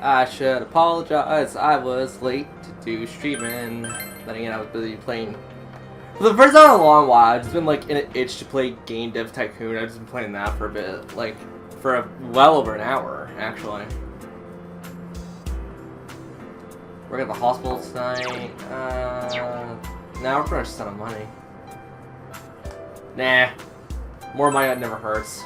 I should apologize. I was late to do streaming. Then again, I was busy playing. For the first time in a long while, I've just been like in an itch to play Game Dev Tycoon. I've just been playing that for a bit, like well over an hour, actually. We're at the hospital tonight. Now we're for a ton of money. Nah, more money never hurts.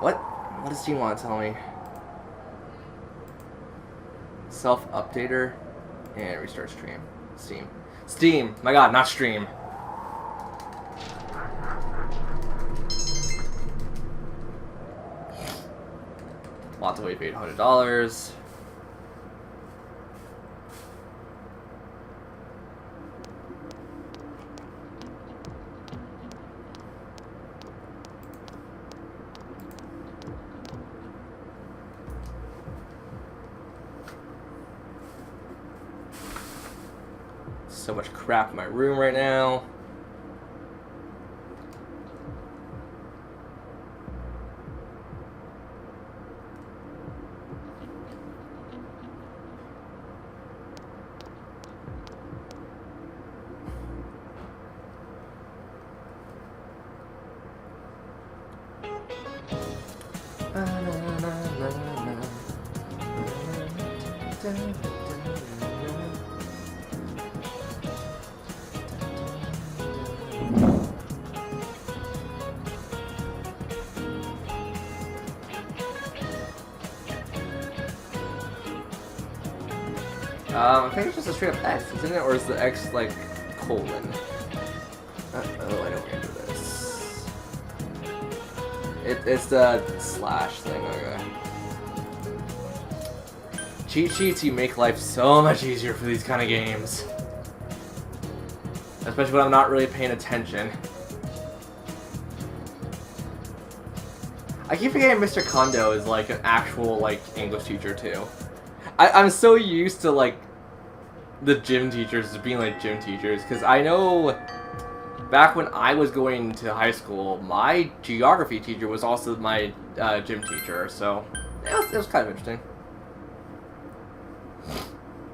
What? What does Steam want to tell me? Self-updater and restart stream. Steam. My God, not stream. Lots of way for $800. So much crap in my room right now. I think it's just a straight up X, isn't it? Or is the X like colon? Oh, I know we're gonna do this. It's the slash thing, okay. Cheat sheets, you make life so much easier for these kind of games. Especially when I'm not really paying attention. I keep forgetting Mr. Kondo is like an actual like English teacher too. I'm so used to like the gym teachers being like gym teachers, because I know back when I was going to high school, my geography teacher was also my gym teacher, so it was kind of interesting.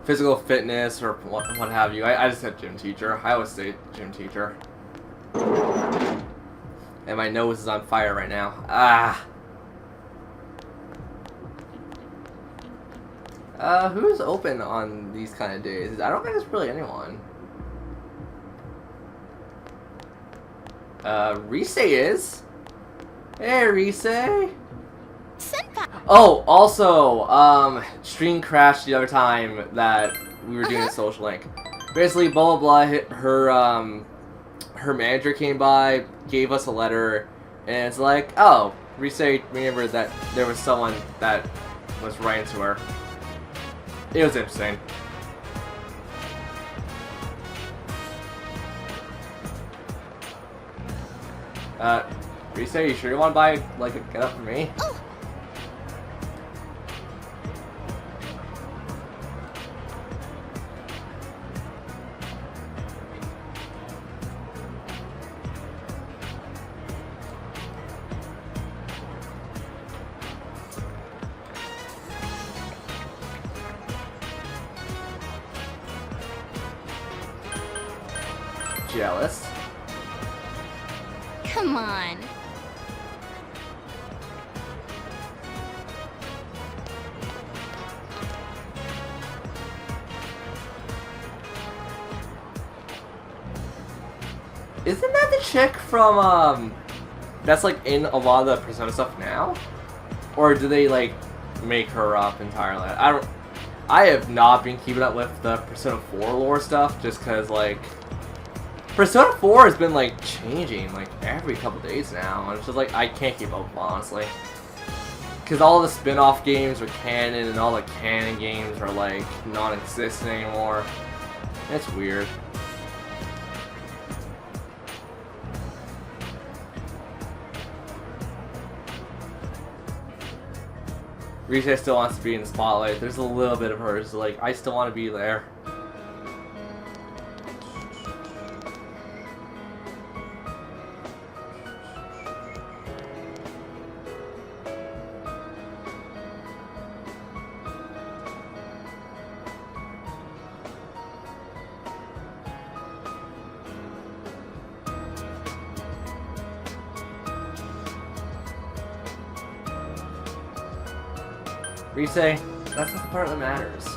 Physical fitness or what have you. I just said gym teacher. I always say gym teacher. And my nose is on fire right now. Who's open on these kind of days? I don't think there's really anyone. Rise is. Hey, Rise. Senpai. Oh, also, stream crashed the other time that we were doing a social link. Basically, blah blah blah. Her manager came by, gave us a letter, and it's like, oh, Rise remembered that there was someone that was writing to her. It was interesting. Risa, you sure you want to buy, like, a get up for me? Oh. Jealous. Come on. Isn't that the chick from, that's, like, in a lot of the Persona stuff now? Or do they, like, make her up entirely? I have not been keeping up with the Persona 4 lore stuff, just because, like, Persona 4 has been, like, changing, like, every couple days now, and it's just, like, I can't keep up, honestly. Because all the spin-off games are canon, and all the canon games are, like, non-existent anymore. It's weird. Risa still wants to be in the spotlight. There's a little bit of hers, like, I still want to be there. Rise, that's not the part that matters.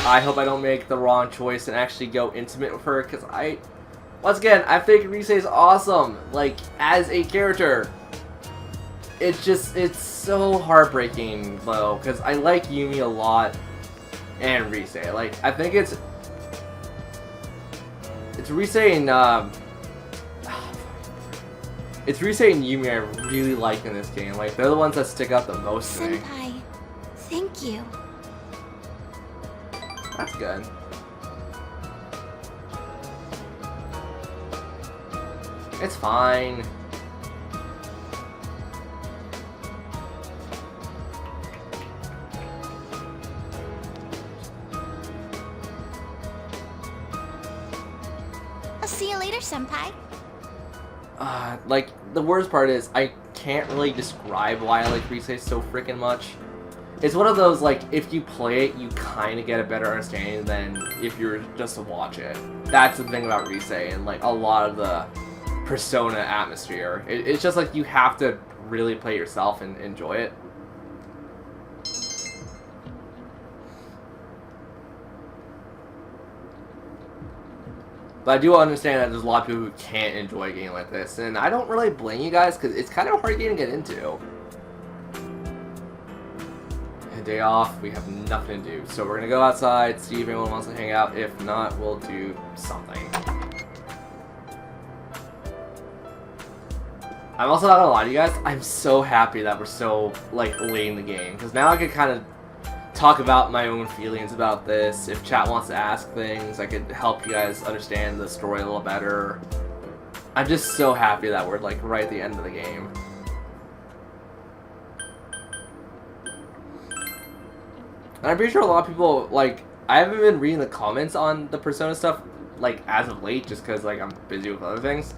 I hope I don't make the wrong choice and actually go intimate with her, because once again, I think Rise is awesome, like, as a character. It's so heartbreaking, though, because I like Yumi a lot, and Rise. Like, I think it's Rise and, it's Rise and Yumi I really like in this game. Like, they're the ones that stick out the most to me. Senpai, thank you. That's good. It's fine. I'll see you later, Senpai. Like, the worst part is, I can't really describe why I like Rise so freaking much. It's one of those, like, if you play it, you kind of get a better understanding than if you're just to watch it. That's the thing about Rise and, like, a lot of the Persona atmosphere. It's just, like, you have to really play yourself and enjoy it. But I do understand that there's a lot of people who can't enjoy a game like this, and I don't really blame you guys, because it's kind of a hard game to get into. Day off, we have nothing to do, so we're gonna go outside, see if anyone wants to hang out. If not, we'll do something. I'm also not gonna lie to you guys, I'm so happy that we're so, like, late in the game, because now I can kind of talk about my own feelings about this. If chat wants to ask things, I could help you guys understand the story a little better. I'm just so happy that we're, like, right at the end of the game. And I'm pretty sure a lot of people, like, I haven't been reading the comments on the Persona stuff, like, as of late, just because, like, I'm busy with other things.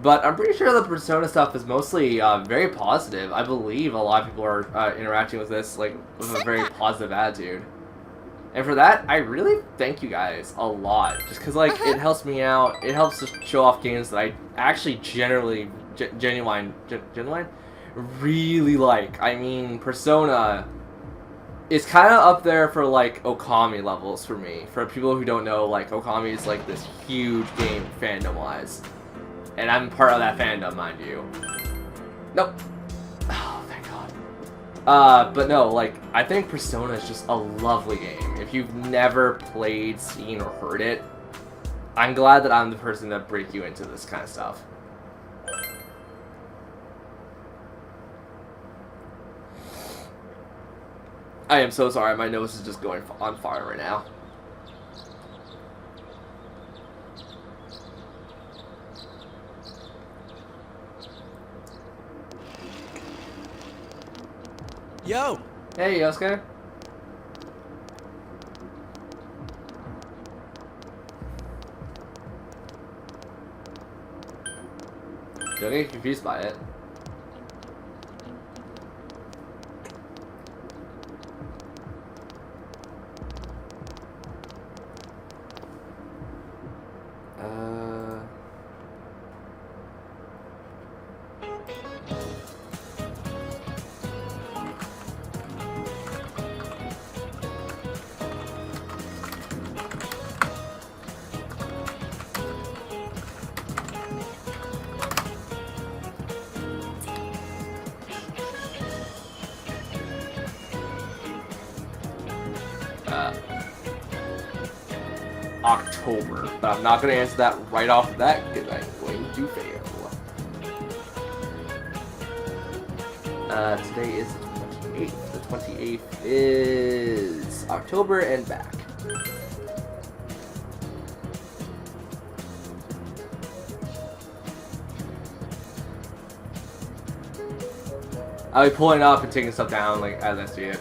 But I'm pretty sure the Persona stuff is mostly very positive. I believe a lot of people are interacting with this, like, with a very positive attitude. And for that, I really thank you guys a lot. Just because, like, it helps me out. It helps to show off games that I actually genuinely really like. I mean, Persona... It's kind of up there for, like, Okami levels for me. For people who don't know, like, Okami is, like, this huge game fandom-wise. And I'm part of that fandom, mind you. Nope. Oh, thank God. But no, like, I think Persona is just a lovely game. If you've never played, seen, or heard it, I'm glad that I'm the person to break you into this kind of stuff. I am so sorry, my nose is just going on fire right now. Yo! Hey, Yosuke. Don't get confused by it. October, but I'm not going to answer that right off the bat because I'm going to fail. Today is the 28th. The 28th is October and back. I'll be pulling up and taking stuff down like as I see it.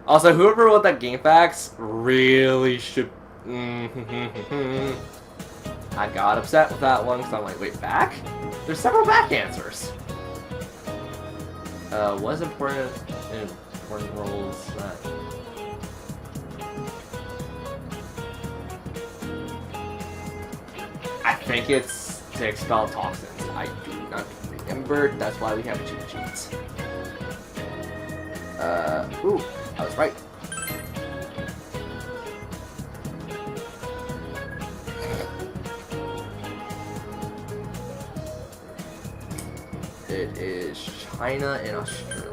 Also, whoever wrote that game facts really should. I got upset with that one because I'm like, wait, back? There's several back answers. What's important in important roles? I think it's to expel toxins. I do not remember. That's why we have cheat sheets. Ooh, I was right. It is China and Australia.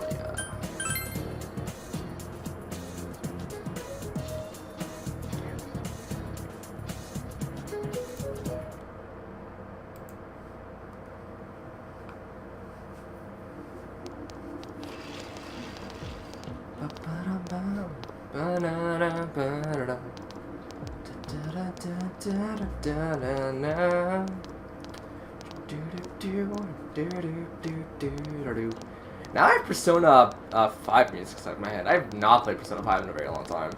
Now I have Persona 5 music stuck in my head. I have not played Persona 5 in a very long time.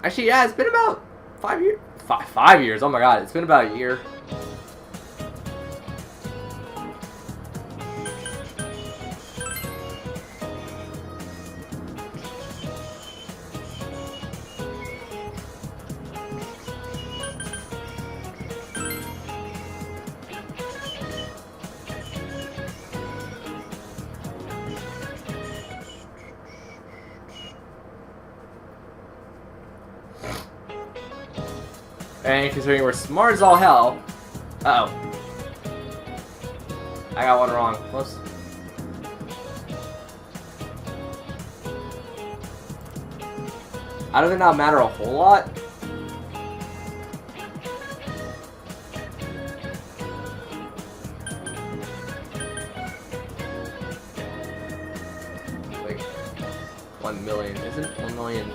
Actually, yeah, it's been about 5 years. 5 years, oh my god, it's been about a year. And considering we're smart as all hell. Uh-oh. I got one wrong. Close. Does it not matter a whole lot? Like 1 million, isn't it? 1 million.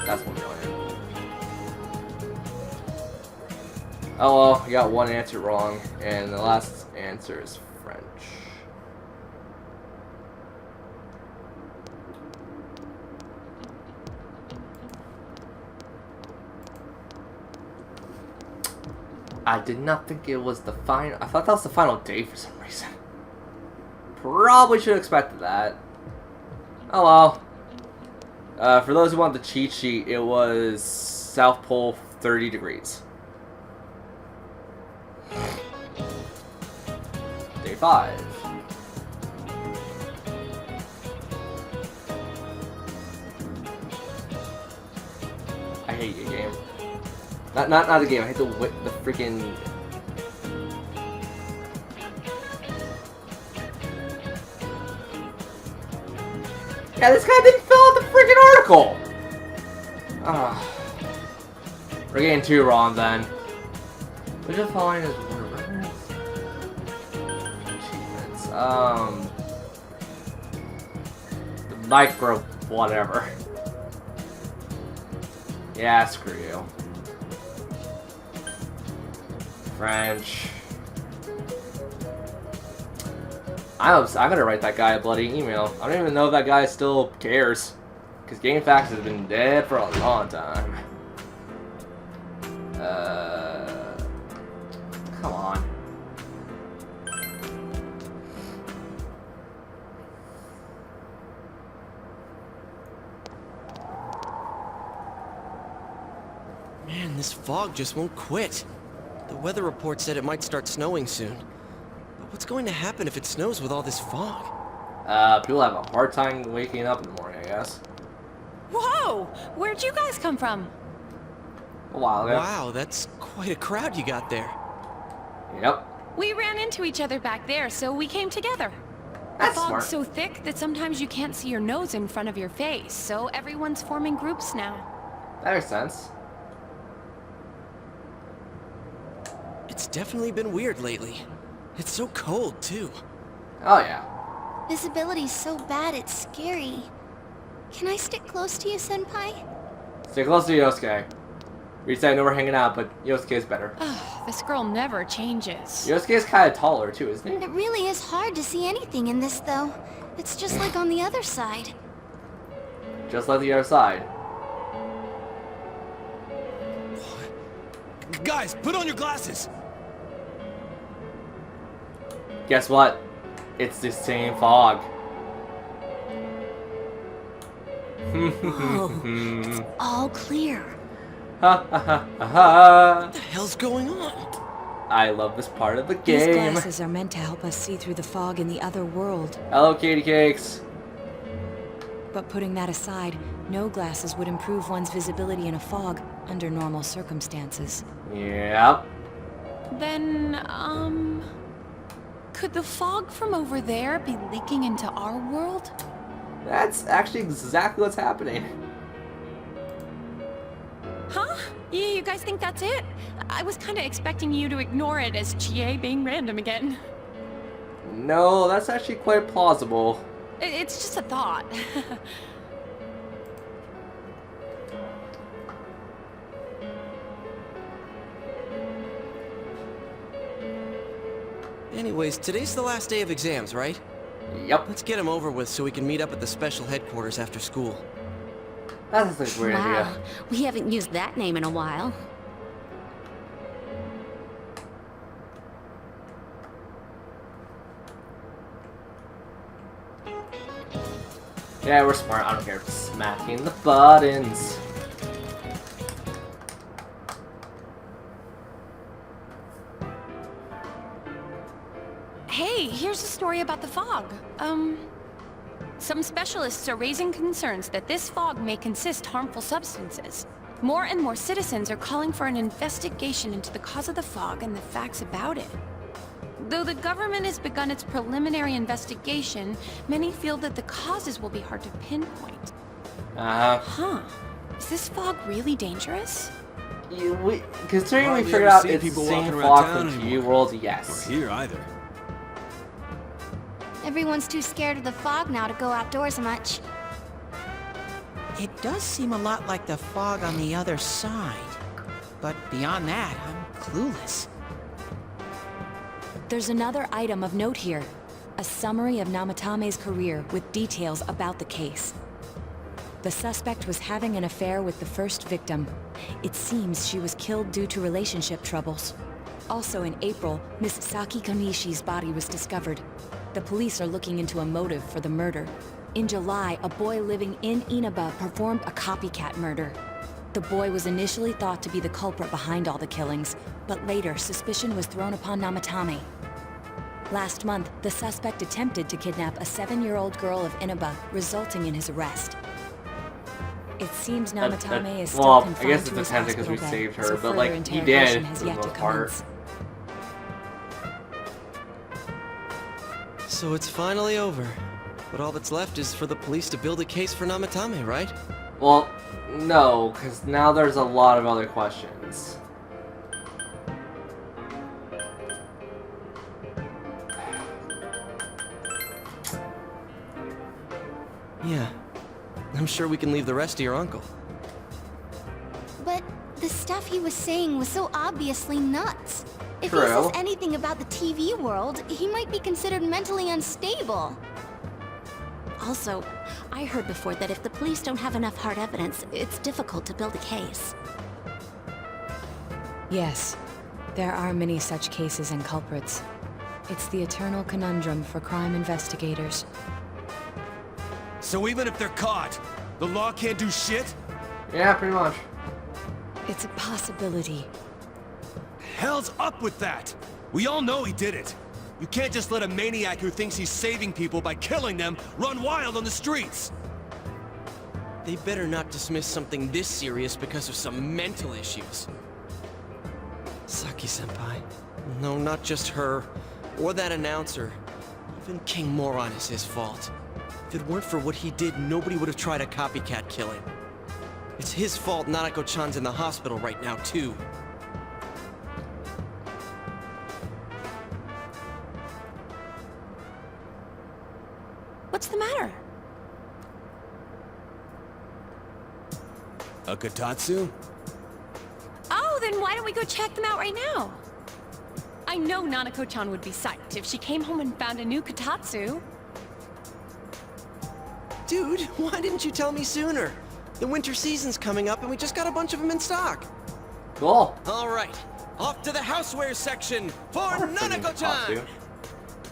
That's 1 million. Oh well, you got one answer wrong, and the last answer is French. I did not think it was the final. I thought that was the final day for some reason. Probably should have expected that. Oh well. For those who want the cheat sheet, it was South Pole 30 degrees. Day 5. I hate your game. Not the game. I hate the freaking. Yeah, this guy didn't fill out the freaking article! We're getting 2 wrong then. We're just following his reference. Achievements. The micro whatever. Yeah, screw you. French. I'm gonna write that guy a bloody email. I don't even know if that guy still cares. Because GameFAQs has been dead for a long time. Come on. Man, this fog just won't quit. The weather report said it might start snowing soon. But what's going to happen if it snows with all this fog? People have a hard time waking up in the morning, I guess. Whoa! Where'd you guys come from? A while ago. Wow, that's quite a crowd you got there. Yep. We ran into each other back there, so we came together. That's The fog's smart. so thick that sometimes you can't see your nose in front of your face, so everyone's forming groups now. That makes sense. It's definitely been weird lately. It's so cold, too. Oh yeah. Visibility's so bad it's scary. Can I stick close to you, Senpai? Stay close to Yosuke. We said I know we're hanging out, but Yosuke's better. Ugh, this girl never changes. Yosuke's kind of taller too, isn't he? It really is hard to see anything in this, though. It's just like on the other side. Just like the other side. Guys, put on your glasses! Guess what? It's the same fog. Whoa, all clear. Ha ha ha ha ha. What the hell's going on? I love this part of the These game. glasses are meant to help us see through the fog in the other world. Hello, Katie Cakes. But putting that aside, no glasses would improve one's visibility in a fog under normal circumstances. Yep. Then, could the fog from over there be leaking into our world? That's actually exactly what's happening. Huh? Yeah, you guys think that's it? I was kind of expecting you to ignore it as Chie being random again. No, that's actually quite plausible. It's just a thought. Anyways, today's the last day of exams, right? Yep. Let's get them over with so we can meet up at the special headquarters after school. That's a great Wow, idea. we haven't used that name in a while. Yeah, we're smart. I don't care. Smacking the buttons. Hey, here's a story about the fog. Some specialists are raising concerns that this fog may consist harmful substances. More and more citizens are calling for an investigation into the cause of the fog and the facts about it. Though the government has begun its preliminary investigation, many feel that the causes will be hard to pinpoint. Huh. Is this fog really dangerous? Considering we Hardly figured ever out see it's people same walking around fog town from anymore. G-World, Or yes. here either. Everyone's too scared of the fog now to go outdoors much. It does seem a lot like the fog on the other side. But beyond that, I'm clueless. There's another item of note here. A summary of Namatame's career with details about the case. The suspect was having an affair with the first victim. It seems she was killed due to relationship troubles. Also in April, Miss Saki Konishi's body was discovered. The police are looking into a motive for the murder. In July, a boy living in Inaba performed a copycat murder. The boy was initially thought to be the culprit behind all the killings, but later suspicion was thrown upon Namatame. Last month, the suspect attempted to kidnap a 7-year-old girl of Inaba, resulting in his arrest. It seems Namatame is still well, I confined guess to it's his attempted because hospital we bed, saved her, so but further like he interrogation did has for the yet to most part. commence. So it's finally over. But all that's left is for the police to build a case for Namatame, right? Well, no, because now there's a lot of other questions. Yeah. I'm sure we can leave the rest to your uncle. But the stuff he was saying was so obviously nuts. If he True. says anything about the TV world, he might be considered mentally unstable. Also, I heard before that if the police don't have enough hard evidence, it's difficult to build a case. Yes, there are many such cases and culprits. It's the eternal conundrum for crime investigators. So even if they're caught, the law can't do shit? Yeah, pretty much. It's a possibility. Hell's up with that! We all know he did it. You can't just let a maniac who thinks he's saving people by killing them run wild on the streets! They better not dismiss something this serious because of some mental issues. Saki-senpai. No, not just her. Or that announcer. Even King Moron is his fault. If it weren't for what he did, nobody would have tried a copycat killing. It's his fault Nanako-chan's in the hospital right now, too. What's the matter? A Kotatsu? Oh, then why don't we go check them out right now? I know Nanako-chan would be psyched if she came home and found a new Kotatsu. Dude, why didn't you tell me sooner? The winter season's coming up and we just got a bunch of them in stock. Cool. All right, off to the houseware section for I want a freaking Nanako-chan! Kotatsu.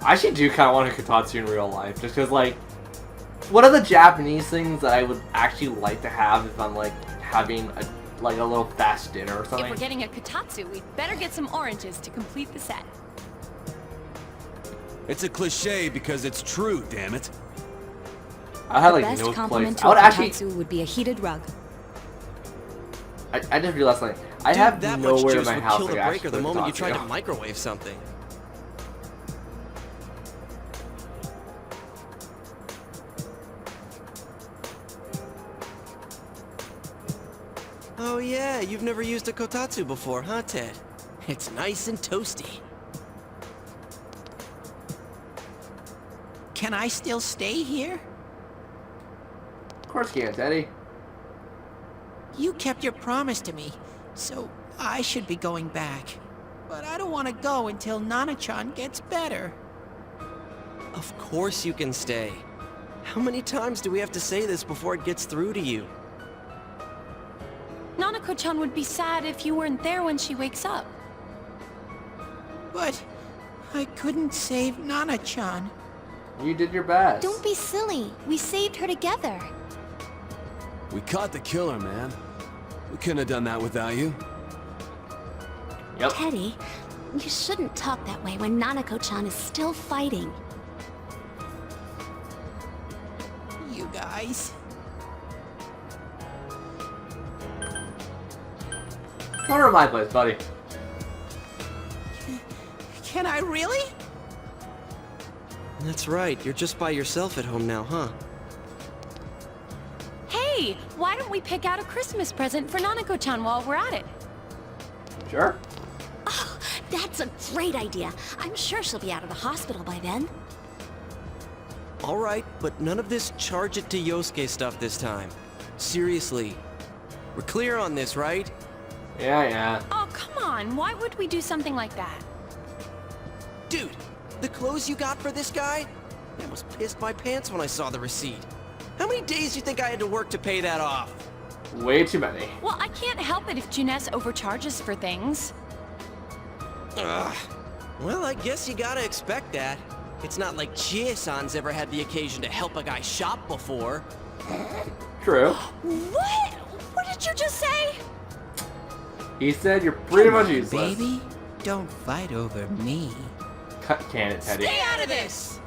I actually do kind of want a Kotatsu in real life, just because, like, one of the Japanese things that I would actually like to have if I'm, like, having a little fast dinner or something. If we're getting a Kotatsu, we'd better get some oranges to complete the set. It's a cliche because it's true, damn it. I had The like best no compliment place. to I would a actually. Kotatsu would be a heated rug. I just realized something. I Dude, have that much nowhere in juice my would house kill to the actually breaker the put moment you tried to Kotatsu. microwave something. Oh yeah, you've never used a Kotatsu before, huh, Ted? It's nice and toasty. Can I still stay here? Of course you can, Teddy. You kept your promise to me, so I should be going back. But I don't want to go until Nana-chan gets better. Of course you can stay. How many times do we have to say this before it gets through to you? Nanako-chan would be sad if you weren't there when she wakes up. But I couldn't save Nana-chan. You did your best. Don't be silly. We saved her together. We caught the killer, man. We couldn't have done that without you. Yep. Teddy, you shouldn't talk that way when Nanako-chan is still fighting. You guys. Come to my place, buddy. Can I really? That's right, you're just by yourself at home now, huh? Hey, why don't we pick out a Christmas present for Nanako-chan while we're at it? Sure. Oh, that's a great idea. I'm sure she'll be out of the hospital by then. All right, but none of this charge it to Yosuke stuff this time. Seriously. We're clear on this, right? Yeah. Oh, come on. Why would we do something like that? Dude, the clothes you got for this guy? I almost pissed my pants when I saw the receipt. How many days do you think I had to work to pay that off? Way too many. Well, I can't help it if Junes overcharges for things. Ugh. Well, I guess you gotta expect that. It's not like Chie-san's ever had the occasion to help a guy shop before. True. What? What did you just say? He said you're pretty Come much on, useless. baby. Don't fight over me. Can it, Teddy? Stay out of this!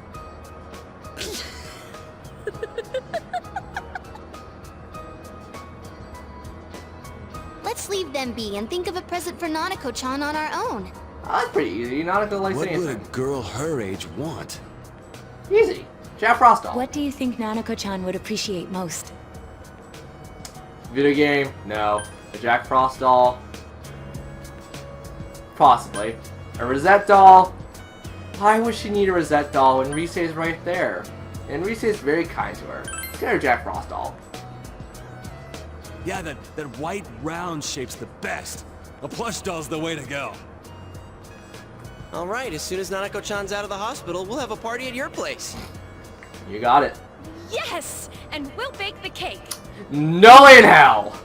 Let's leave them be and think of a present for Nanako-chan on our own. Oh, that's pretty easy. Not gonna like What would a anything. girl her age want? Easy. Jack Frost doll. What do you think Nanako-chan would appreciate most? Video game? No. A Jack Frost doll? Possibly. A Rosette doll? Why would she need a Rosette doll when Risei's right there? And Risei's very kind to her. Let's get her a Jack Frost doll. Yeah, that white round shape's the best. A plush doll's the way to go. All right, as soon as Nanako-chan's out of the hospital, we'll have a party at your place. You got it. Yes! And we'll bake the cake. No way in hell!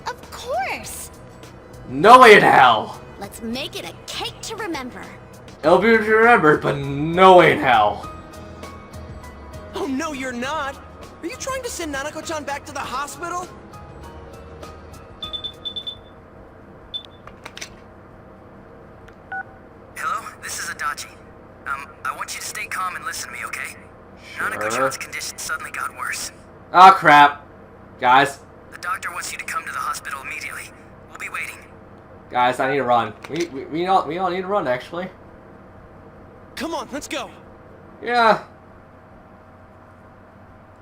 Of course! No way in hell! Let's make it a cake to remember. It'll be remembered, but no way in hell. Oh, no, you're not! Are you trying to send Nanako-chan back to the hospital? Hello, this is Adachi. I want you to stay calm and listen to me, okay? Sure. Nanako-chan's condition suddenly got worse. Oh crap. Guys. The doctor wants you to come to the hospital immediately. We'll be waiting. Guys, I need to run. We all need to run, actually. Come on, let's go! Yeah.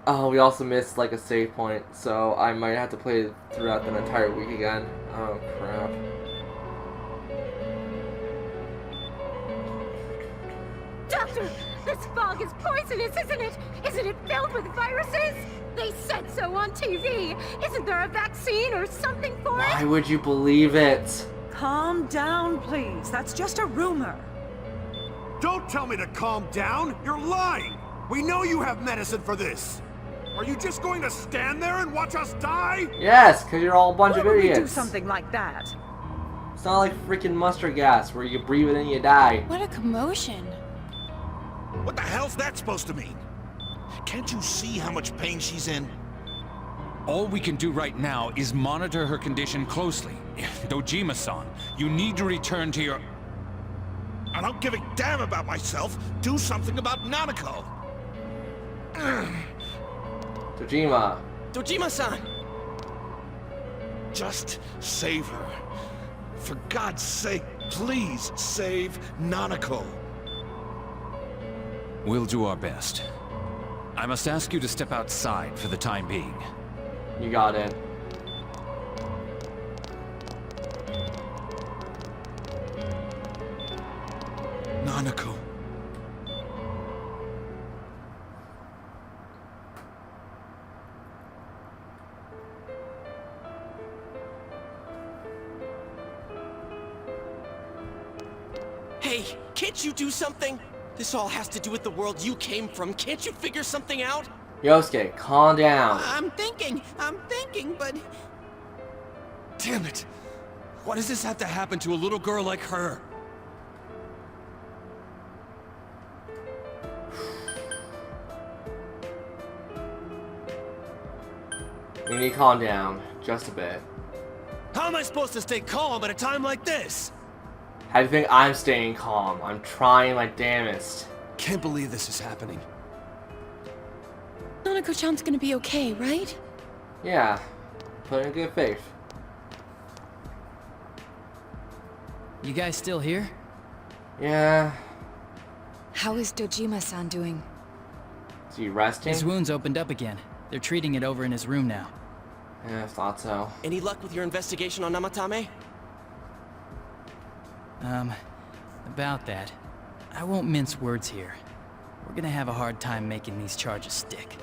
Oh, we also missed like a save point, so I might have to play throughout the entire week again. Oh crap. Doctor! This fog is poisonous, isn't it? Isn't it filled with viruses? They said so on TV. Isn't there a vaccine or something for it? Why would you believe it? Calm down, please. That's just a rumor. Don't tell me to calm down! You're lying! We know you have medicine for this! Are you just going to stand there and watch us die? Yes, because you're all a bunch Why of would we idiots. do something like that? It's not like freaking mustard gas where you breathe it and you die. What a commotion. What the hell's that supposed to mean? Can't you see how much pain she's in? All we can do right now is monitor her condition closely. Dojima-san, you need to return to your... I don't give a damn about myself. Do something about Nanako. Dojima. Dojima-san! Just save her. For God's sake, please save Nanako. We'll do our best. I must ask you to step outside for the time being. You got it. Nanako. Hey, can't you do something? This all has to do with the world you came from. Can't you figure something out? Yosuke, calm down. I'm thinking, but... Damn it! Why does this have to happen to a little girl like her? You need to calm down. Just a bit. How am I supposed to stay calm at a time like this? How do you think I'm staying calm? I'm trying my damnedest. Can't believe this is happening. Nanako-chan's gonna be okay, right? Yeah. Put in good faith. You guys still here? Yeah. How is Dojima-san doing? Is he resting? His wound's opened up again. They're treating it over in his room now. Yeah, I thought so. Any luck with your investigation on Namatame? About that. I won't mince words here. We're gonna have a hard time making these charges stick.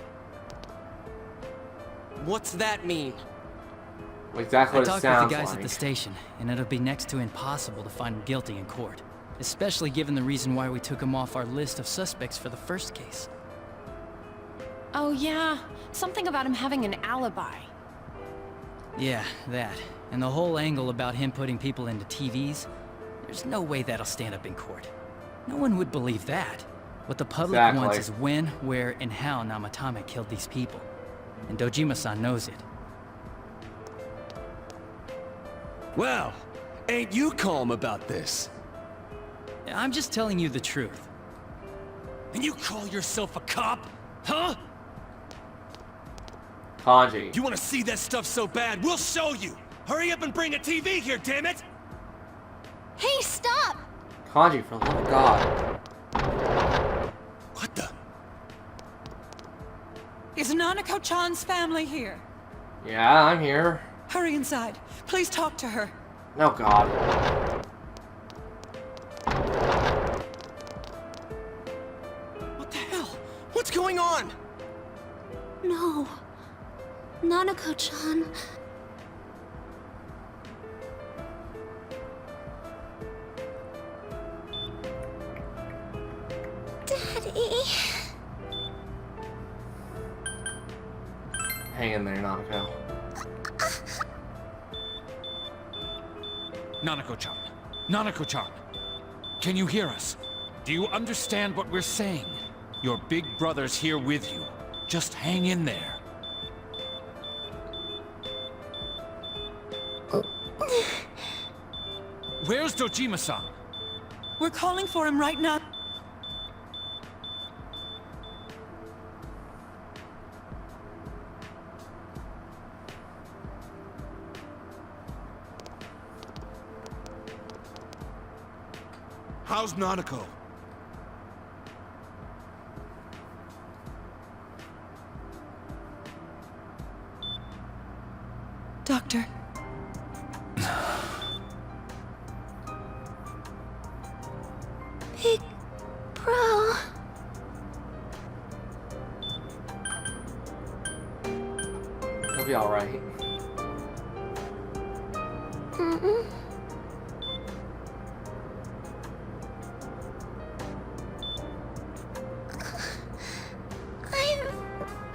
What's that mean? Exactly I what it talked sounds with the guys like. at the station, and it'll be next to impossible to find him guilty in court. Especially given the reason why we took him off our list of suspects for the first case. Oh yeah, something about him having an alibi. Yeah, that. And the whole angle about him putting people into TVs, there's no way that'll stand up in court. No one would believe that. What the public wants is when, where, and how Namatame killed these people. And Dojima-san knows it. Well, ain't you calm about this? I'm just telling you the truth. And you call yourself a cop? Huh? Kanji. You want to see that stuff so bad? We'll show you! Hurry up and bring a TV here, damn it! Hey, stop! Kanji, for the love of God. What the? Is Nanako-chan's family here? Yeah, I'm here. Hurry inside. Please talk to her. Oh God. What the hell? What's going on? No. Nanako-chan. Daddy. Hang in there, Nanako. Nanako-chan. Nanako-chan. Can you hear us? Do you understand what we're saying? Your big brother's here with you. Just hang in there. Where's Dojima-san? We're calling for him right now. How's Nanako? Doctor. Big bro. You'll be alright.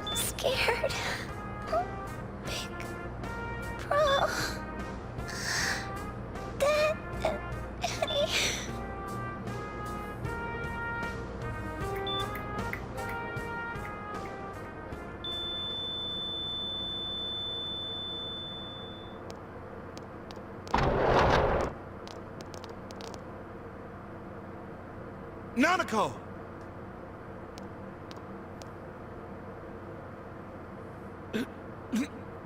I'm scared. Big Bro. Daddy. Nanako!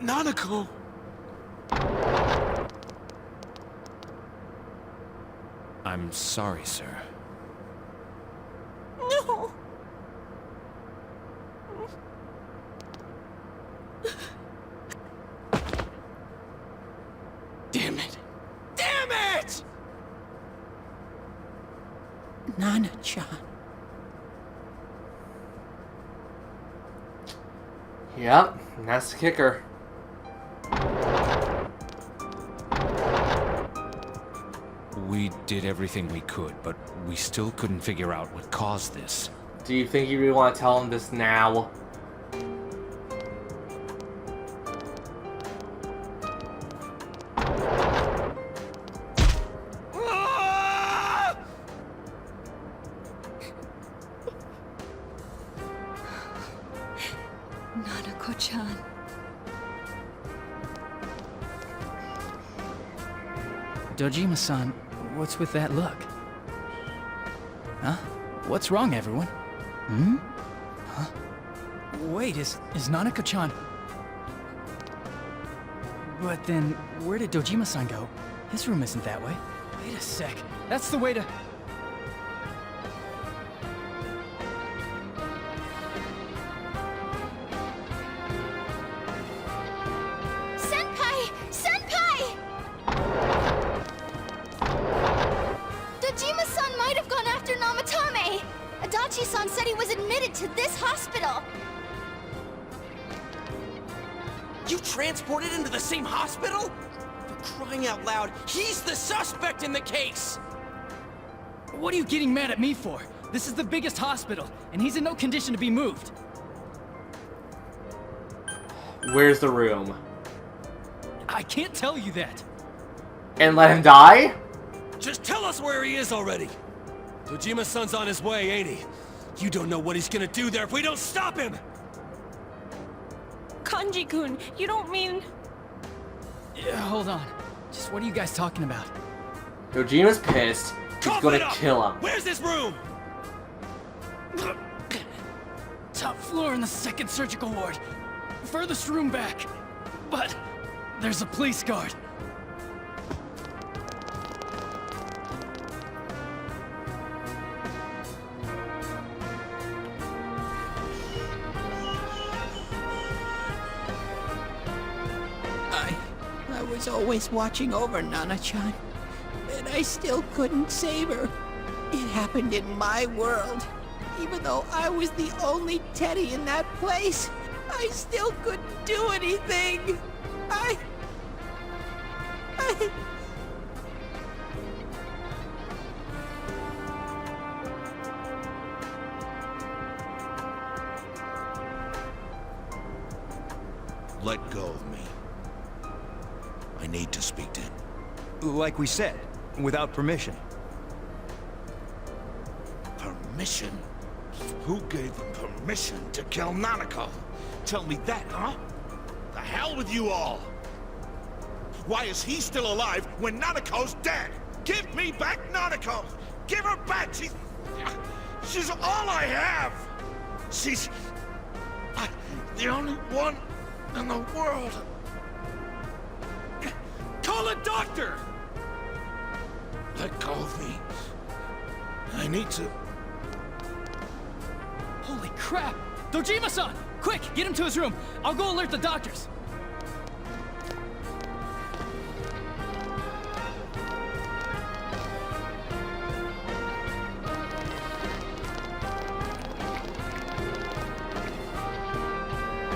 Nanako! I'm sorry, sir. No. Damn it! Damn it! Nana-chan. Yep, and that's the kicker. We did everything we could, but we still couldn't figure out what caused this. Do you think you really want to tell him this now? Nanako-chan. Dojima-san, what's with that look? Huh? What's wrong, everyone? Hmm? Huh? Wait, is Nanako-chan... But then, where did Dojima-san go? His room isn't that way. Wait a sec. That's the way to... Senpai! Senpai! Dojima-san might have gone after Namatame! Adachi-san said he was admitted to this hospital! You transported him to the same hospital? For crying out loud, he's the suspect in the case! What are you getting mad at me for? This is the biggest hospital, and he's in no condition to be moved. Where's the room? I can't tell you that. And let him die? Just tell us where he is already! Dojima-san's on his way, ain't he? You don't know what he's gonna do there if we don't stop him! Kanji-kun, you don't mean... Yeah, hold on. Just what are you guys talking about? Dojima's pissed. He's Cough gonna it up! kill him. Where's this room? Top floor in the second surgical ward. Furthest room back. But there's a police guard. I was always watching over Nana-chan, and I still couldn't save her. It happened in my world. Even though I was the only Teddy in that place, I still couldn't do anything. I... Let go of me. I need to speak to him. Like we said, without permission. Permission? Who gave him permission to kill Nanako? Tell me that, huh? The hell with you all! Why is he still alive when Nanako's dead? Give me back Nanako! Give her back! She's all I have! She's... the only one in the world. Call a doctor! Let go of me. I need to... Holy crap! Dojima-san! Quick, get him to his room. I'll go alert the doctors.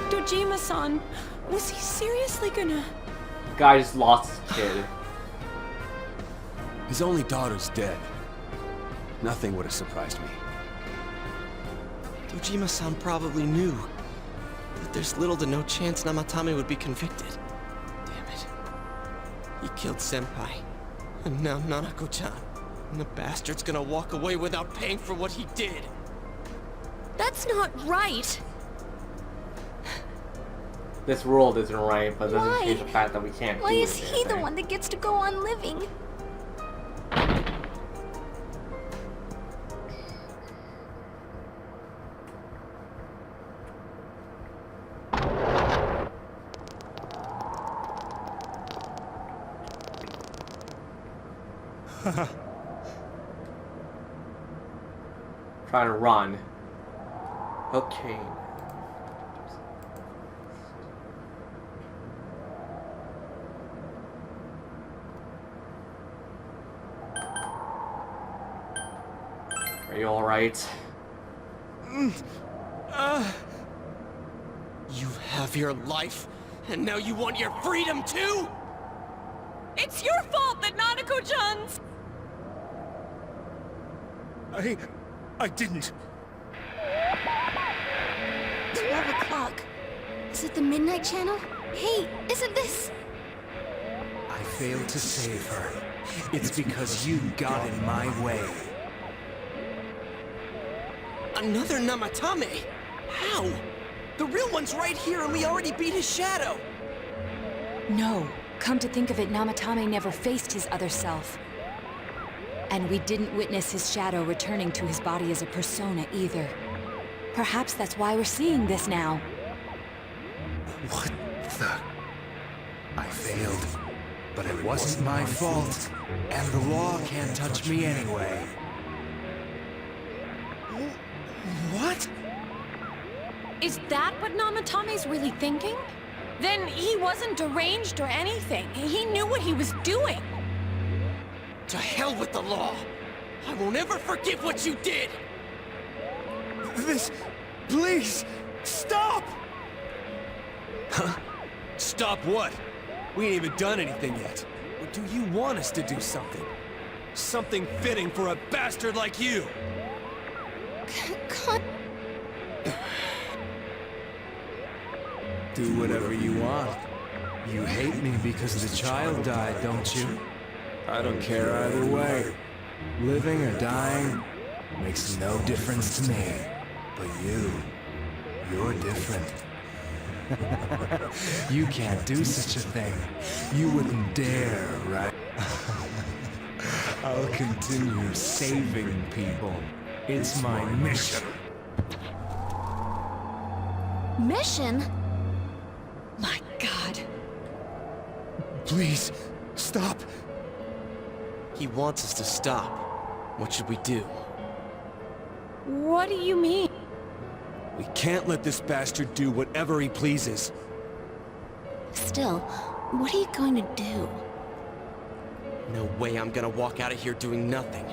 Dojima-san, Was he seriously gonna... Guy just lost his kid. His only daughter's dead. Nothing would have surprised me. Dojima-san probably knew that there's little to no chance Namatame would be convicted. Damn it. He killed Senpai. And now Nanako-chan. And the bastard's gonna walk away without paying for what he did. That's not right. This world isn't right, but it doesn't Why? change the fact that we can't Why do is he the anything. one that gets to go on living? Trying to run. Okay. Are you alright? You have your life, and now you want your freedom too? It's your fault that Nanako-chan's... I didn't. 12 o'clock. Is it the Midnight Channel? Hey, isn't this... I failed to save her. It's because you got in my way. Another Namatame? How? The real one's right here and we already beat his shadow! No. Come to think of it, Namatame never faced his other self. And we didn't witness his shadow returning to his body as a persona either. Perhaps that's why we're seeing this now. What the... I failed. But it wasn't my fault. And the law can't touch me anyway. What? Is that what Namatame's really thinking? Then he wasn't deranged or anything. He knew what he was doing. To hell with the law! I won't ever forgive what you did! This... Please! Stop! Huh? Stop what? We ain't even done anything yet. Or do you want us to do something? Something fitting for a bastard like you! Do whatever you want. You hate me because the child died, don't you? I don't care either way. Living or dying makes no difference to me. But you're different. You can't do such a thing. You wouldn't dare, right? I'll continue saving people. It's my mission. Mission? My God. Please, stop. He wants us to stop. What should we do? What do you mean? We can't let this bastard do whatever he pleases. Still, what are you going to do? No way I'm gonna walk out of here doing nothing.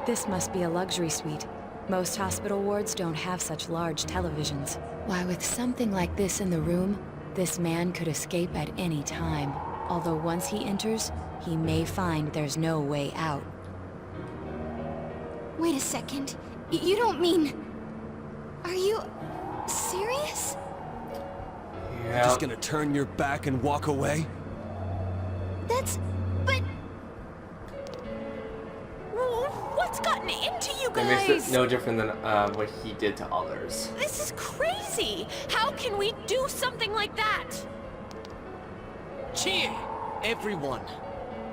This must be a luxury suite. Most hospital wards don't have such large televisions. Why, with something like this in the room, this man could escape at any time. Although once he enters, he may find there's no way out. Wait a second. You don't mean... Are you... serious? Yeah. Just gonna turn your back and walk away? That's... but... What's gotten into you It makes guys? it no different than what he did to others. This is crazy! How can we do something like that? Chie! Everyone,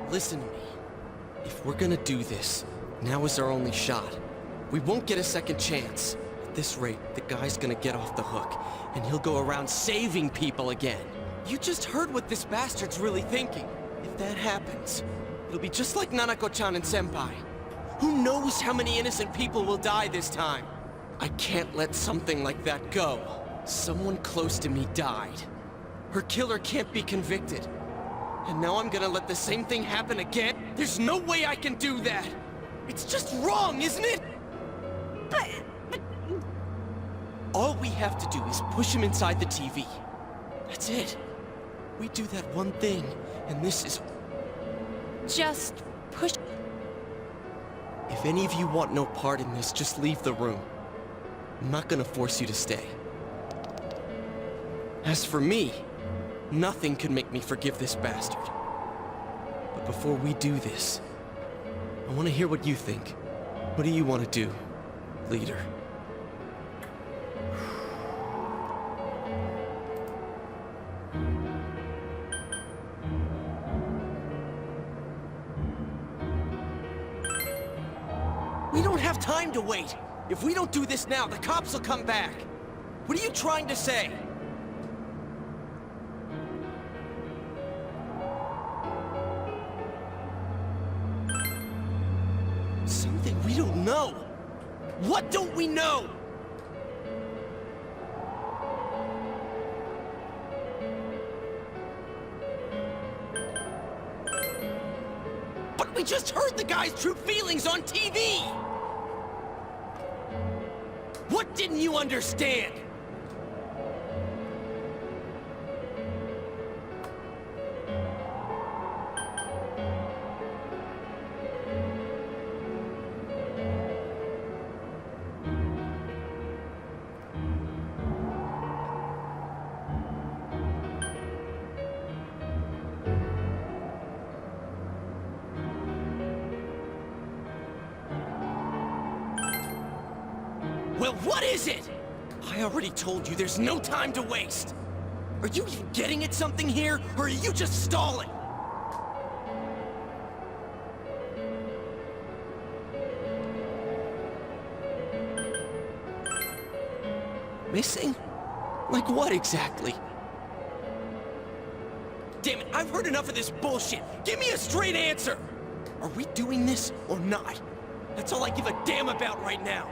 listen to me. If we're gonna do this, now is our only shot. We won't get a second chance. At this rate, the guy's gonna get off the hook, and he'll go around saving people again. You just heard what this bastard's really thinking. If that happens, it'll be just like Nanako-chan and Senpai. Who knows how many innocent people will die this time? I can't let something like that go. Someone close to me died. Her killer can't be convicted. And now I'm gonna let the same thing happen again? There's no way I can do that! It's just wrong, isn't it? But All we have to do is push him inside the TV. That's it. We do that one thing, and this is... Just push... If any of you want no part in this, just leave the room. I'm not gonna force you to stay. As for me, nothing can make me forgive this bastard. But before we do this, I want to hear what you think. What do you want to do, leader? We don't have time to wait. If we don't do this now, the cops will come back. What are you trying to say? Something we don't know. What don't we know? But we just heard the guy's true feelings on TV! What didn't you understand? Well, what is it? I already told you there's no time to waste. Are you even getting at something here, or are you just stalling? Missing? Like what exactly? Damn it, I've heard enough of this bullshit. Give me a straight answer. Are we doing this or not? That's all I give a damn about right now.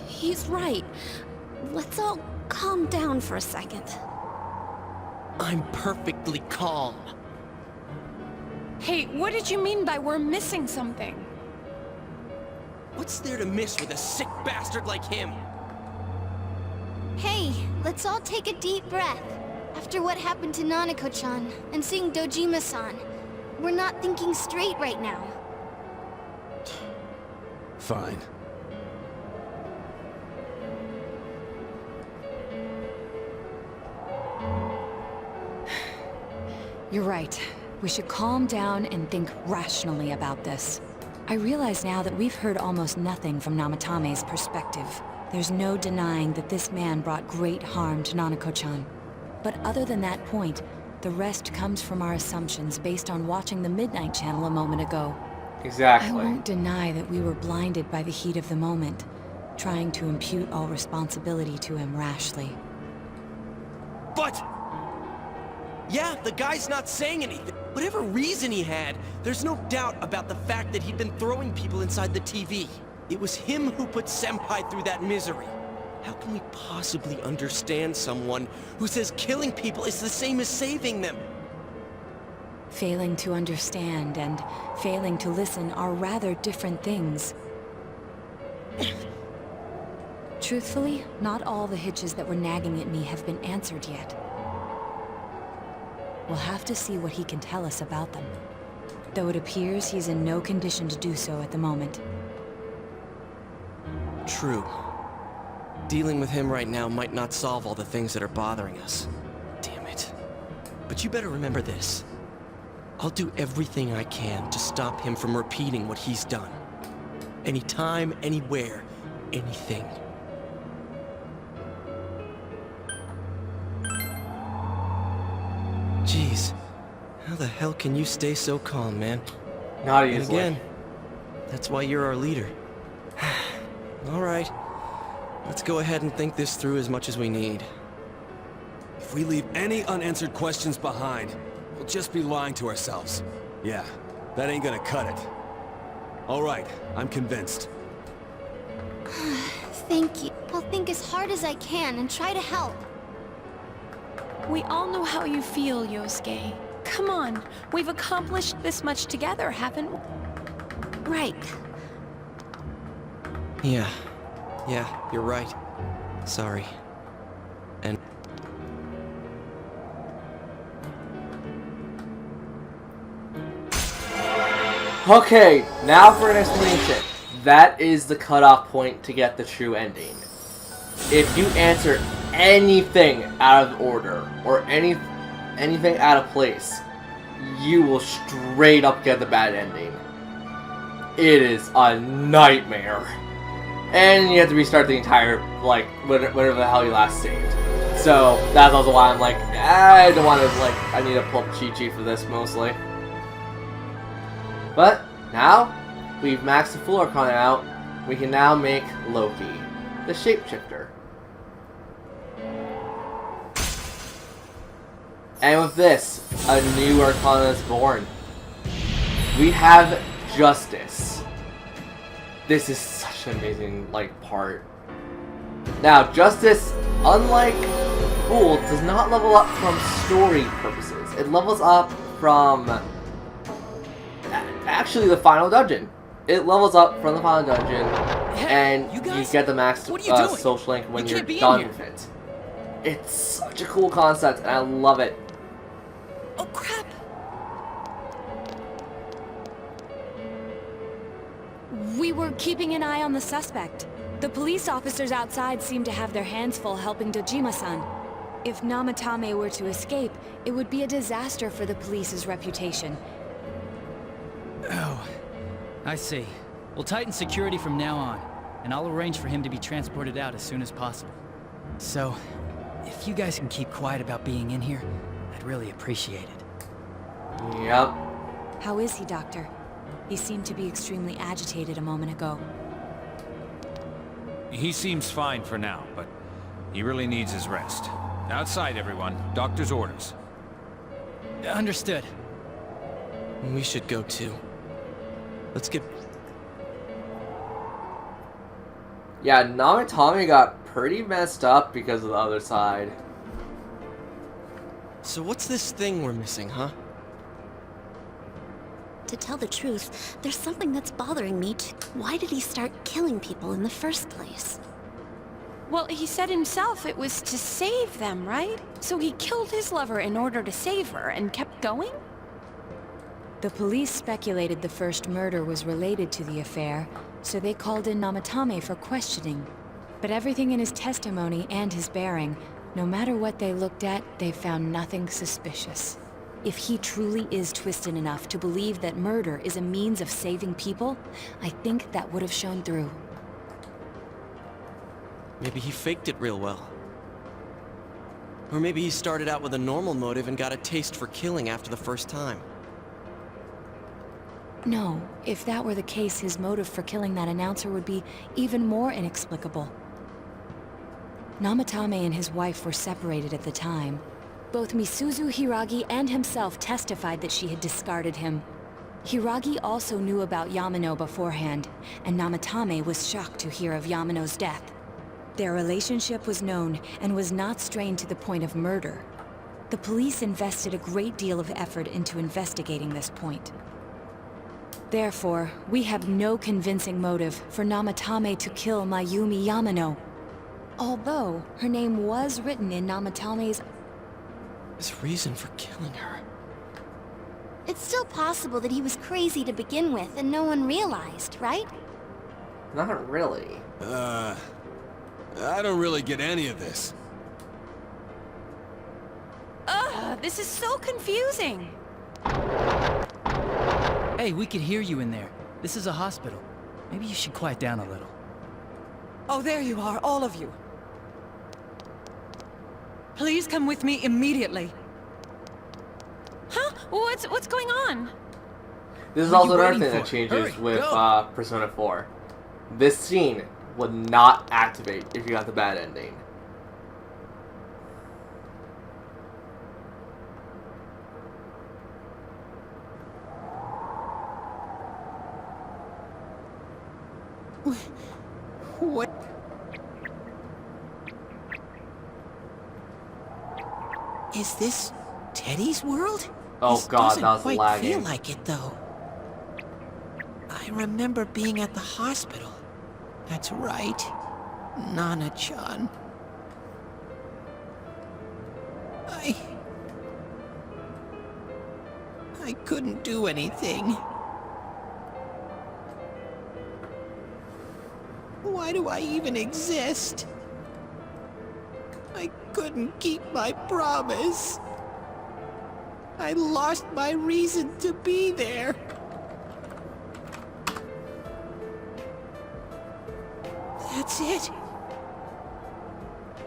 He's right. Let's all calm down for a second. I'm perfectly calm. Hey, what did you mean by we're missing something? What's there to miss with a sick bastard like him? Hey, let's all take a deep breath. After what happened to Nanako-chan and seeing Dojima-san, we're not thinking straight right now. Fine. You're right. We should calm down and think rationally about this. I realize now that we've heard almost nothing from Namatame's perspective. There's no denying that this man brought great harm to Nanako-chan. But other than that point, the rest comes from our assumptions based on watching the Midnight Channel a moment ago. Exactly. I won't deny that we were blinded by the heat of the moment, trying to impute all responsibility to him rashly. But... yeah, the guy's not saying anything. Whatever reason he had, there's no doubt about the fact that he'd been throwing people inside the TV. It was him who put Senpai through that misery. How can we possibly understand someone who says killing people is the same as saving them? Failing to understand and failing to listen are rather different things. Truthfully, not all the hitches that were nagging at me have been answered yet. We'll have to see what he can tell us about them, though it appears he's in no condition to do so at the moment. True. Dealing with him right now might not solve all the things that are bothering us. Damn it. But you better remember this. I'll do everything I can to stop him from repeating what he's done. Anytime, anywhere, anything. Jeez, how the hell can you stay so calm, man? Not and easily. again, that's why you're our leader. All right, let's go ahead and think this through as much as we need. If we leave any unanswered questions behind, we'll just be lying to ourselves. Yeah, that ain't gonna cut it. All right, I'm convinced. Thank you. I'll think as hard as I can and try to help. We all know how you feel, Yosuke. Come on, we've accomplished this much together, haven't we? Right. Yeah, you're right. Sorry. And... Okay, now for an explanation. That is the cutoff point to get the true ending. If you answer anything out of order, or anything out of place, you will straight up get the bad ending. It is a nightmare. And you have to restart the entire, like, whatever the hell you last saved. So, that's also why I'm like, I don't want to, like, I need to pull up cheat sheet for this, mostly. But, now, we've maxed the Full Arcana out, we can now make Loki, the Shapeshifter. And with this, a new Arcana is born. We have Justice. This is such an amazing, like, part. Now, Justice, unlike Fool, does not level up from story purposes. It levels up from... actually, the final dungeon. It levels up from the final dungeon, and you get the max social link when you're done with it. It's such a cool concept, and I love it. Oh, crap! We were keeping an eye on the suspect. The police officers outside seem to have their hands full helping Dojima-san. If Namatame were to escape, it would be a disaster for the police's reputation. Oh, I see. We'll tighten security from now on, and I'll arrange for him to be transported out as soon as possible. So, if you guys can keep quiet about being in here, I'd really appreciate it. Yep. How is he, Doctor? He seemed to be extremely agitated a moment ago. He seems fine for now, but he really needs his rest. Outside, everyone. Doctor's orders. Understood. We should go too. Let's get... Yeah, Namatame got pretty messed up because of the other side. So what's this thing we're missing, huh? To tell the truth, there's something that's bothering me. Why did he start killing people in the first place? Well, he said himself it was to save them, right? So he killed his lover in order to save her and kept going? The police speculated the first murder was related to the affair, so they called in Namatame for questioning. But everything in his testimony and his bearing, no matter what they looked at, they found nothing suspicious. If he truly is twisted enough to believe that murder is a means of saving people, I think that would have shown through. Maybe he faked it real well. Or maybe he started out with a normal motive and got a taste for killing after the first time. No, if that were the case, his motive for killing that announcer would be even more inexplicable. Namatame and his wife were separated at the time. Both Misuzu Hiragi and himself testified that she had discarded him. Hiragi also knew about Yamano beforehand, and Namatame was shocked to hear of Yamano's death. Their relationship was known and was not strained to the point of murder. The police invested a great deal of effort into investigating this point. Therefore, we have no convincing motive for Namatame to kill Mayumi Yamano. Although, her name was written in Namatame's... His reason for killing her. It's still possible that he was crazy to begin with and no one realized, right? Not really. I don't really get any of this. Ugh, this is so confusing. Hey, we could hear you in there. This is a hospital. Maybe you should quiet down a little. Oh, there you are, all of you. Please come with me immediately. Huh? What's going on? This is also another thing that changes with Persona 4. This scene would not activate if you got the bad ending. What? Is this Teddy's world? Oh This god, doesn't that was quite lagging. feel like it though. I remember being at the hospital. That's right, Nana-chan. I couldn't do anything. Why do I even exist? I couldn't keep my promise. I lost my reason to be there. That's it.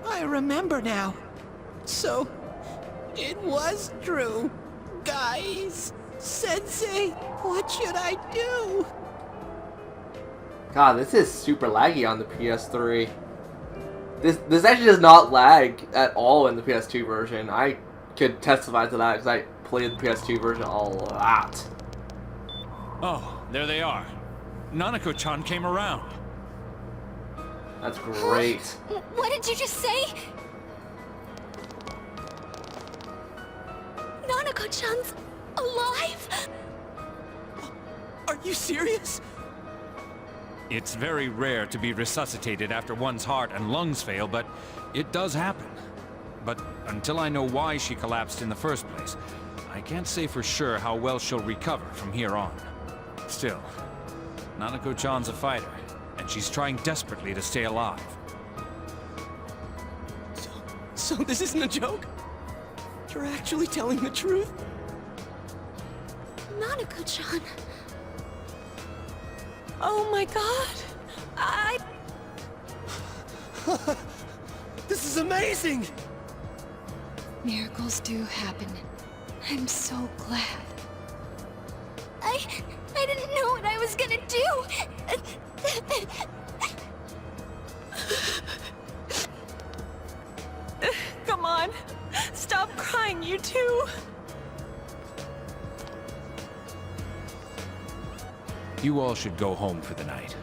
I remember now. So, it was true. Guys, Sensei, what should I do? God, this is super laggy on the PS3. This actually does not lag at all in the PS2 version. I could testify to that because I played the PS2 version a lot. Oh, there they are. Nanako-chan came around. That's great. What did you just say? Nanako-chan's alive? Are you serious? It's very rare to be resuscitated after one's heart and lungs fail, but it does happen. But until I know why she collapsed in the first place, I can't say for sure how well she'll recover from here on. Still, Nanako-chan's a fighter, and she's trying desperately to stay alive. So this isn't a joke? You're actually telling the truth? Nanako-chan. Oh my god! This is amazing! Miracles do happen. I'm so glad. I didn't know what I was gonna do. Come on! Stop crying, you two! You all should go home for the night.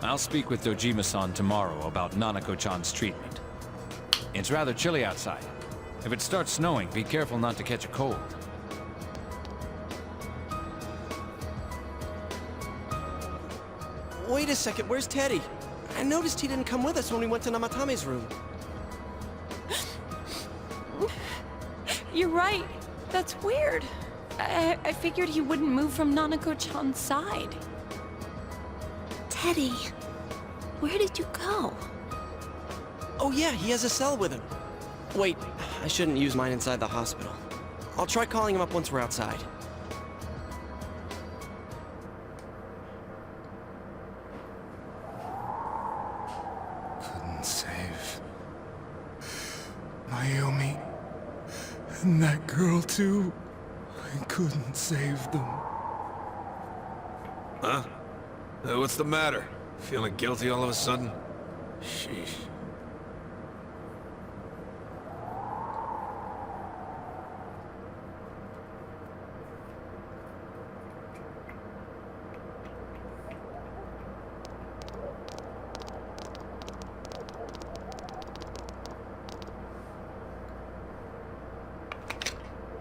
I'll speak with Dojima-san tomorrow about Nanako-chan's treatment. It's rather chilly outside. If it starts snowing, be careful not to catch a cold. Wait a second, where's Teddy? I noticed he didn't come with us when we went to Namatame's room. You're right. That's weird. I figured he wouldn't move from Nanako-chan's side. Teddy, where did you go? Oh yeah, he has a cell with him. Wait, I shouldn't use mine inside the hospital. I'll try calling him up once we're outside. Couldn't save Mayumi and that girl too. I couldn't save them. Huh? What's the matter? Feeling guilty all of a sudden? Sheesh.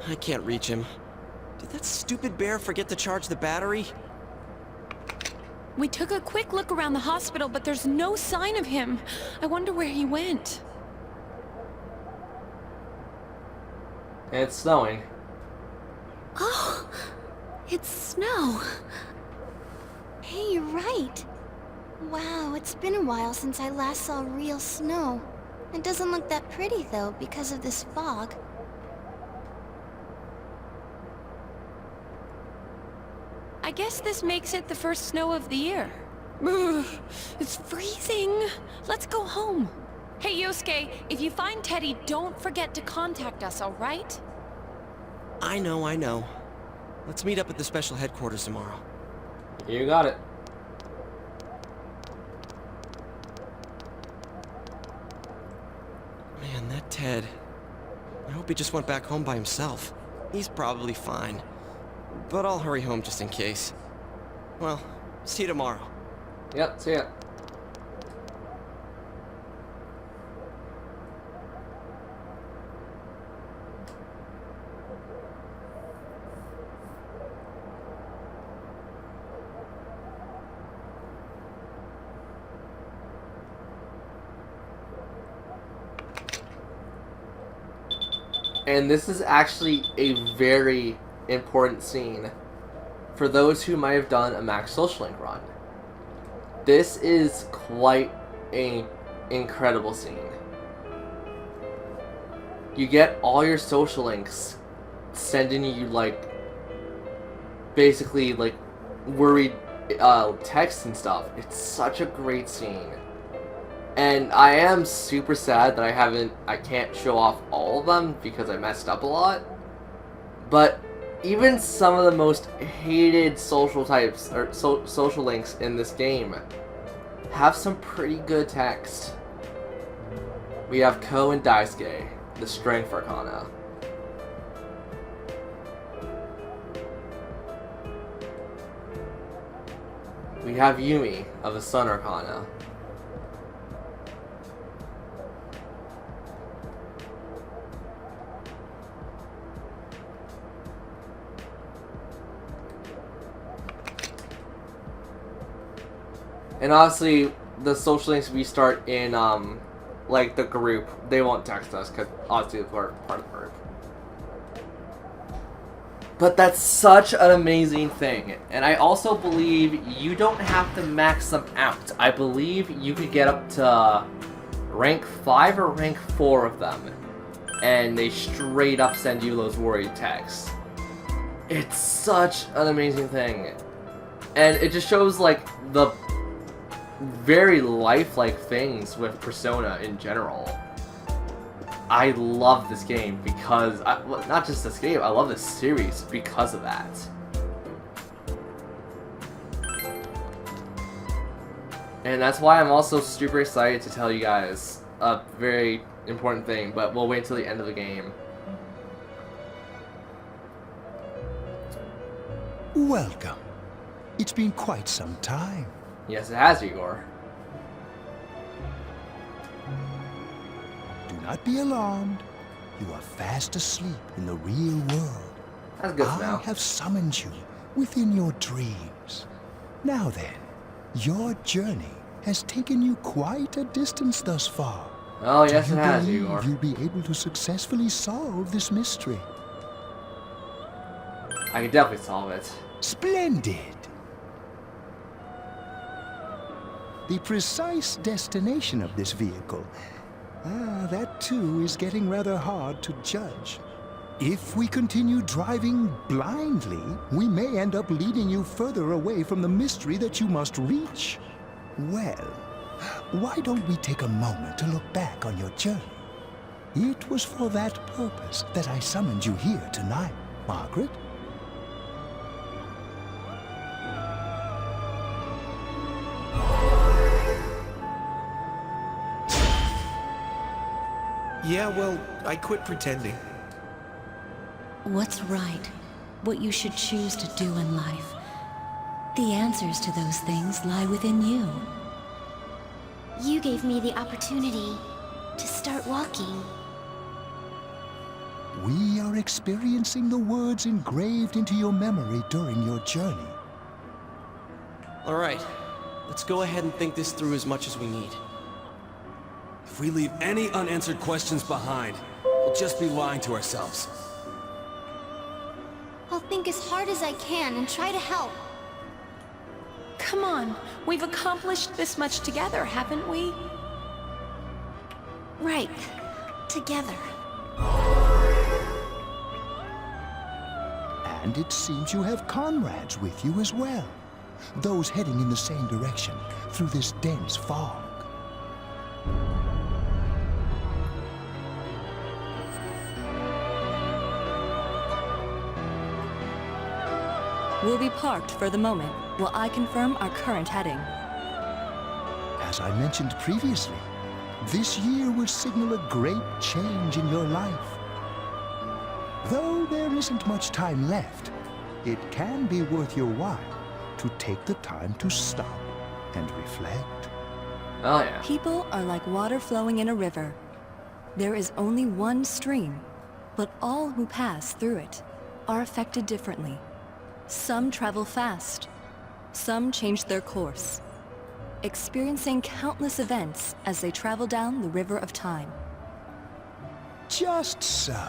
I can't reach him. Did that stupid bear forget to charge the battery? We took a quick look around the hospital, but there's no sign of him. I wonder where he went. It's snowing. Oh, it's snow. Hey, you're right. Wow, it's been a while since I last saw real snow. It doesn't look that pretty, though, because of this fog. I guess this makes it the first snow of the year. Ugh, it's freezing. Let's go home. Hey, Yosuke, if you find Teddy, don't forget to contact us, all right? I know. Let's meet up at the special headquarters tomorrow. You got it. Man, that Ted. I hope he just went back home by himself. He's probably fine. But I'll hurry home just in case. Well, see you tomorrow. Yep, see ya. And this is actually a very important scene for those who might have done a Max Social Link run. This is quite an incredible scene. You get all your social links sending you, like, basically, like, worried texts and stuff. It's such a great scene. And I am super sad that I can't show off all of them because I messed up a lot. But even some of the most hated social types, or social links in this game, have some pretty good text. We have Ko and Daisuke, the Strength Arcana. We have Yumi of the Sun Arcana. And obviously, the social links we start in, like, the group, they won't text us, because obviously we're part of the group. But that's such an amazing thing. And I also believe you don't have to max them out. I believe you could get up to rank 5 or rank 4 of them. And they straight up send you those worried texts. It's such an amazing thing. And it just shows, like, the very lifelike things with Persona in general. I love this game because, well, not just this game, I love this series because of that. And that's why I'm also super excited to tell you guys a very important thing, but we'll wait until the end of the game. Welcome. It's been quite some time. Yes, it has, Igor. Do not be alarmed. You are fast asleep in the real world. That's good to know. I have summoned you within your dreams. Now then, your journey has taken you quite a distance thus far. Oh, yes, Do it you has, believe Igor. you'll be able to successfully solve this mystery? I can definitely solve it. Splendid! The precise destination of this vehicle, that too is getting rather hard to judge. If we continue driving blindly, we may end up leading you further away from the mystery that you must reach. Well, why don't we take a moment to look back on your journey? It was for that purpose that I summoned you here tonight, Margaret. Yeah, well, I quit pretending. What's right? What you should choose to do in life? The answers to those things lie within you. You gave me the opportunity to start walking. We are experiencing the words engraved into your memory during your journey. Alright, let's go ahead and think this through as much as we need. If we leave any unanswered questions behind, we'll just be lying to ourselves. I'll think as hard as I can and try to help. Come on, we've accomplished this much together, haven't we? Right. Together. And it seems you have comrades with you as well. Those heading in the same direction through this dense fog. We'll be parked for the moment while I confirm our current heading. As I mentioned previously, this year will signal a great change in your life. Though there isn't much time left, it can be worth your while to take the time to stop and reflect. Oh yeah. People are like water flowing in a river. There is only one stream, but all who pass through it are affected differently. Some travel fast, some change their course, experiencing countless events as they travel down the river of time. Just so.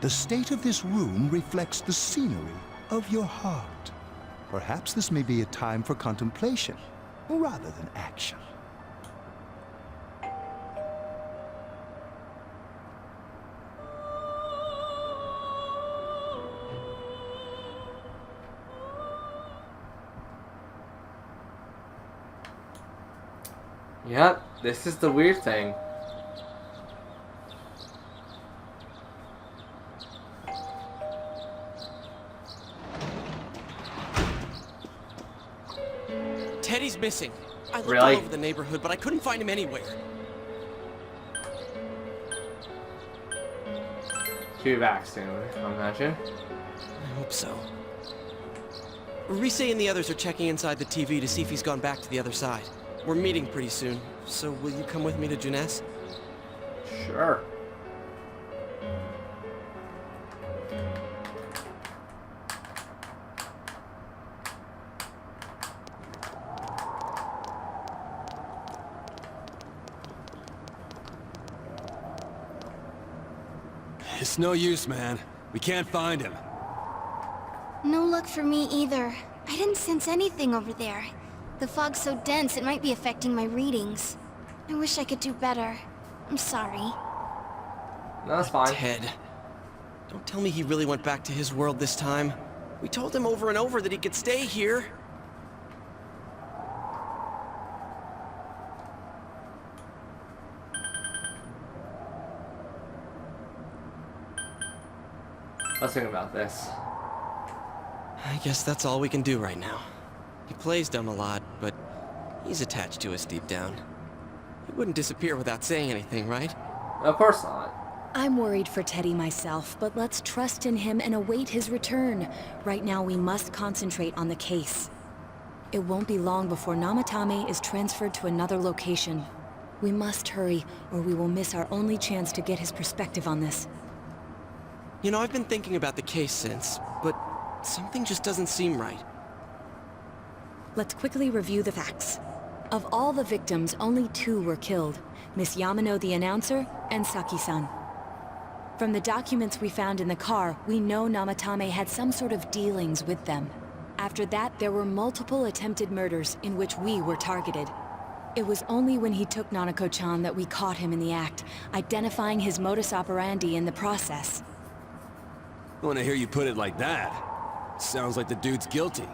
The state of this room reflects the scenery of your heart. Perhaps this may be a time for contemplation rather than action. Yep, this is the weird thing. Teddy's missing. I looked Really? all over the neighborhood, but I couldn't find him anywhere. He'll be back soon, I imagine. I hope so. Rise and the others are checking inside the TV to see if he's gone back to the other side. We're meeting pretty soon, so will you come with me to Junes? Sure. It's no use, man. We can't find him. No luck for me either. I didn't sense anything over there. The fog's so dense it might be affecting my readings. I wish I could do better. I'm sorry. No, that's fine. Ted, don't tell me he really went back to his world this time. We told him over and over that he could stay here. Let's think about this. I guess that's all we can do right now. He plays dumb a lot, but he's attached to us deep down. He wouldn't disappear without saying anything, right? Of course not. I'm worried for Teddy myself, but let's trust in him and await his return. Right now, we must concentrate on the case. It won't be long before Namatame is transferred to another location. We must hurry, or we will miss our only chance to get his perspective on this. You know, I've been thinking about the case since, but something just doesn't seem right. Let's quickly review the facts. Of all the victims, only 2 were killed. Miss Yamano the announcer, and Saki-san. From the documents we found in the car, we know Namatame had some sort of dealings with them. After that, there were multiple attempted murders in which we were targeted. It was only when he took Nanako-chan that we caught him in the act, identifying his modus operandi in the process. When I hear you put it like that, sounds like the dude's guilty.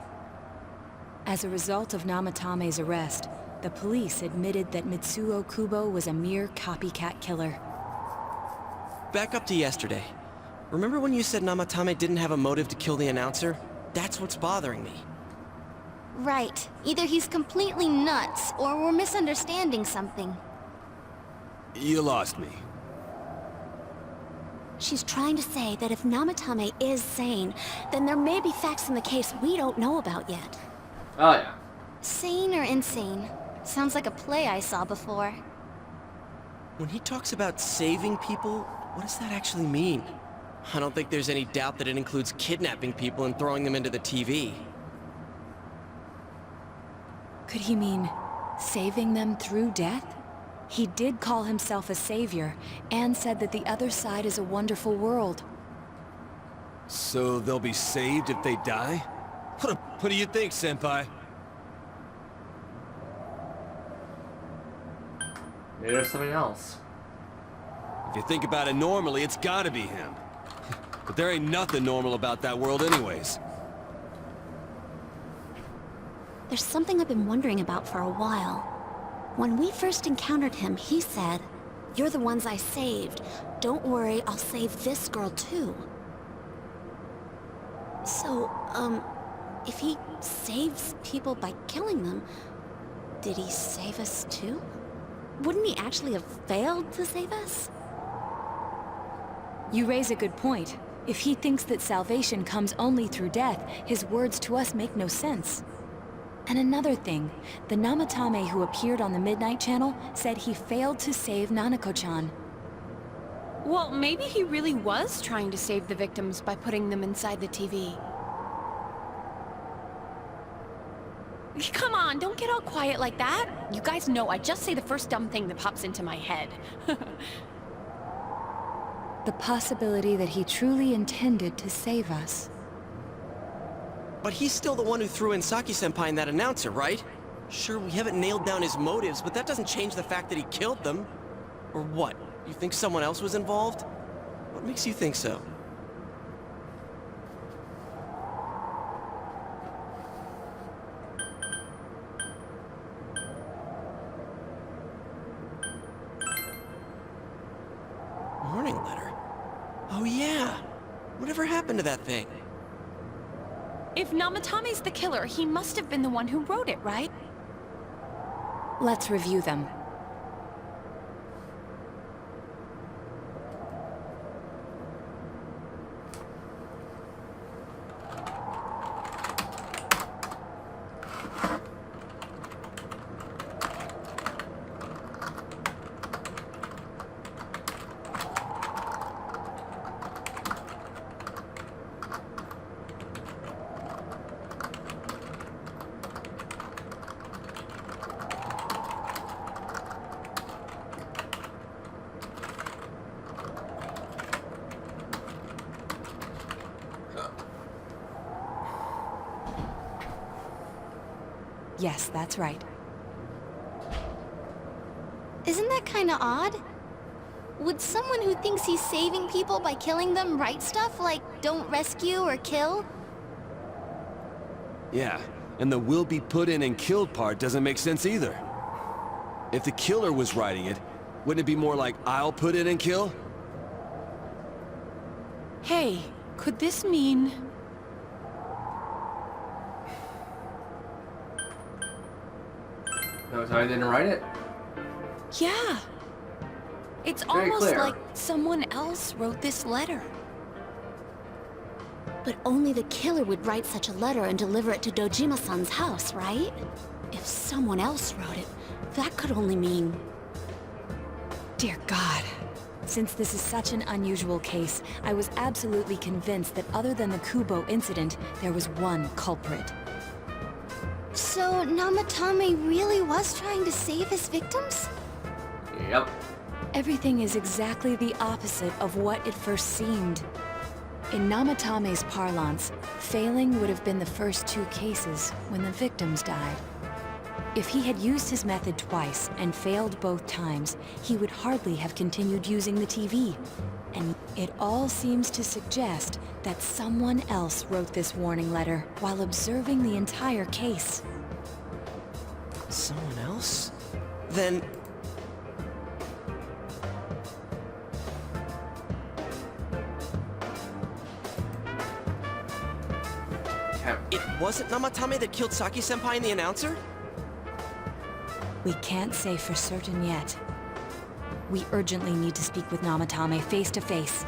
As a result of Namatame's arrest, the police admitted that Mitsuo Kubo was a mere copycat killer. Back up to yesterday. Remember when you said Namatame didn't have a motive to kill the announcer? That's what's bothering me. Right. Either he's completely nuts, or we're misunderstanding something. You lost me. She's trying to say that if Namatame is sane, then there may be facts in the case we don't know about yet. Oh yeah. Sane or insane? Sounds like a play I saw before. When he talks about saving people, what does that actually mean? I don't think there's any doubt that it includes kidnapping people and throwing them into the TV. Could he mean saving them through death? He did call himself a savior, and said that the other side is a wonderful world. So they'll be saved if they die? What do you think, Senpai? Maybe there's something else. If you think about it normally, it's gotta be him. But there ain't nothing normal about that world anyways. There's something I've been wondering about for a while. When we first encountered him, he said, "You're the ones I saved. Don't worry, I'll save this girl too." So, if he saves people by killing them, did he save us too? Wouldn't he actually have failed to save us? You raise a good point. If he thinks that salvation comes only through death, his words to us make no sense. And another thing, the Namatame who appeared on the Midnight Channel said he failed to save Nanako-chan. Well, maybe he really was trying to save the victims by putting them inside the TV. Come on, don't get all quiet like that. You guys know I just say the first dumb thing that pops into my head. The possibility that he truly intended to save us. But he's still the one who threw in Saki-senpai and that announcer, right? Sure, we haven't nailed down his motives, but that doesn't change the fact that he killed them. Or what? You think someone else was involved? What makes you think so? Warning letter? Oh yeah! Whatever happened to that thing? If Namatame's the killer, he must have been the one who wrote it, right? Let's review them. Yes, that's right. Isn't that kinda odd? Would someone who thinks he's saving people by killing them write stuff like, don't rescue or kill? Yeah, and the will be put in and killed part doesn't make sense either. If the killer was writing it, wouldn't it be more like, I'll put in and kill? Hey, could this mean... No, I didn't write it? Yeah. It's Very almost clear. like someone else wrote this letter. But only the killer would write such a letter and deliver it to Dojima-san's house, right? If someone else wrote it, that could only mean... Dear God. Since this is such an unusual case, I was absolutely convinced that other than the Kubo incident, there was one culprit. So, Namatame really was trying to save his victims? Yep. Everything is exactly the opposite of what it first seemed. In Namatame's parlance, failing would have been the first two cases when the victims died. If he had used his method twice and failed both times, he would hardly have continued using the TV. And it all seems to suggest that someone else wrote this warning letter while observing the entire case. Someone else? Then... It wasn't Namatame that killed Saki-senpai and the announcer? We can't say for certain yet. We urgently need to speak with Namatame face to face.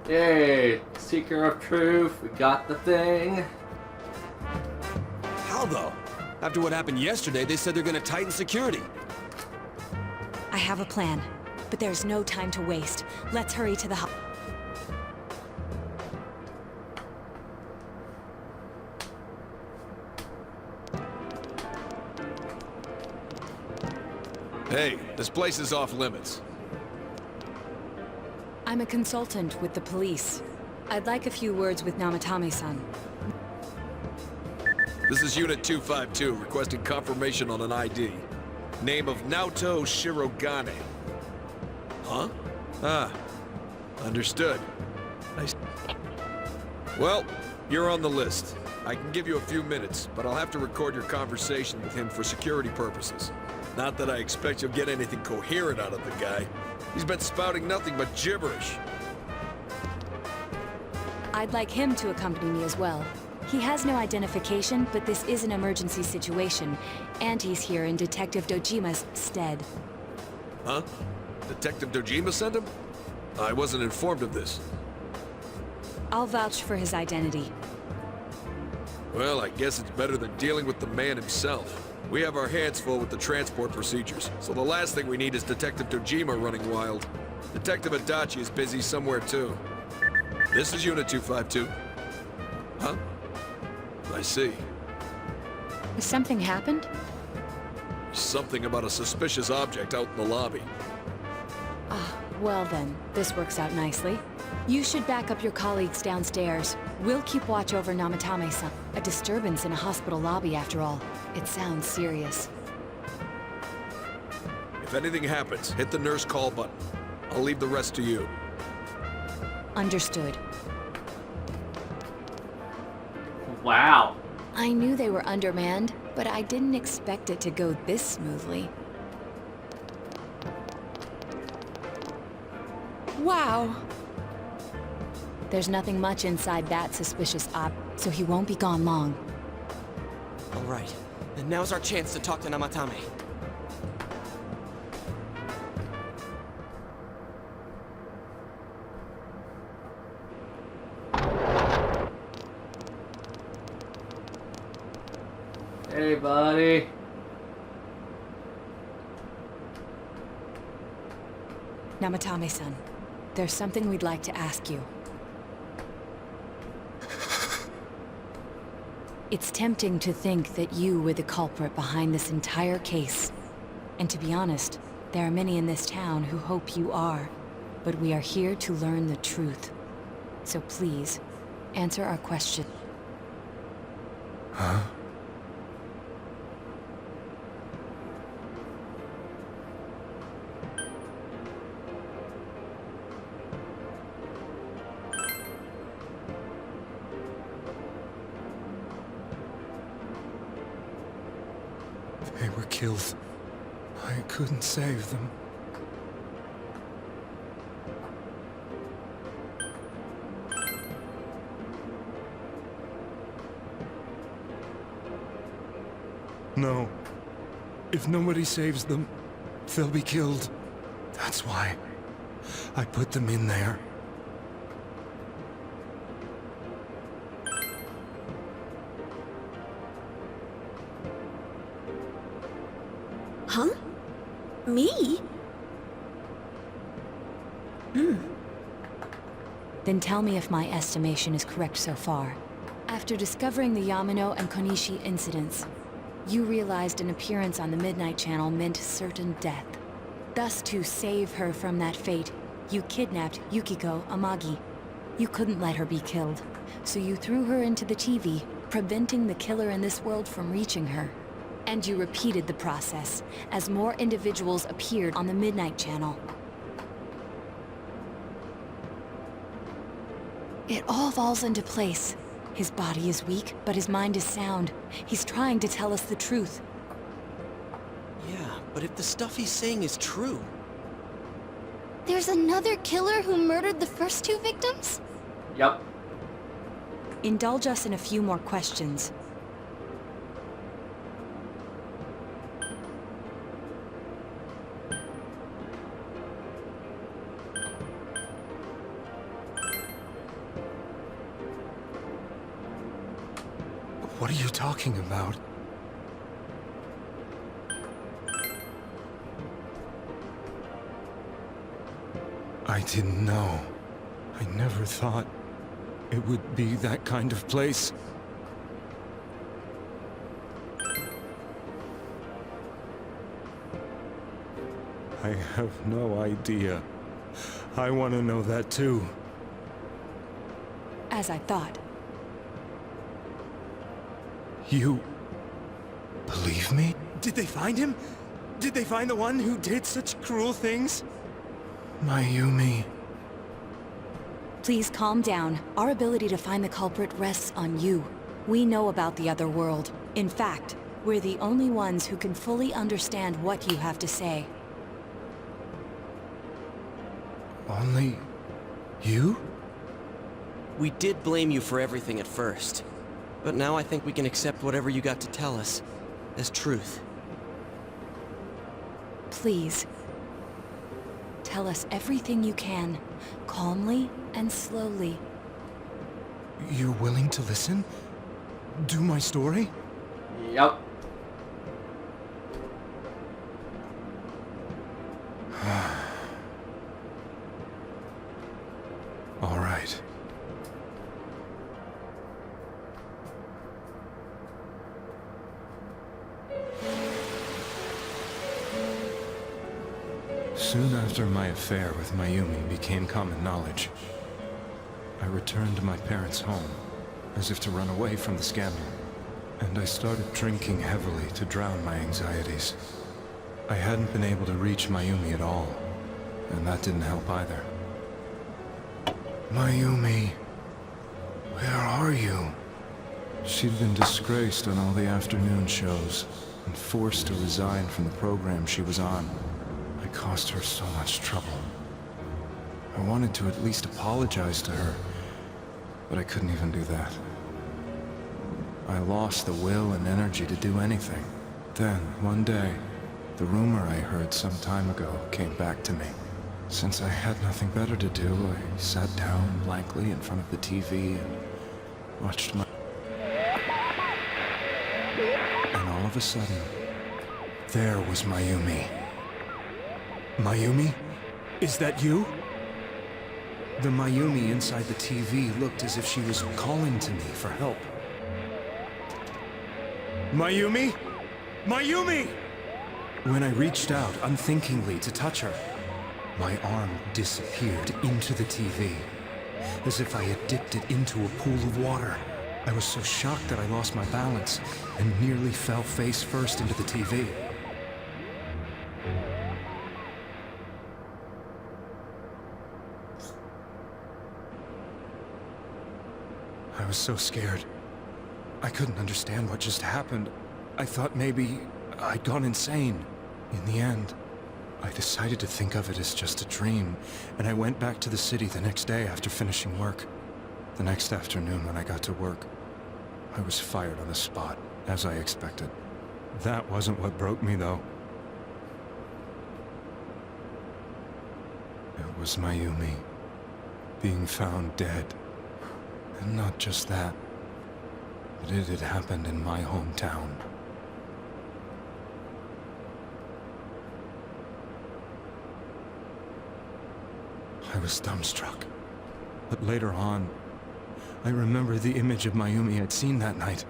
Yay! Seeker of truth, we got the thing. How though? After what happened yesterday, they said they're gonna tighten security. I have a plan, but there's no time to waste. Let's hurry to the hub. Hey, this place is off limits. I'm a consultant with the police. I'd like a few words with Namatame-san. This is Unit 252, requesting confirmation on an ID. Name of Naoto Shirogane. Huh? Ah. Understood. Well, you're on the list. I can give you a few minutes, but I'll have to record your conversation with him for security purposes. Not that I expect you'll get anything coherent out of the guy. He's been spouting nothing but gibberish. I'd like him to accompany me as well. He has no identification, but this is an emergency situation, and he's here in Detective Dojima's stead. Huh? Detective Dojima sent him? I wasn't informed of this. I'll vouch for his identity. Well, I guess it's better than dealing with the man himself. We have our hands full with the transport procedures, so the last thing we need is Detective Dojima running wild. Detective Adachi is busy somewhere too. This is Unit 252. Huh? I see. Something happened? Something about a suspicious object out in the lobby. Ah, well then, this works out nicely. You should back up your colleagues downstairs. We'll keep watch over Namatame-san. A disturbance in a hospital lobby, after all. It sounds serious. If anything happens, hit the nurse call button. I'll leave the rest to you. Understood. Wow. I knew they were undermanned, but I didn't expect it to go this smoothly. Wow. There's nothing much inside that suspicious op, so he won't be gone long. All right. And now's our chance to talk to Namatame. Hey, buddy. Namatame-san, there's something we'd like to ask you. It's tempting to think that you were the culprit behind this entire case. And to be honest, there are many in this town who hope you are. But we are here to learn the truth. So please, answer our question. Huh? They were killed. I couldn't save them. No. If nobody saves them, they'll be killed. That's why I put them in there. Huh? Me? Then tell me if my estimation is correct so far. After discovering the Yamano and Konishi incidents, you realized an appearance on the Midnight Channel meant certain death. Thus, to save her from that fate, you kidnapped Yukiko Amagi. You couldn't let her be killed, so you threw her into the TV, preventing the killer in this world from reaching her. And you repeated the process, as more individuals appeared on the Midnight Channel. It all falls into place. His body is weak, but his mind is sound. He's trying to tell us the truth. Yeah, but if the stuff he's saying is true... There's another killer who murdered the first two victims? Yep. Indulge us in a few more questions. What are you talking about? I didn't know. I never thought it would be that kind of place. I have no idea. I want to know that too. As I thought. You... believe me? Did they find him? Did they find the one who did such cruel things? Mayumi... Please calm down. Our ability to find the culprit rests on you. We know about the other world. In fact, we're the only ones who can fully understand what you have to say. Only... you? We did blame you for everything at first. But now I think we can accept whatever you got to tell us as truth. Please. Tell us everything you can, calmly and slowly. You're willing to listen? Do my story? Yep. All right. Soon after my affair with Mayumi became common knowledge, I returned to my parents' home, as if to run away from the scandal. And I started drinking heavily to drown my anxieties. I hadn't been able to reach Mayumi at all, and that didn't help either. Mayumi, where are you? She'd been disgraced on all the afternoon shows, and forced to resign from the program she was on. I caused her so much trouble. I wanted to at least apologize to her, but I couldn't even do that. I lost the will and energy to do anything. Then, one day, the rumor I heard some time ago came back to me. Since I had nothing better to do, I sat down blankly in front of the TV and watched my... And all of a sudden, there was Mayumi. Mayumi? Is that you? The Mayumi inside the TV looked as if she was calling to me for help. Mayumi? Mayumi! When I reached out unthinkingly to touch her, my arm disappeared into the TV, as if I had dipped it into a pool of water. I was so shocked that I lost my balance and nearly fell face first into the TV. I was so scared. I couldn't understand what just happened. I thought maybe I'd gone insane. In the end, I decided to think of it as just a dream, and I went back to the city the next day after finishing work. The next afternoon when I got to work, I was fired on the spot, as I expected. That wasn't what broke me, though. It was Mayumi being found dead. And not just that, but it had happened in my hometown. I was dumbstruck. But later on, I remember the image of Mayumi I'd seen that night.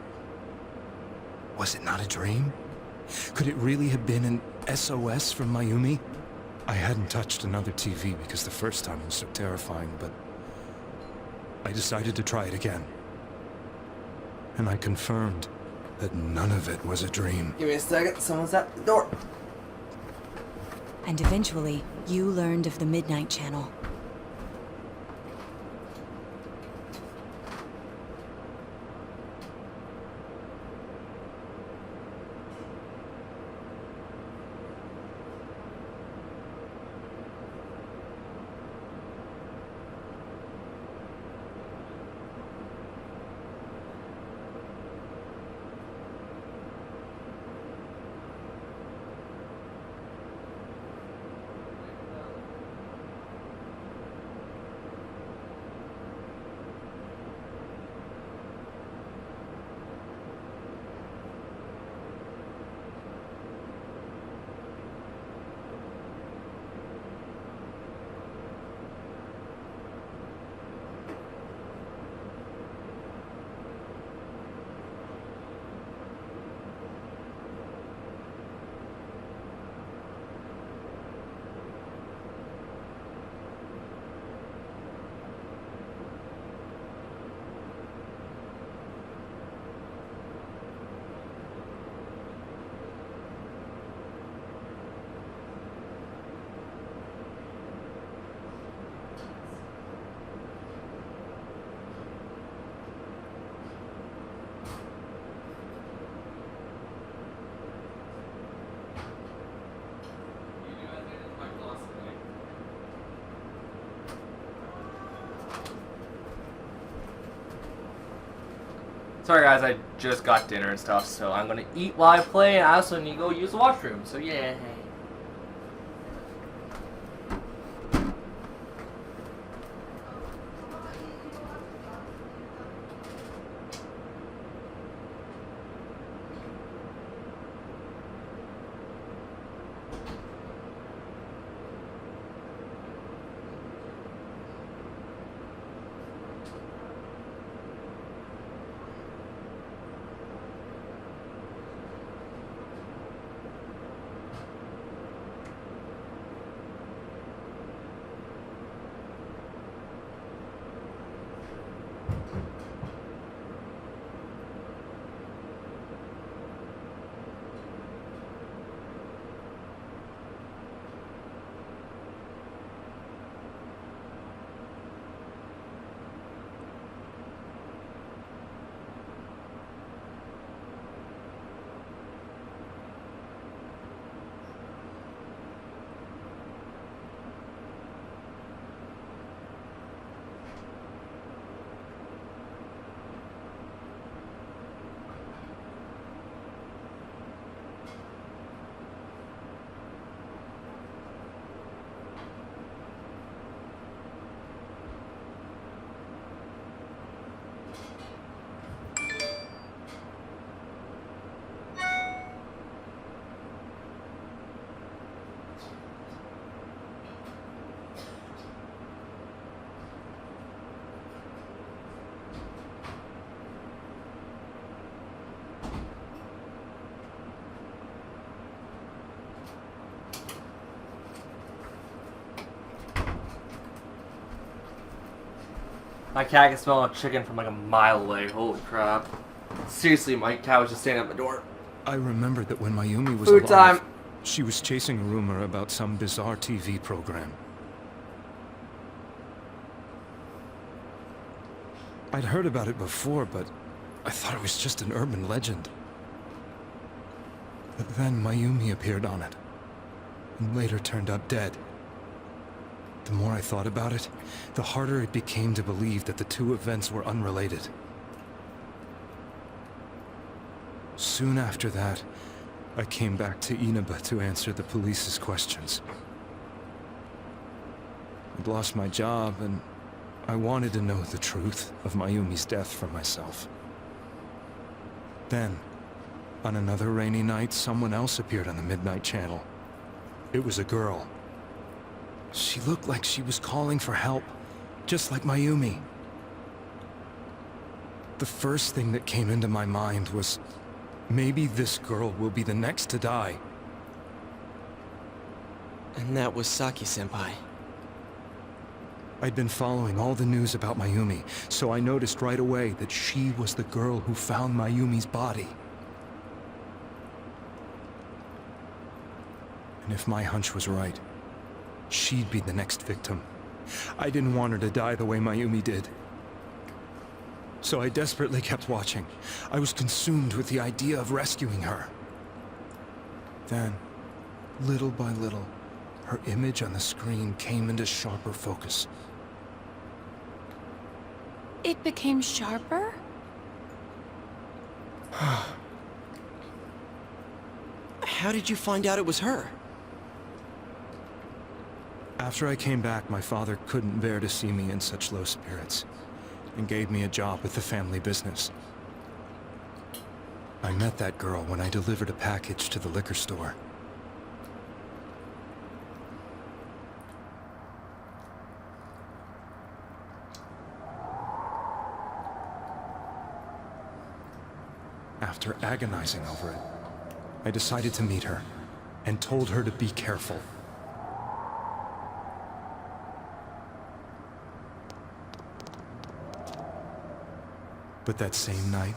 Was it not a dream? Could it really have been an SOS from Mayumi? I hadn't touched another TV because the first time was so terrifying, but I decided to try it again. And I confirmed that none of it was a dream. Give me a second, someone's at the door. And eventually, you learned of the Midnight Channel. Sorry guys, I just got dinner and stuff, so I'm gonna eat while I play, and I also need to go use the washroom, so yeah. My cat can smell a chicken from like a mile away. Holy crap. Seriously, my cat was just standing at my door. I remember that when Mayumi was Food alive, time. she was chasing a rumor about some bizarre TV program. I'd heard about it before, but I thought it was just an urban legend. But then Mayumi appeared on it, and later turned up dead. The more I thought about it, the harder it became to believe that the two events were unrelated. Soon after that, I came back to Inaba to answer the police's questions. I'd lost my job, and I wanted to know the truth of Mayumi's death for myself. Then, on another rainy night, someone else appeared on the Midnight Channel. It was a girl. She looked like she was calling for help, just like Mayumi. The first thing that came into my mind was, maybe this girl will be the next to die. And that was Saki-senpai. I'd been following all the news about Mayumi, so I noticed right away that she was the girl who found Mayumi's body. And if my hunch was right, she'd be the next victim. I didn't want her to die the way Mayumi did. So I desperately kept watching. I was consumed with the idea of rescuing her. Then, little by little, her image on the screen came into sharper focus. It became sharper? How did you find out it was her? After I came back, my father couldn't bear to see me in such low spirits, and gave me a job with the family business. I met that girl when I delivered a package to the liquor store. After agonizing over it, I decided to meet her, and told her to be careful. But that same night,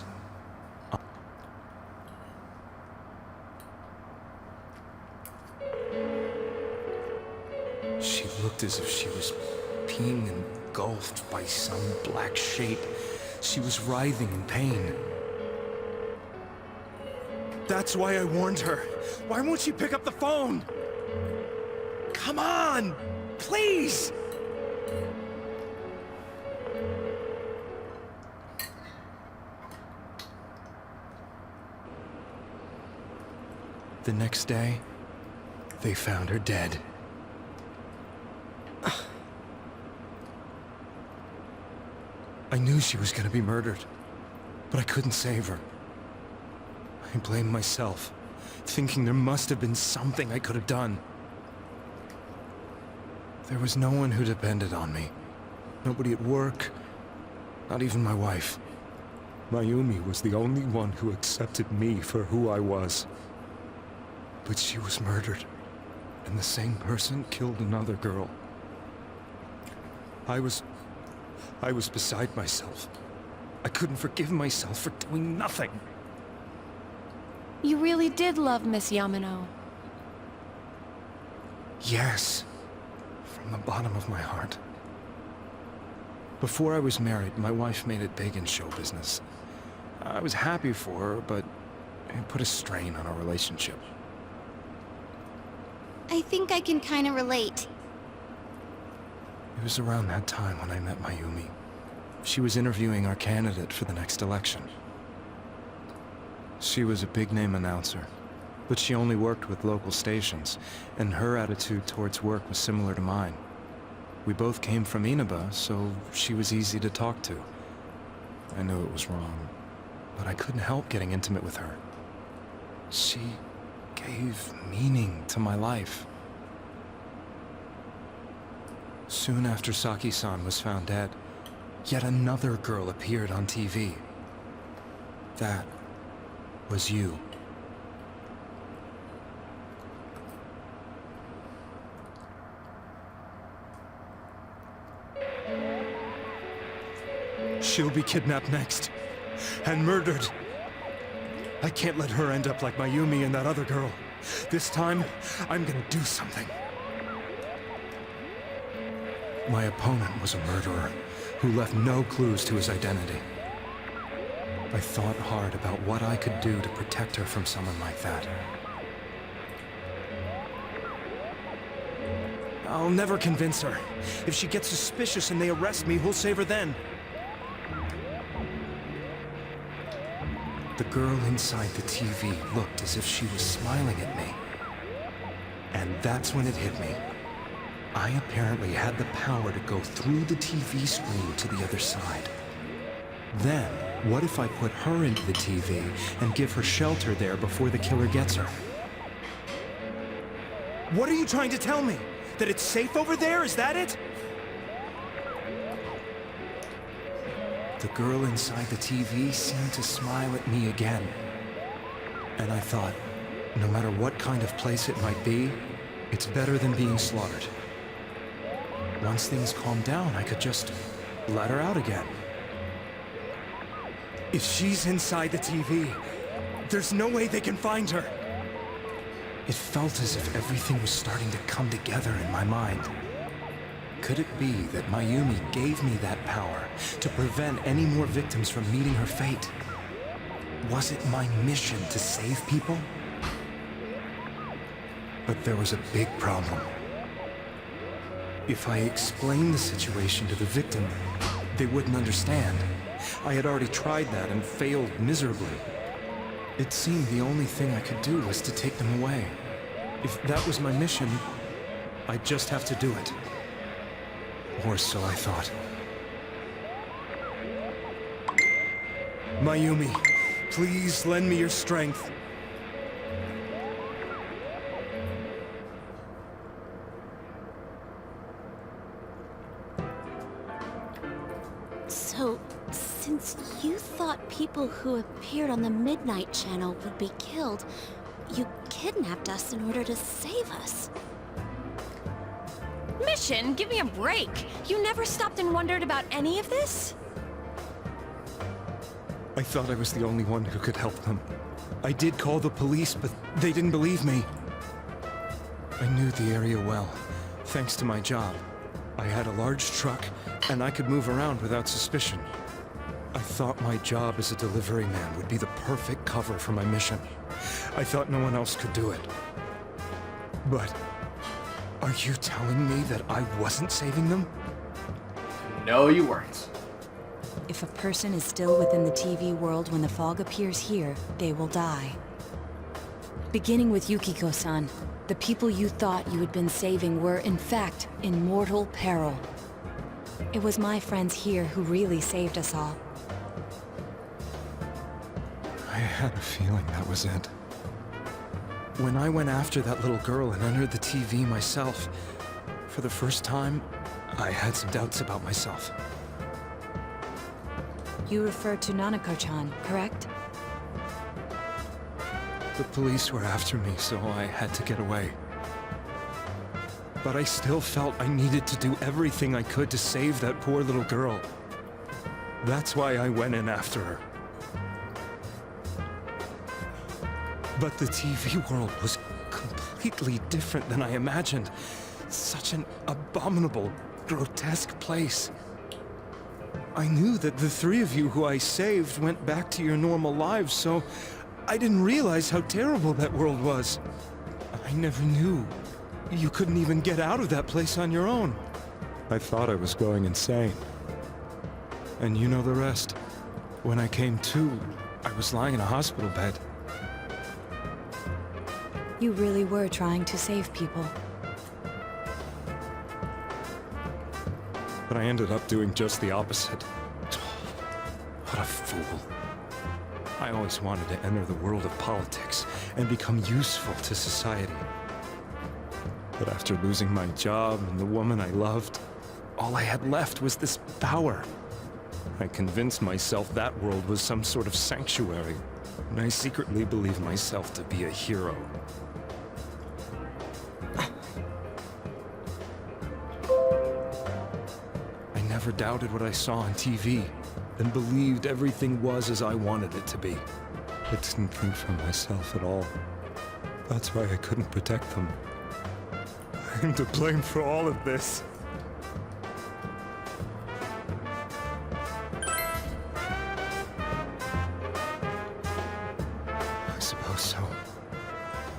she looked as if she was being engulfed by some black shape. She was writhing in pain. That's why I warned her. Why won't she pick up the phone? Come on, please! The next day, they found her dead. I knew she was gonna be murdered, but I couldn't save her. I blamed myself, thinking there must have been something I could have done. There was no one who depended on me. Nobody at work, not even my wife. Mayumi was the only one who accepted me for who I was. But she was murdered, and the same person killed another girl. I was beside myself. I couldn't forgive myself for doing nothing. You really did love Miss Yamano. Yes, from the bottom of my heart. Before I was married, my wife made it big in show business. I was happy for her, but it put a strain on our relationship. I think I can kind of relate. It was around that time when I met Mayumi. She was interviewing our candidate for the next election. She was a big-name announcer, but she only worked with local stations, and her attitude towards work was similar to mine. We both came from Inaba, so she was easy to talk to. I knew it was wrong, but I couldn't help getting intimate with her. She gave meaning to my life. Soon after Saki-san was found dead, yet another girl appeared on TV. That was you. She'll be kidnapped next. And murdered. I can't let her end up like Mayumi and that other girl. This time, I'm gonna do something. My opponent was a murderer who left no clues to his identity. I thought hard about what I could do to protect her from someone like that. I'll never convince her. If she gets suspicious and they arrest me, who'll save her then? The girl inside the TV looked as if she was smiling at me. And that's when it hit me. I apparently had the power to go through the TV screen to the other side. Then, what if I put her into the TV and give her shelter there before the killer gets her? What are you trying to tell me? That it's safe over there? Is that it? The girl inside the TV seemed to smile at me again. And I thought, no matter what kind of place it might be, it's better than being slaughtered. Once things calmed down, I could just let her out again. If she's inside the TV, there's no way they can find her. It felt as if everything was starting to come together in my mind. Could it be that Mayumi gave me that power to prevent any more victims from meeting her fate? Was it my mission to save people? But there was a big problem. If I explained the situation to the victim, they wouldn't understand. I had already tried that and failed miserably. It seemed the only thing I could do was to take them away. If that was my mission, I'd just have to do it. Or so I thought. Mayumi, please lend me your strength. So, since you thought people who appeared on the Midnight Channel would be killed, you kidnapped us in order to save us. Mission? Give me a break! You never stopped and wondered about any of this? I thought I was the only one who could help them. I did call the police, but they didn't believe me. I knew the area well, thanks to my job. I had a large truck, and I could move around without suspicion. I thought my job as a delivery man would be the perfect cover for my mission. I thought no one else could do it. But are you telling me that I wasn't saving them? No, you weren't. If a person is still within the TV world when the fog appears here, they will die. Beginning with Yukiko-san, the people you thought you had been saving were, in fact, in mortal peril. It was my friends here who really saved us all. I had a feeling that was it. When I went after that little girl and entered the TV myself, for the first time, I had some doubts about myself. You refer to Nanako-chan, correct? The police were after me, so I had to get away. But I still felt I needed to do everything I could to save that poor little girl. That's why I went in after her. But the TV world was completely different than I imagined. Such an abominable, grotesque place. I knew that the three of you who I saved went back to your normal lives, so I didn't realize how terrible that world was. I never knew. You couldn't even get out of that place on your own. I thought I was going insane. And you know the rest. When I came to, I was lying in a hospital bed. You really were trying to save people. But I ended up doing just the opposite. What a fool. I always wanted to enter the world of politics and become useful to society. But after losing my job and the woman I loved, all I had left was this power. I convinced myself that world was some sort of sanctuary, and I secretly believed myself to be a hero. I never doubted what I saw on TV, and believed everything was as I wanted it to be. I didn't think for myself at all. That's why I couldn't protect them. I'm to blame for all of this. I suppose so.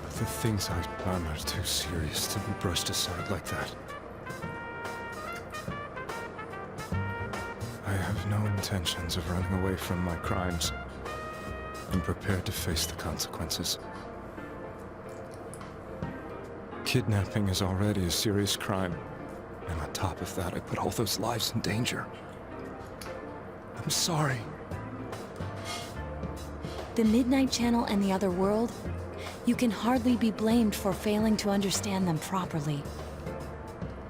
But the things I've done are too serious to be brushed aside like that. I have no intentions of running away from my crimes. I'm prepared to face the consequences. Kidnapping is already a serious crime, and on top of that, I put all those lives in danger. I'm sorry. The Midnight Channel and the other world? You can hardly be blamed for failing to understand them properly.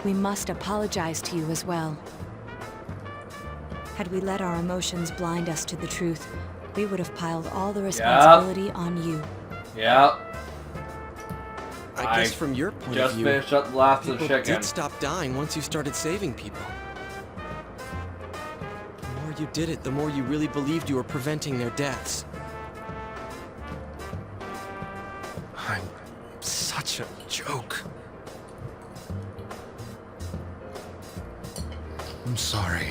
We must apologize to you as well. Had we let our emotions blind us to the truth, we would have piled all the responsibility on you. Yep. I guess from your point of just view, finished up the last of the people chicken. did stop dying once you started saving people. The more you did it, the more you really believed you were preventing their deaths. I'm such a joke. I'm sorry.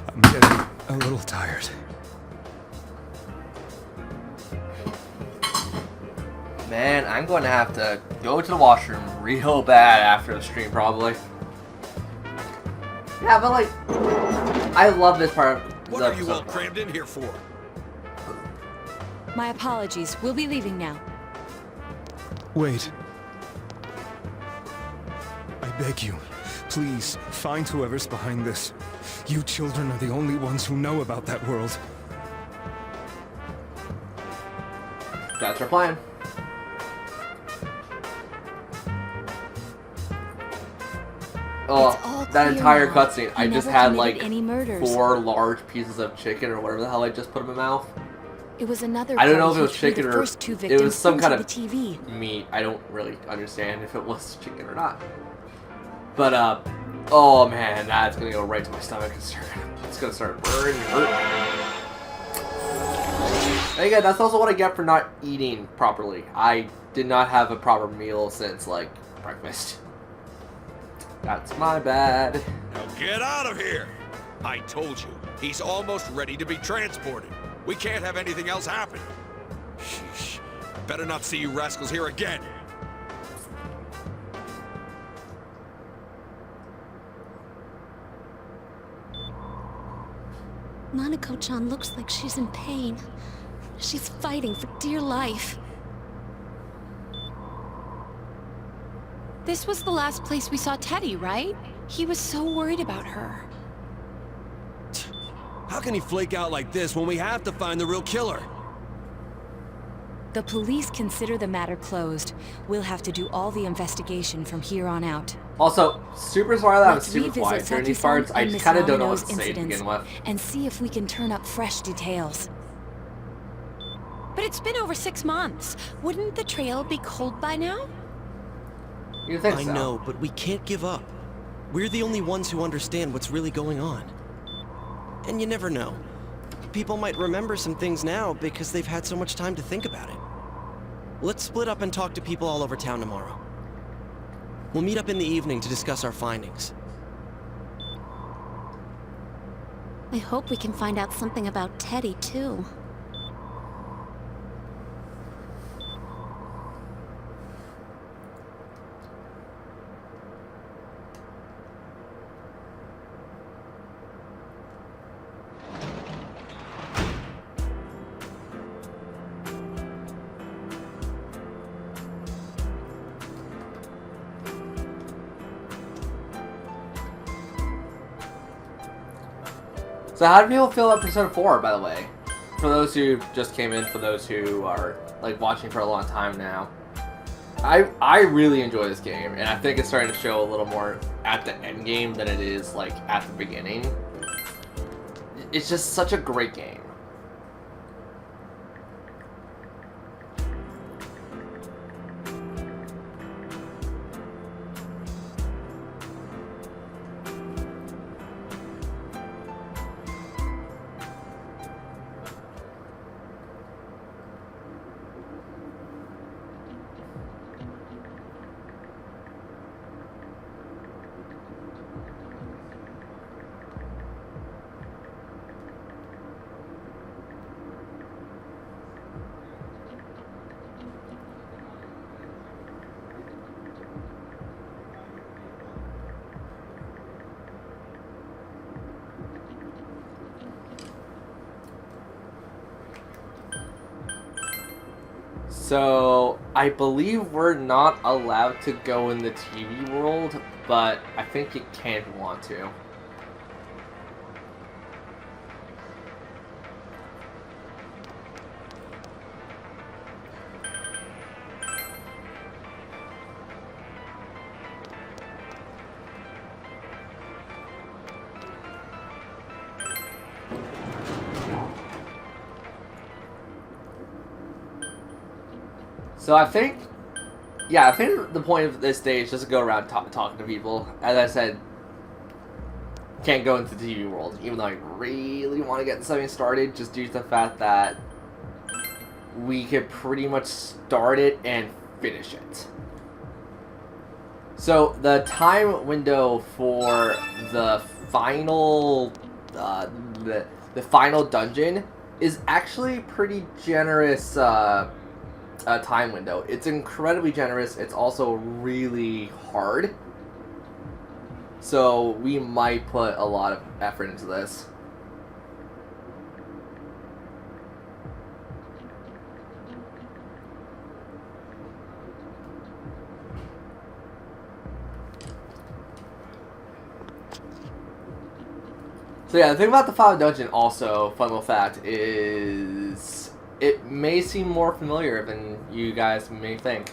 I'm getting a little tired. Man, I'm going to have to go to the washroom real bad after the stream, probably. Yeah, but like, I love this part of What the are you all episode. crammed in here for? My apologies. We'll be leaving now. Wait. I beg you, please, find whoever's behind this. You children are the only ones who know about that world. That's our plan. Oh, that clear entire now. cutscene. I He just never had committed like any murders. 4 large pieces of chicken or whatever the hell I just put in my mouth. It was another I don't know if party it was who threw chicken the or first 2 it victims was some kind into of the TV. meat. I don't really understand if it was chicken or not. But oh man, that's gonna go right to my stomach. It's gonna start burning and hurting. And again, that's also what I get for not eating properly. I did not have a proper meal since like breakfast. That's my bad. Now get out of here! I told you, he's almost ready to be transported. We can't have anything else happen. Sheesh. Better not see you rascals here again. Nanako-chan looks like she's in pain. She's fighting for dear life. This was the last place we saw Teddy, right? He was so worried about her. How can he flake out like this when we have to find the real killer? The police consider the matter closed. We'll have to do all the investigation from here on out. Also, super sorry that I'm Let's super revisit quiet during these Sato-san parts. I and just Miss kind of don't know what Yamano's to say to incidents, begin with. and see if we can turn up fresh details. But it's been over 6 months. Wouldn't the trail be cold by now? You think I so? know, but we can't give up. We're the only ones who understand what's really going on. And you never know. People might remember some things now because they've had so much time to think about it. Let's split up and talk to people all over town tomorrow. We'll meet up in the evening to discuss our findings. I hope we can find out something about Teddy, too. So how do people feel about Persona 4, by the way? For those who just came in, for those who are like watching for a long time now. I really enjoy this game, and I think it's starting to show a little more at the end game than it is like at the beginning. It's just such a great game. So, I believe we're not allowed to go in the TV world, but I think you can want to. So I think, yeah, I think the point of this day is just to go around talking to people. As I said, can't go into the TV world, even though I really want to get something started, just due to the fact that we could pretty much start it and finish it. So the time window for the final, the final dungeon is actually pretty generous. Time window. It's incredibly generous. It's also really hard. So we might put a lot of effort into this. So yeah, the thing about the final dungeon also, fun little fact, is it may seem more familiar than you guys may think.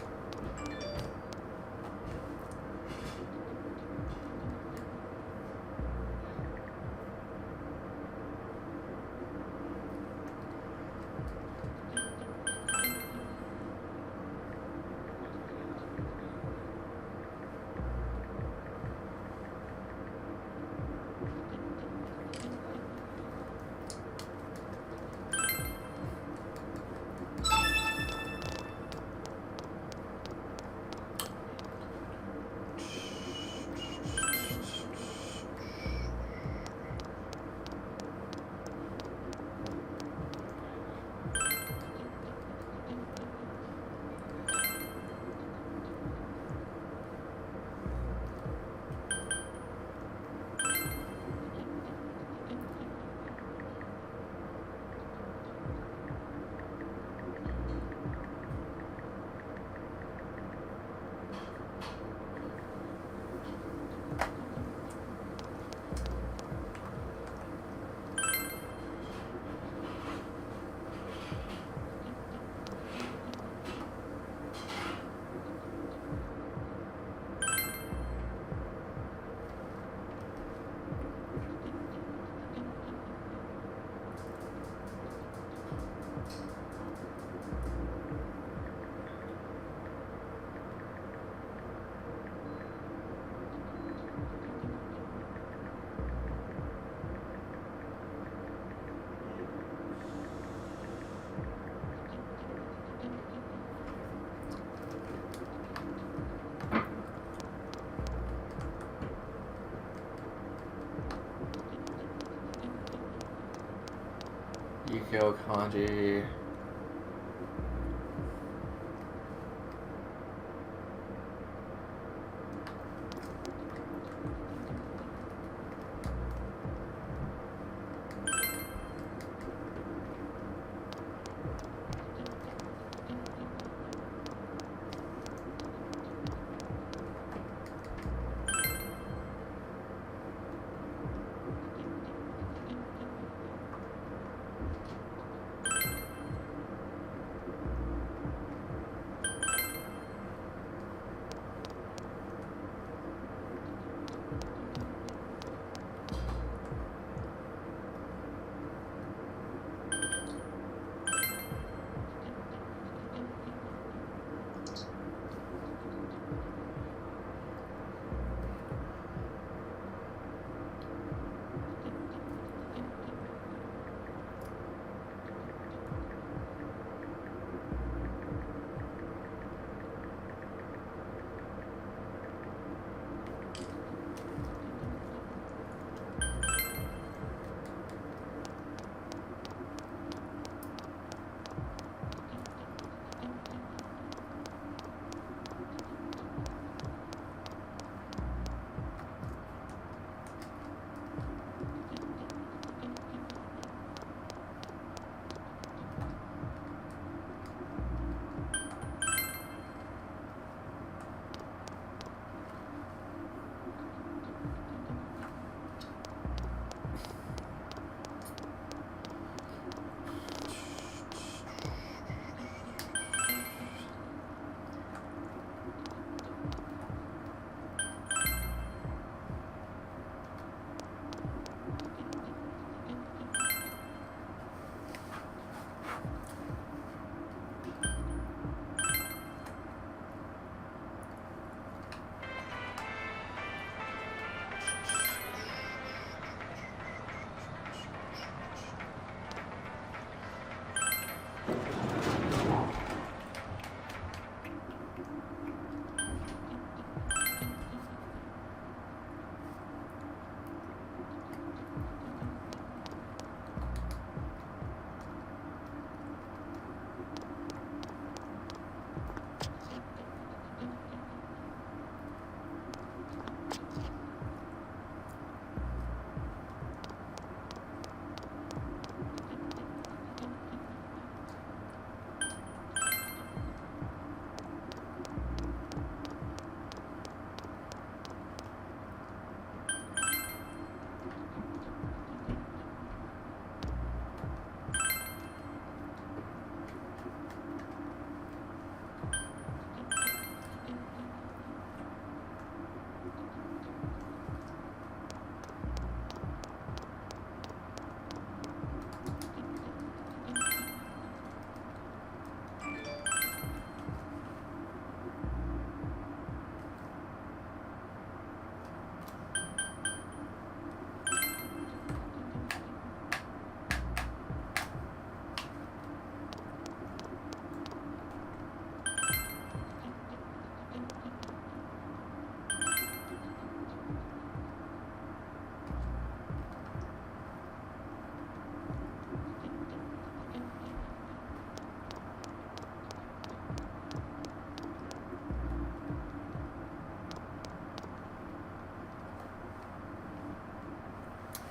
Yukio Kanji.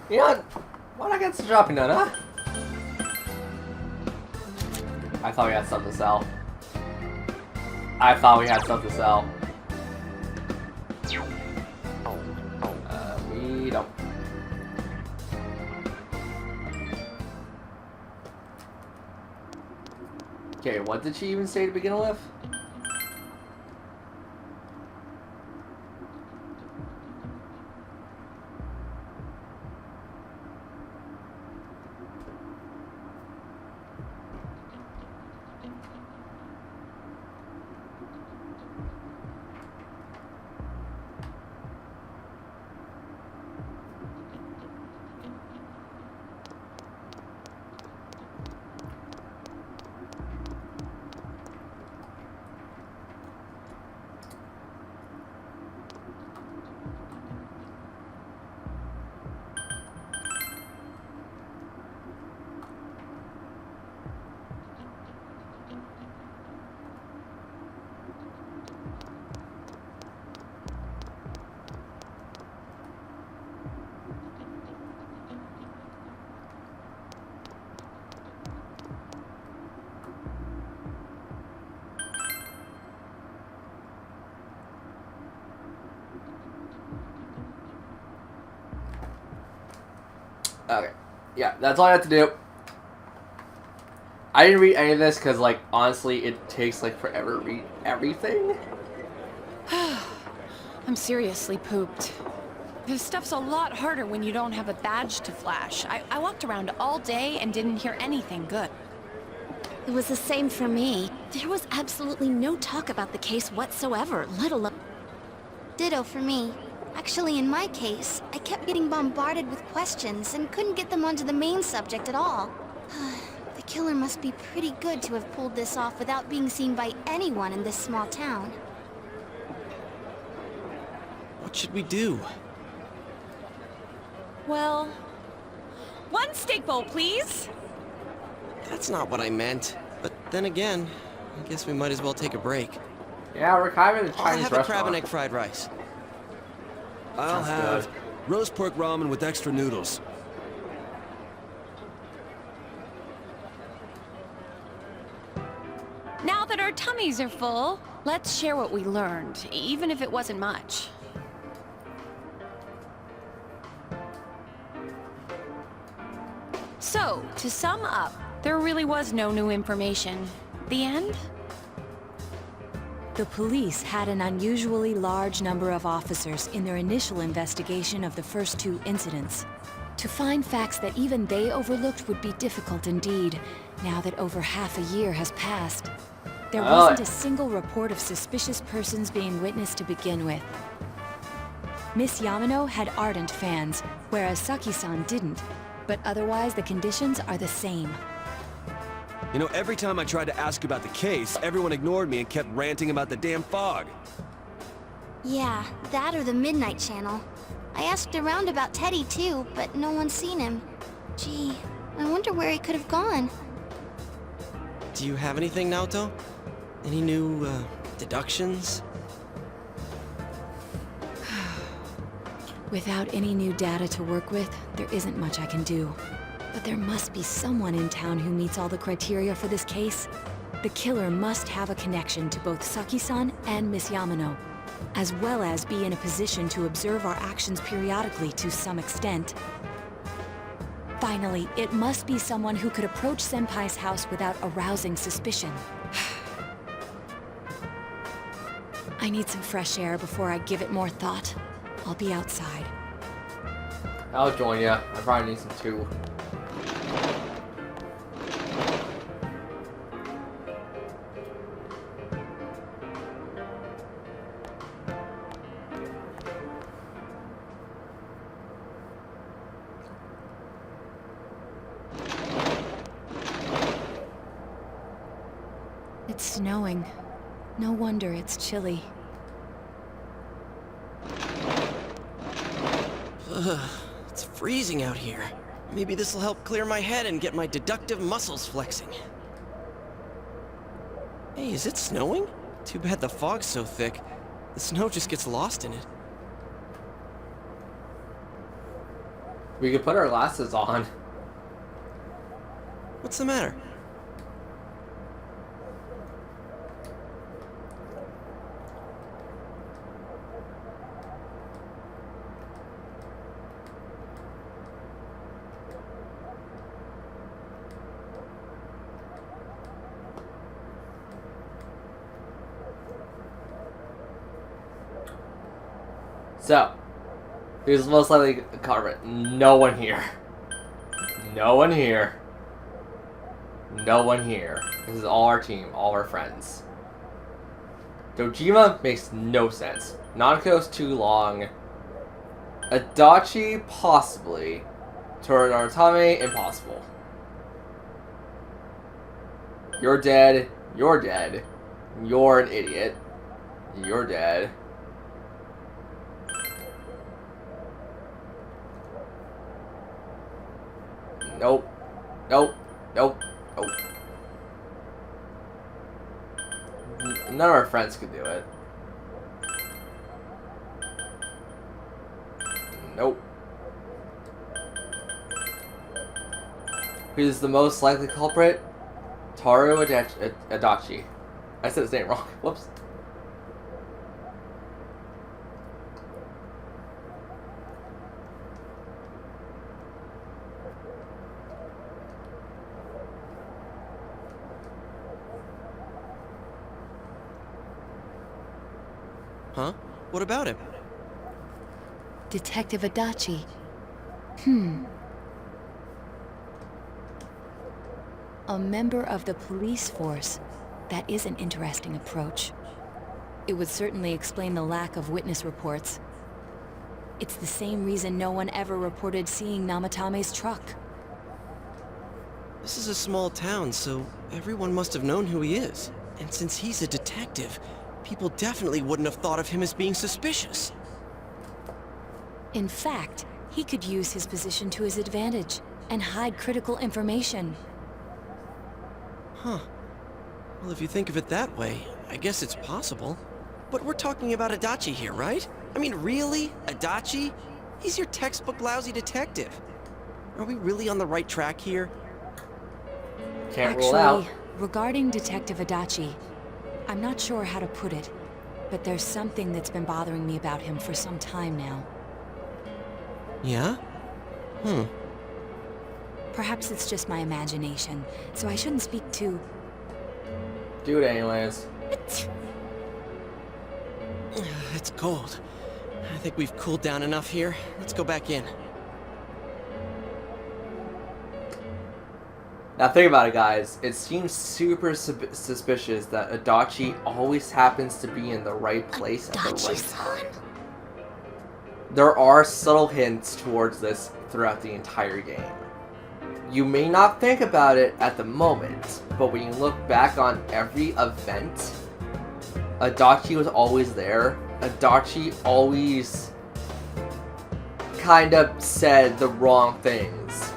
You know what? Why not get the dropping done, huh? I thought we had stuff to sell. We don't. Okay, what did she even say to begin with? Okay. Yeah, that's all I have to do. I didn't read any of this because, like, honestly, it takes, like, forever to read everything. I'm seriously pooped. This stuff's a lot harder when you don't have a badge to flash. I walked around all day and didn't hear anything good. It was the same for me. There was absolutely no talk about the case whatsoever, let alone... Ditto for me. Actually, in my case, I kept getting bombarded with questions and couldn't get them onto the main subject at all. The killer must be pretty good to have pulled this off without being seen by anyone in this small town. What should we do? Well, one steak bowl, please. That's not what I meant. But then again, I guess we might as well take a break. Yeah, we're kind of in a Chinese I'll have restaurant. a crab and egg fried rice. I'll have roast pork ramen with extra noodles. Now that our tummies are full, let's share what we learned, even if it wasn't much. So, to sum up, there really was no new information. The end? The police had an unusually large number of officers in their initial investigation of the first two incidents. To find facts that even they overlooked would be difficult indeed, now that over half a year has passed. There wasn't a single report of suspicious persons being witnessed to begin with. Miss Yamano had ardent fans, whereas Saki-san didn't. But otherwise, the conditions are the same. You know, every time I tried to ask about the case, everyone ignored me and kept ranting about the damn fog. Yeah, that or the Midnight Channel. I asked around about Teddy too, but no one's seen him. Gee, I wonder where he could have gone. Do you have anything, Naoto? Any new, deductions? Without any new data to work with, there isn't much I can do. But there must be someone in town who meets all the criteria for this case. The killer must have a connection to both Saki-san and Miss Yamano, as well as be in a position to observe our actions periodically to some extent. Finally, it must be someone who could approach Senpai's house without arousing suspicion. I need some fresh air before I give it more thought. I'll be outside. I'll join you. I probably need some too. It's snowing. No wonder it's chilly. It's freezing out here. Maybe this'll help clear my head and get my deductive muscles flexing. Hey, is it snowing? Too bad the fog's so thick. The snow just gets lost in it. We could put our glasses on. What's the matter? So, who's most likely a culprit? No one here. No one here. No one here. This is all our team, all our friends. Dojima makes no sense. Nanako's too long. Adachi, possibly. Toru Naratame, impossible. You're dead. You're dead. You're an idiot. You're dead. Nope. Nope. Nope. Nope. None of our friends could do it. Nope. Who's the most likely culprit? Toru Adachi. I said his name wrong. Whoops. Huh? What about him? Detective Adachi. A member of the police force. That is an interesting approach. It would certainly explain the lack of witness reports. It's the same reason no one ever reported seeing Namatame's truck. This is a small town, so everyone must have known who he is. And since he's a detective, people definitely wouldn't have thought of him as being suspicious. In fact, he could use his position to his advantage and hide critical information. Huh. Well, if you think of it that way, I guess it's possible. But we're talking about Adachi here, right? I mean, really? Adachi? He's your textbook lousy detective. Are we really on the right track here? Can't rule out. Actually, regarding Detective Adachi, I'm not sure how to put it, but there's something that's been bothering me about him for some time now. Yeah? Perhaps it's just my imagination, so I shouldn't speak too... Do it anyways. It's cold. I think we've cooled down enough here. Let's go back in. Now think about it, guys. It seems super suspicious that Adachi always happens to be in the right place at the right time. There are subtle hints towards this throughout the entire game. You may not think about it at the moment, but when you look back on every event, Adachi was always there. Adachi always kind of said the wrong things.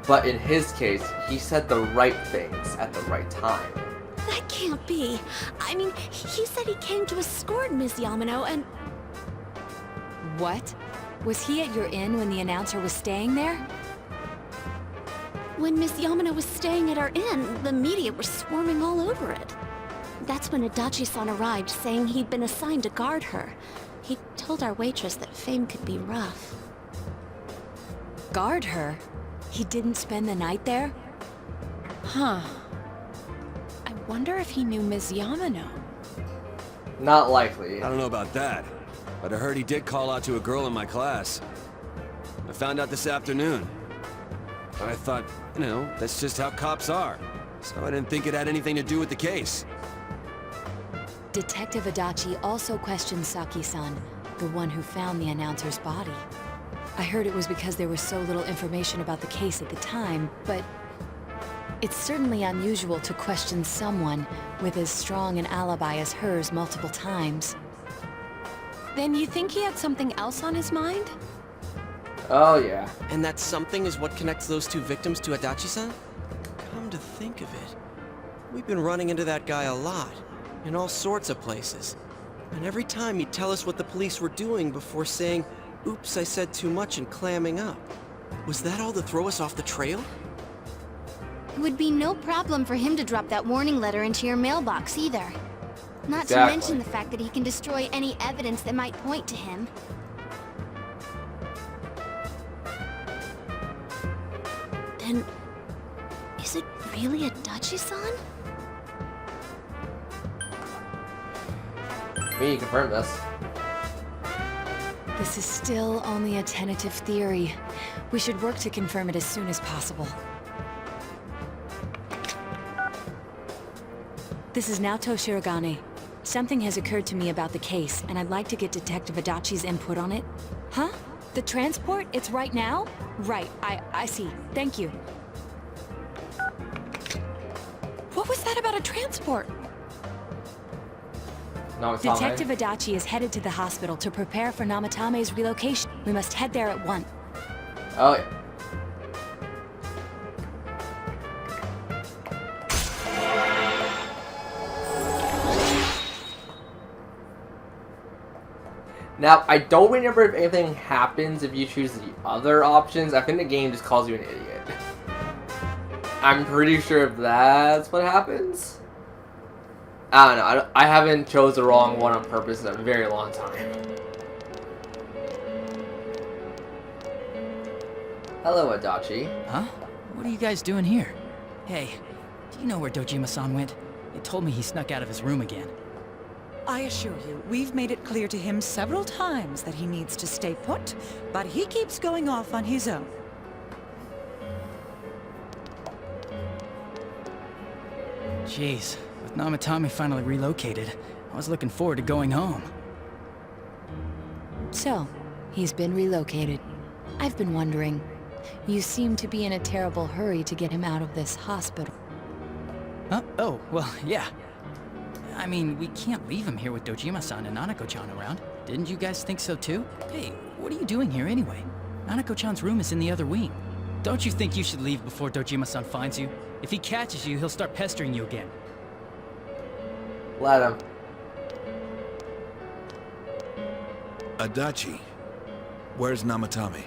But in his case, he said the right things at the right time. That can't be. I mean, he said he came to escort Ms. Yamano and... What? Was he at your inn when the announcer was staying there? When Ms. Yamano was staying at our inn, the media were swarming all over it. That's when Adachi-san arrived, saying he'd been assigned to guard her. He told our waitress that fame could be rough. Guard her? He didn't spend the night there? Huh. I wonder if he knew Ms. Yamano. Not likely. I don't know about that, but I heard he did call out to a girl in my class. I found out this afternoon. I thought, you know, that's just how cops are. So I didn't think it had anything to do with the case. Detective Adachi also questioned Saki-san, the one who found the announcer's body. I heard it was because there was so little information about the case at the time, but it's certainly unusual to question someone with as strong an alibi as hers multiple times. Then you think he had something else on his mind? Oh, yeah. And that something is what connects those two victims to Adachi-san? Come to think of it, we've been running into that guy a lot, in all sorts of places. And every time he'd tell us what the police were doing before saying, "Oops, I said too much," and clamming up. Was that all to throw us off the trail? It would be no problem for him to drop that warning letter into your mailbox either. Not to Exactly. mention the fact that he can destroy any evidence that might point to him. Then, is it really a Adachi-san? We can confirm this. This is still only a tentative theory. We should work to confirm it as soon as possible. This is Naoto Shirogane. Something has occurred to me about the case, and I'd like to get Detective Adachi's input on it. Huh? The transport? It's right now? Right, I see. Thank you. What was that about a transport? Namatame. Detective Adachi is headed to the hospital to prepare for Namatame's relocation. We must head there at once. Oh yeah. Now, I don't remember if anything happens if you choose the other options. I think the game just calls you an idiot. I'm pretty sure if that's what happens. I don't know. I haven't chose the wrong one on purpose in a very long time. Hello, Adachi. Huh? What are you guys doing here? Hey, do you know where Dojima-san went? They told me he snuck out of his room again. I assure you, we've made it clear to him several times that he needs to stay put, but he keeps going off on his own. Jeez, with Namatame finally relocated, I was looking forward to going home. So, he's been relocated. I've been wondering. You seem to be in a terrible hurry to get him out of this hospital. Huh? Oh, well, yeah. I mean, we can't leave him here with Dojima-san and Nanako-chan around. Didn't you guys think so too? Hey, what are you doing here anyway? Nanako-chan's room is in the other wing. Don't you think you should leave before Dojima-san finds you? If he catches you, he'll start pestering you again. Let him. Adachi, where's Namatame?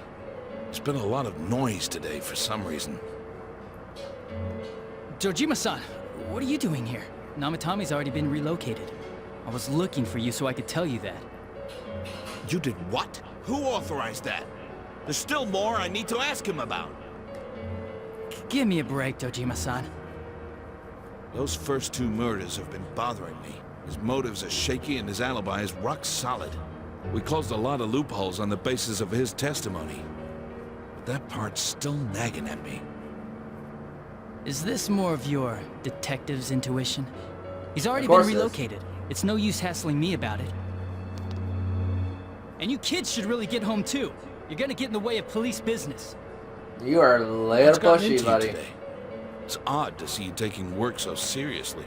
There's been a lot of noise today for some reason. Dojima-san, what are you doing here? Namatame's already been relocated. I was looking for you so I could tell you that. You did what? Who authorized that? There's still more I need to ask him about. Give me a break, Dojima-san. Those first two murders have been bothering me. His motives are shaky and his alibi is rock solid. We closed a lot of loopholes on the basis of his testimony. But that part's still nagging at me. Is this more of your detective's intuition? He's already been relocated. It's no use hassling me about it. And you kids should really get home too. You're gonna get in the way of police business. You are a little pushy, buddy. Today? It's odd to see you taking work so seriously.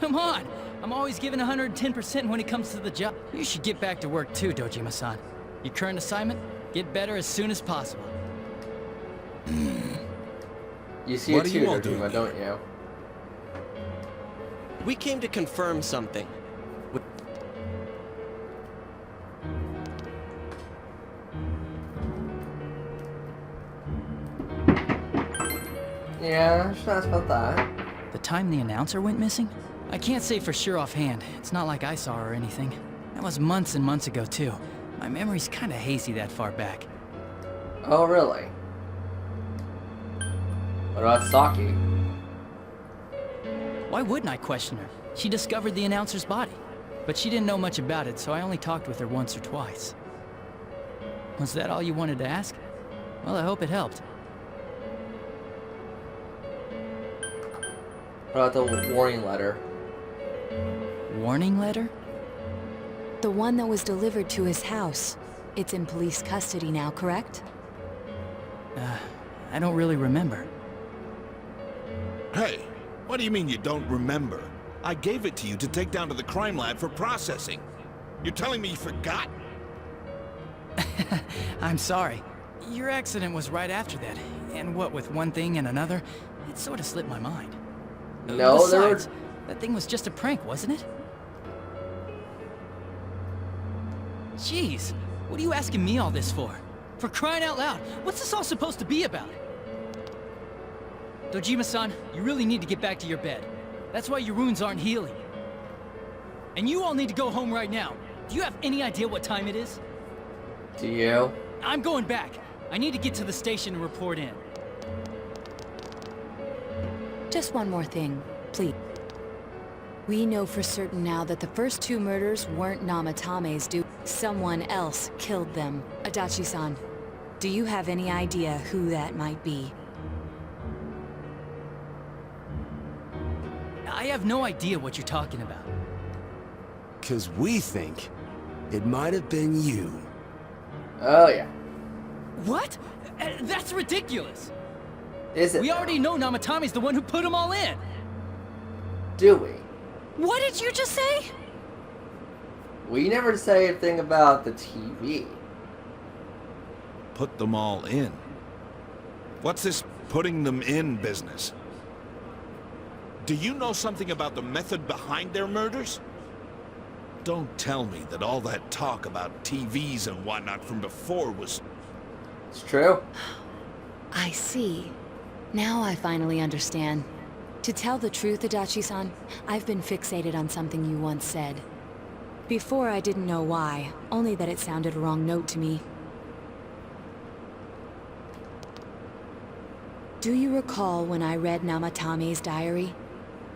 Come on! I'm always giving 110% when it comes to the job. You should get back to work too, Dojima-san. Your current assignment? Get better as soon as possible. You see it too, Dojima, don't you? We came to confirm something. Yeah, I should ask about that. The time the announcer went missing? I can't say for sure offhand. It's not like I saw her or anything. That was months and months ago too. My memory's kinda hazy that far back. Oh, really? What about Saki? Why wouldn't I question her? She discovered the announcer's body. But she didn't know much about it, so I only talked with her once or twice. Was that all you wanted to ask? Well, I hope it helped. What about the warning letter? Warning letter? The one that was delivered to his house. It's in police custody now, correct? I don't really remember. Hey, what do you mean you don't remember? I gave it to you to take down to the crime lab for processing. You're telling me you forgot? I'm sorry. Your accident was right after that. And what with one thing and another, it sort of slipped my mind. No, Besides, that thing was just a prank, wasn't it? Jeez, what are you asking me all this for? For crying out loud, what's this all supposed to be about? Dojima-san, you really need to get back to your bed. That's why your wounds aren't healing. And you all need to go home right now. Do you have any idea what time it is? Do you? I'm going back. I need to get to the station and report in. Just one more thing, please. We know for certain now that the first 2 murders weren't Namatame's doing. Someone else killed them. Adachi-san, do you have any idea who that might be? I have no idea what you're talking about. 'Cause we think it might have been you. Oh, yeah. What? That's ridiculous! Is it? We already know Namatame's the one who put them all in! Do we? What did you just say? We never say a thing about the TV. Put them all in? What's this putting them in business? Do you know something about the method behind their murders? Don't tell me that all that talk about TVs and whatnot from before was... It's true. I see. Now I finally understand. To tell the truth, Adachi-san, I've been fixated on something you once said. Before I didn't know why, only that it sounded a wrong note to me. Do you recall when I read Namatame's diary?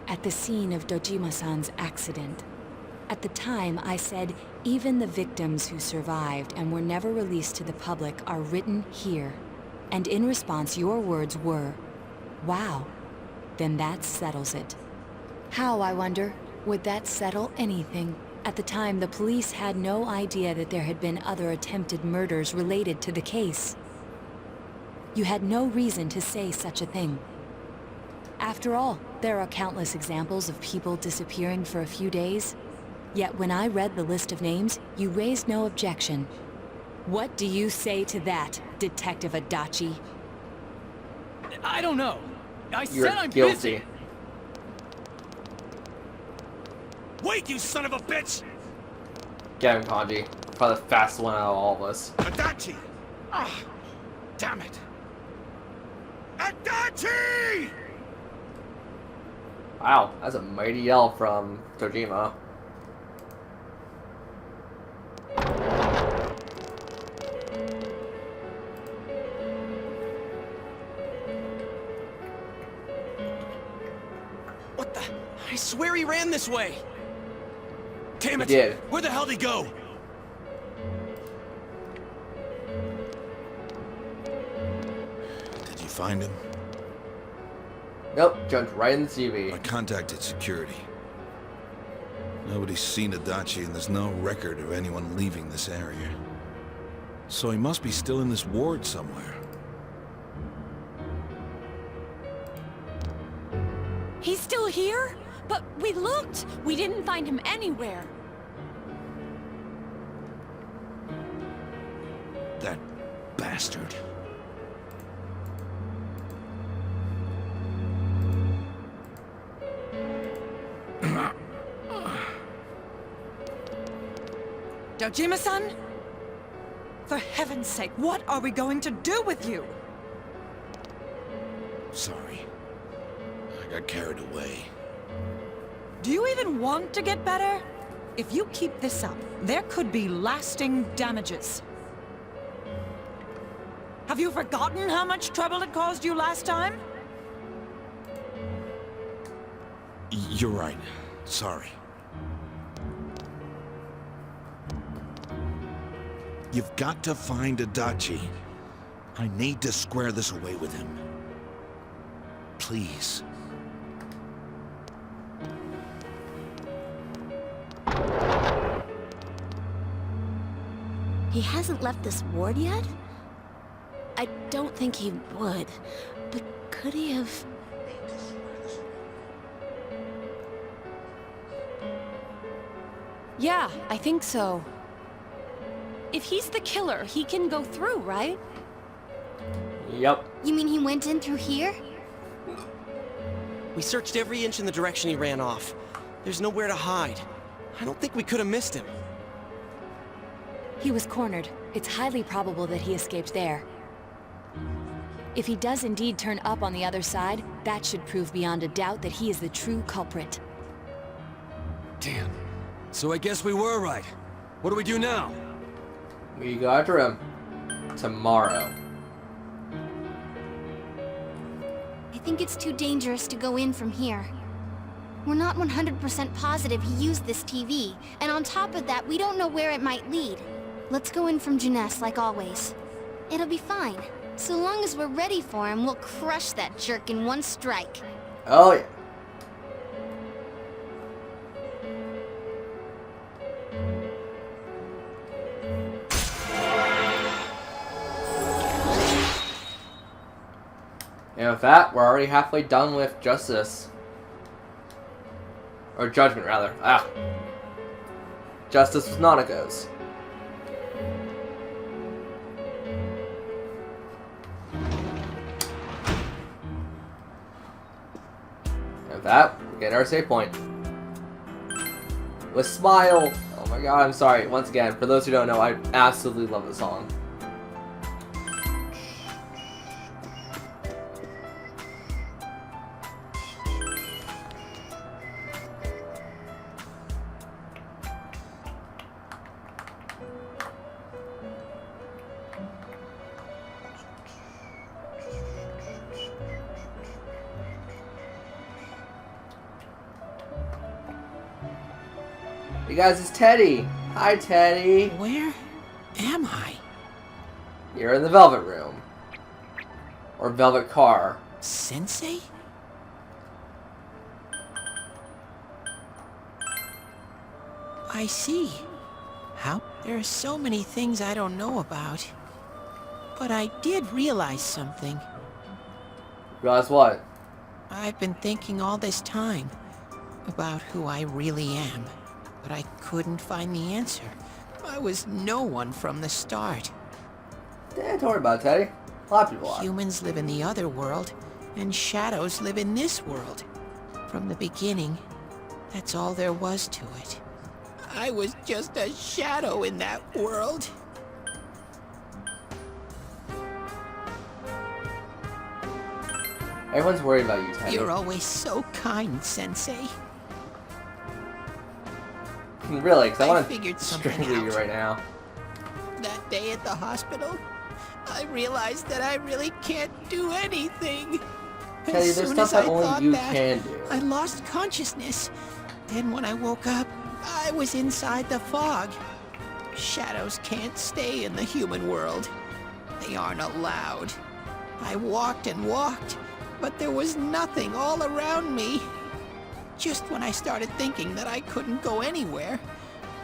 At the scene of Dojima-san's accident. At the time, I said, even the victims who survived and were never released to the public are written here. And in response, your words were, wow, then that settles it. How, I wonder, would that settle anything? At the time, the police had no idea that there had been other attempted murders related to the case. You had no reason to say such a thing. After all, there are countless examples of people disappearing for a few days. Yet when I read the list of names, you raised no objection. What do you say to that, Detective Adachi? I don't know. You're said I'm guilty. busy. Wait, you son of a bitch! Get him, Kanji. Probably the fastest one out of all of us. Adachi! Ah, damn it! Adachi! Wow, that's a mighty yell from Dojima. What the? I swear he ran this way! Damn it! He did. Where the hell'd he go? Did you find him? Nope, jumped right in the TV. I contacted security. Nobody's seen Adachi and there's no record of anyone leaving this area. So he must be still in this ward somewhere. He's still here? But we looked! We didn't find him anywhere. That bastard. Dojima-san? For heaven's sake, what are we going to do with you? Sorry. I got carried away. Do you even want to get better? If you keep this up, there could be lasting damages. Have you forgotten how much trouble it caused you last time? You're right. Sorry. You've got to find Adachi. I need to square this away with him. Please. He hasn't left this ward yet? I don't think he would. But could he have... Yeah, I think so. If he's the killer, he can go through, right? Yep. You mean he went in through here? We searched every inch in the direction he ran off. There's nowhere to hide. I don't think we could have missed him. He was cornered. It's highly probable that he escaped there. If he does indeed turn up on the other side, that should prove beyond a doubt that he is the true culprit. Damn. So I guess we were right. What do we do now? We go after him tomorrow. I think it's too dangerous to go in from here. We're not 100% positive he used this TV, and on top of that, we don't know where it might lead. Let's go in from Junes like always. It'll be fine. So long as we're ready for him, we'll crush that jerk in one strike. Oh yeah. And with that, we're already halfway done with Justice. Or Judgment, rather. Ah. Justice with Nanako's. And with that, we get our save point. With Smile! Oh my god, I'm sorry. Once again, for those who don't know, I absolutely love the song. Hey guys, it's Teddy. Hi, Teddy. Where am I? You're in the Velvet Room. Or Velvet Car. Sensei? I see. How? There are so many things I don't know about. But I did realize something. Realize what? I've been thinking all this time about who I really am. But I couldn't find the answer. I was no one from the start. Don't worry about it, Teddy. A lot of people are. Humans live in the other world, and shadows live in this world. From the beginning, that's all there was to it. I was just a shadow in that world. Everyone's worried about you, Teddy. You're always so kind, Sensei. Really, because I want to figured something strangle you out. right now. That day at the hospital, I realized that I really can't do anything. Teddy, As there's soon stuff as that I only thought you that, can do. I lost consciousness. Then when I woke up, I was inside the fog. Shadows can't stay in the human world. They aren't allowed. I walked and walked, but there was nothing all around me. Just when I started thinking that I couldn't go anywhere,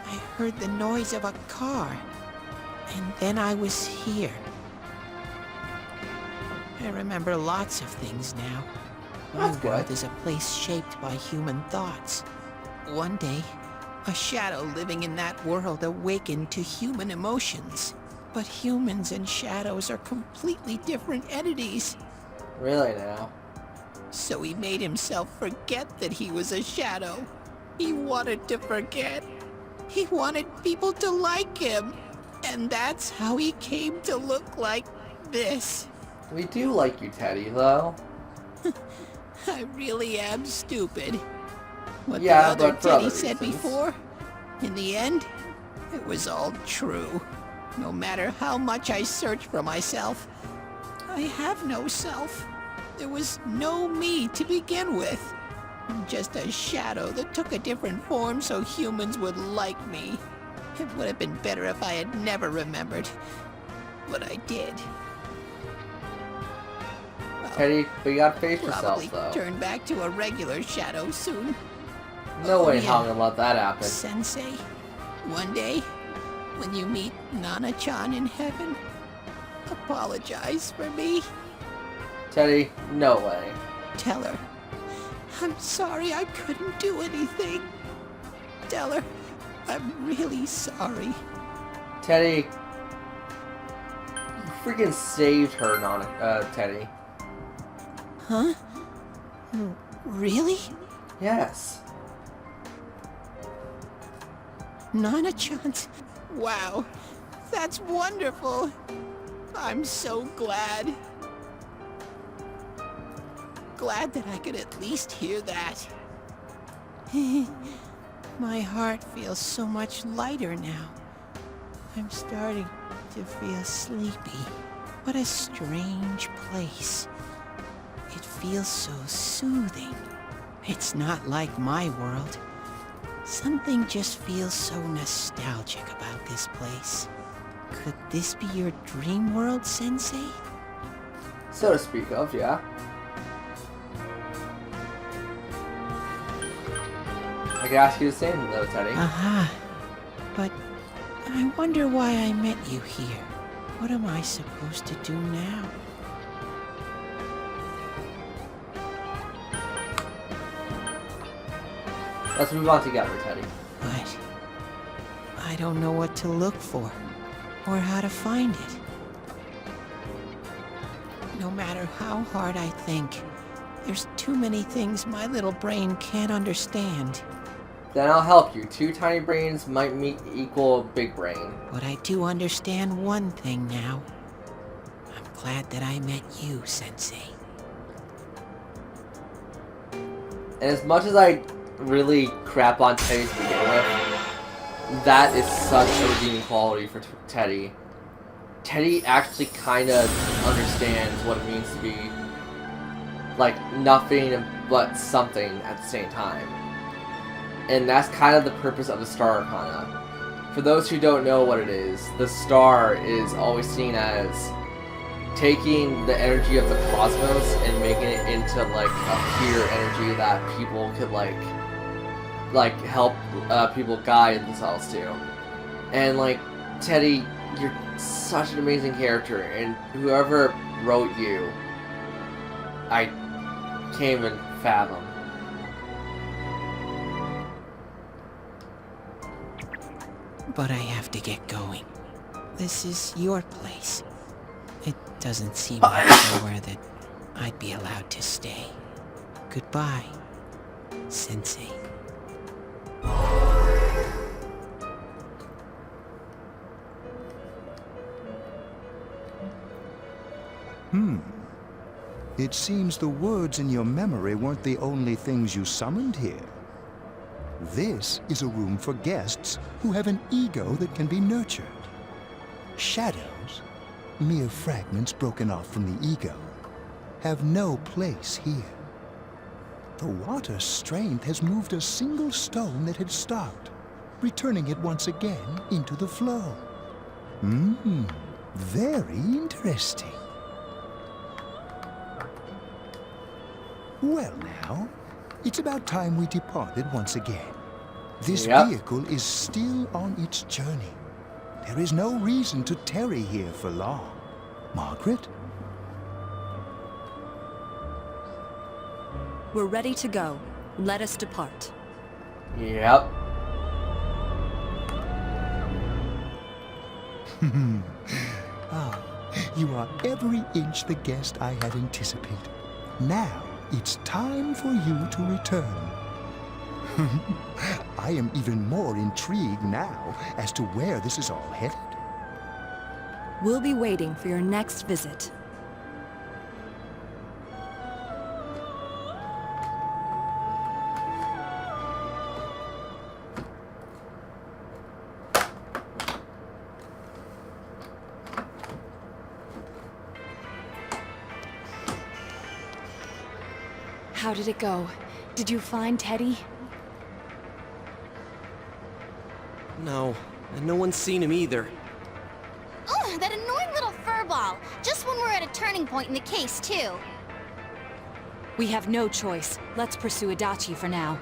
I heard the noise of a car. And then I was here. I remember lots of things now. My world is a place shaped by human thoughts. One day, a shadow living in that world awakened to human emotions. But humans and shadows are completely different entities. Really now? So he made himself forget that he was a shadow. He wanted to forget. He wanted people to like him. And that's how he came to look like this. We do like you, Teddy, though. I really am stupid. What Yeah, the other but for Teddy other said reasons. before, in the end, it was all true. No matter how much I search for myself, I have no self. There was no me to begin with. I'm just a shadow that took a different form so humans would like me. It would have been better if I had never remembered. But I did. Teddy, but you gotta face Probably yourself, though. turn back to a regular shadow soon. No way yeah. how I'm gonna let that happen. Sensei, one day, when you meet Nana-chan in heaven, apologize for me. Teddy, no way. Tell her, I'm sorry I couldn't do anything. Tell her, I'm really sorry. Teddy, you freaking saved her, Teddy. Huh? Really? Yes. Nana-chan's... Wow. That's wonderful. I'm so glad. Glad that I could at least hear that. My heart feels so much lighter now. I'm starting to feel sleepy. What a strange place. It feels so soothing. It's not like my world. Something just feels so nostalgic about this place. Could this be your dream world, Sensei? So to speak of, yeah. I could ask you the same though, Teddy. Aha. But I wonder why I met you here. What am I supposed to do now? Let's move on together, Teddy. But I don't know what to look for, or how to find it. No matter how hard I think, there's too many things my little brain can't understand. Then I'll help you. 2 tiny brains might equal big brain. But I do understand one thing now. I'm glad that I met you, Sensei. And as much as I really crap on Teddy to begin with, that is such a redeeming quality for Teddy. Teddy actually kind of understands what it means to be like nothing but something at the same time. And that's kind of the purpose of the Star Arcana. For those who don't know what it is, the star is always seen as taking the energy of the cosmos and making it into like a pure energy that people could like help people guide themselves to. And like, Teddy, you're such an amazing character, and whoever wrote you, I can't even fathom. But I have to get going. This is your place. It doesn't seem like somewhere that I'd be allowed to stay. Goodbye, Sensei. It seems the words in your memory weren't the only things you summoned here. This is a room for guests who have an ego that can be nurtured. Shadows, mere fragments broken off from the ego, have no place here. The water's strength has moved a single stone that had stopped, returning it once again into the flow. Very interesting. Well now, it's about time we departed once again. This vehicle is still on its journey. There is no reason to tarry here for long. Margaret? We're ready to go. Let us depart. Yep. You are every inch the guest I had anticipated. Now, it's time for you to return. I am even more intrigued now as to where this is all headed. We'll be waiting for your next visit. How did it go? Did you find Teddy? No, and no one's seen him either. Oh, that annoying little furball! Just when we're at a turning point in the case, too. We have no choice. Let's pursue Adachi for now.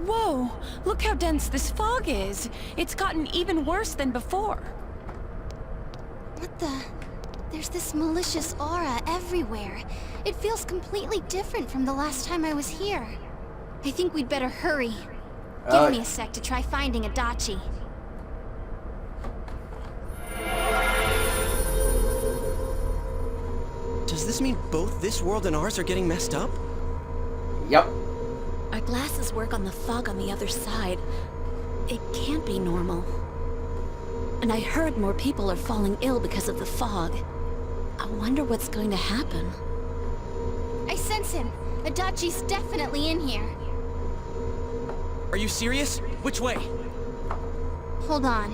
Whoa! Look how dense this fog is! It's gotten even worse than before. What the? There's this malicious aura everywhere. It feels completely different from the last time I was here. I think we'd better hurry. Give me a sec to try finding Adachi. Does this mean both this world and ours are getting messed up? Yep. Our glasses work on the fog on the other side. It can't be normal. And I heard more people are falling ill because of the fog. I wonder what's going to happen. I sense him. Adachi's definitely in here. Are you serious? Which way? Hold on.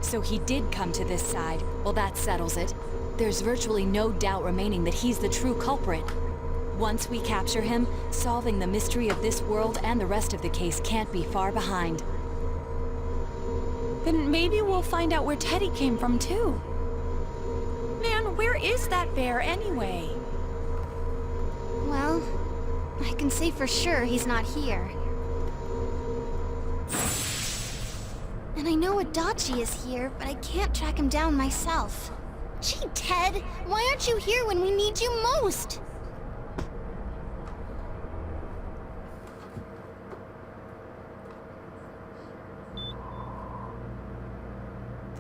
So he did come to this side. Well, that settles it. There's virtually no doubt remaining that he's the true culprit. Once we capture him, solving the mystery of this world and the rest of the case can't be far behind. Then maybe we'll find out where Teddy came from, too. Man, where is that bear anyway? Well, I can say for sure he's not here. And I know Adachi is here, but I can't track him down myself. Gee, Ted, why aren't you here when we need you most?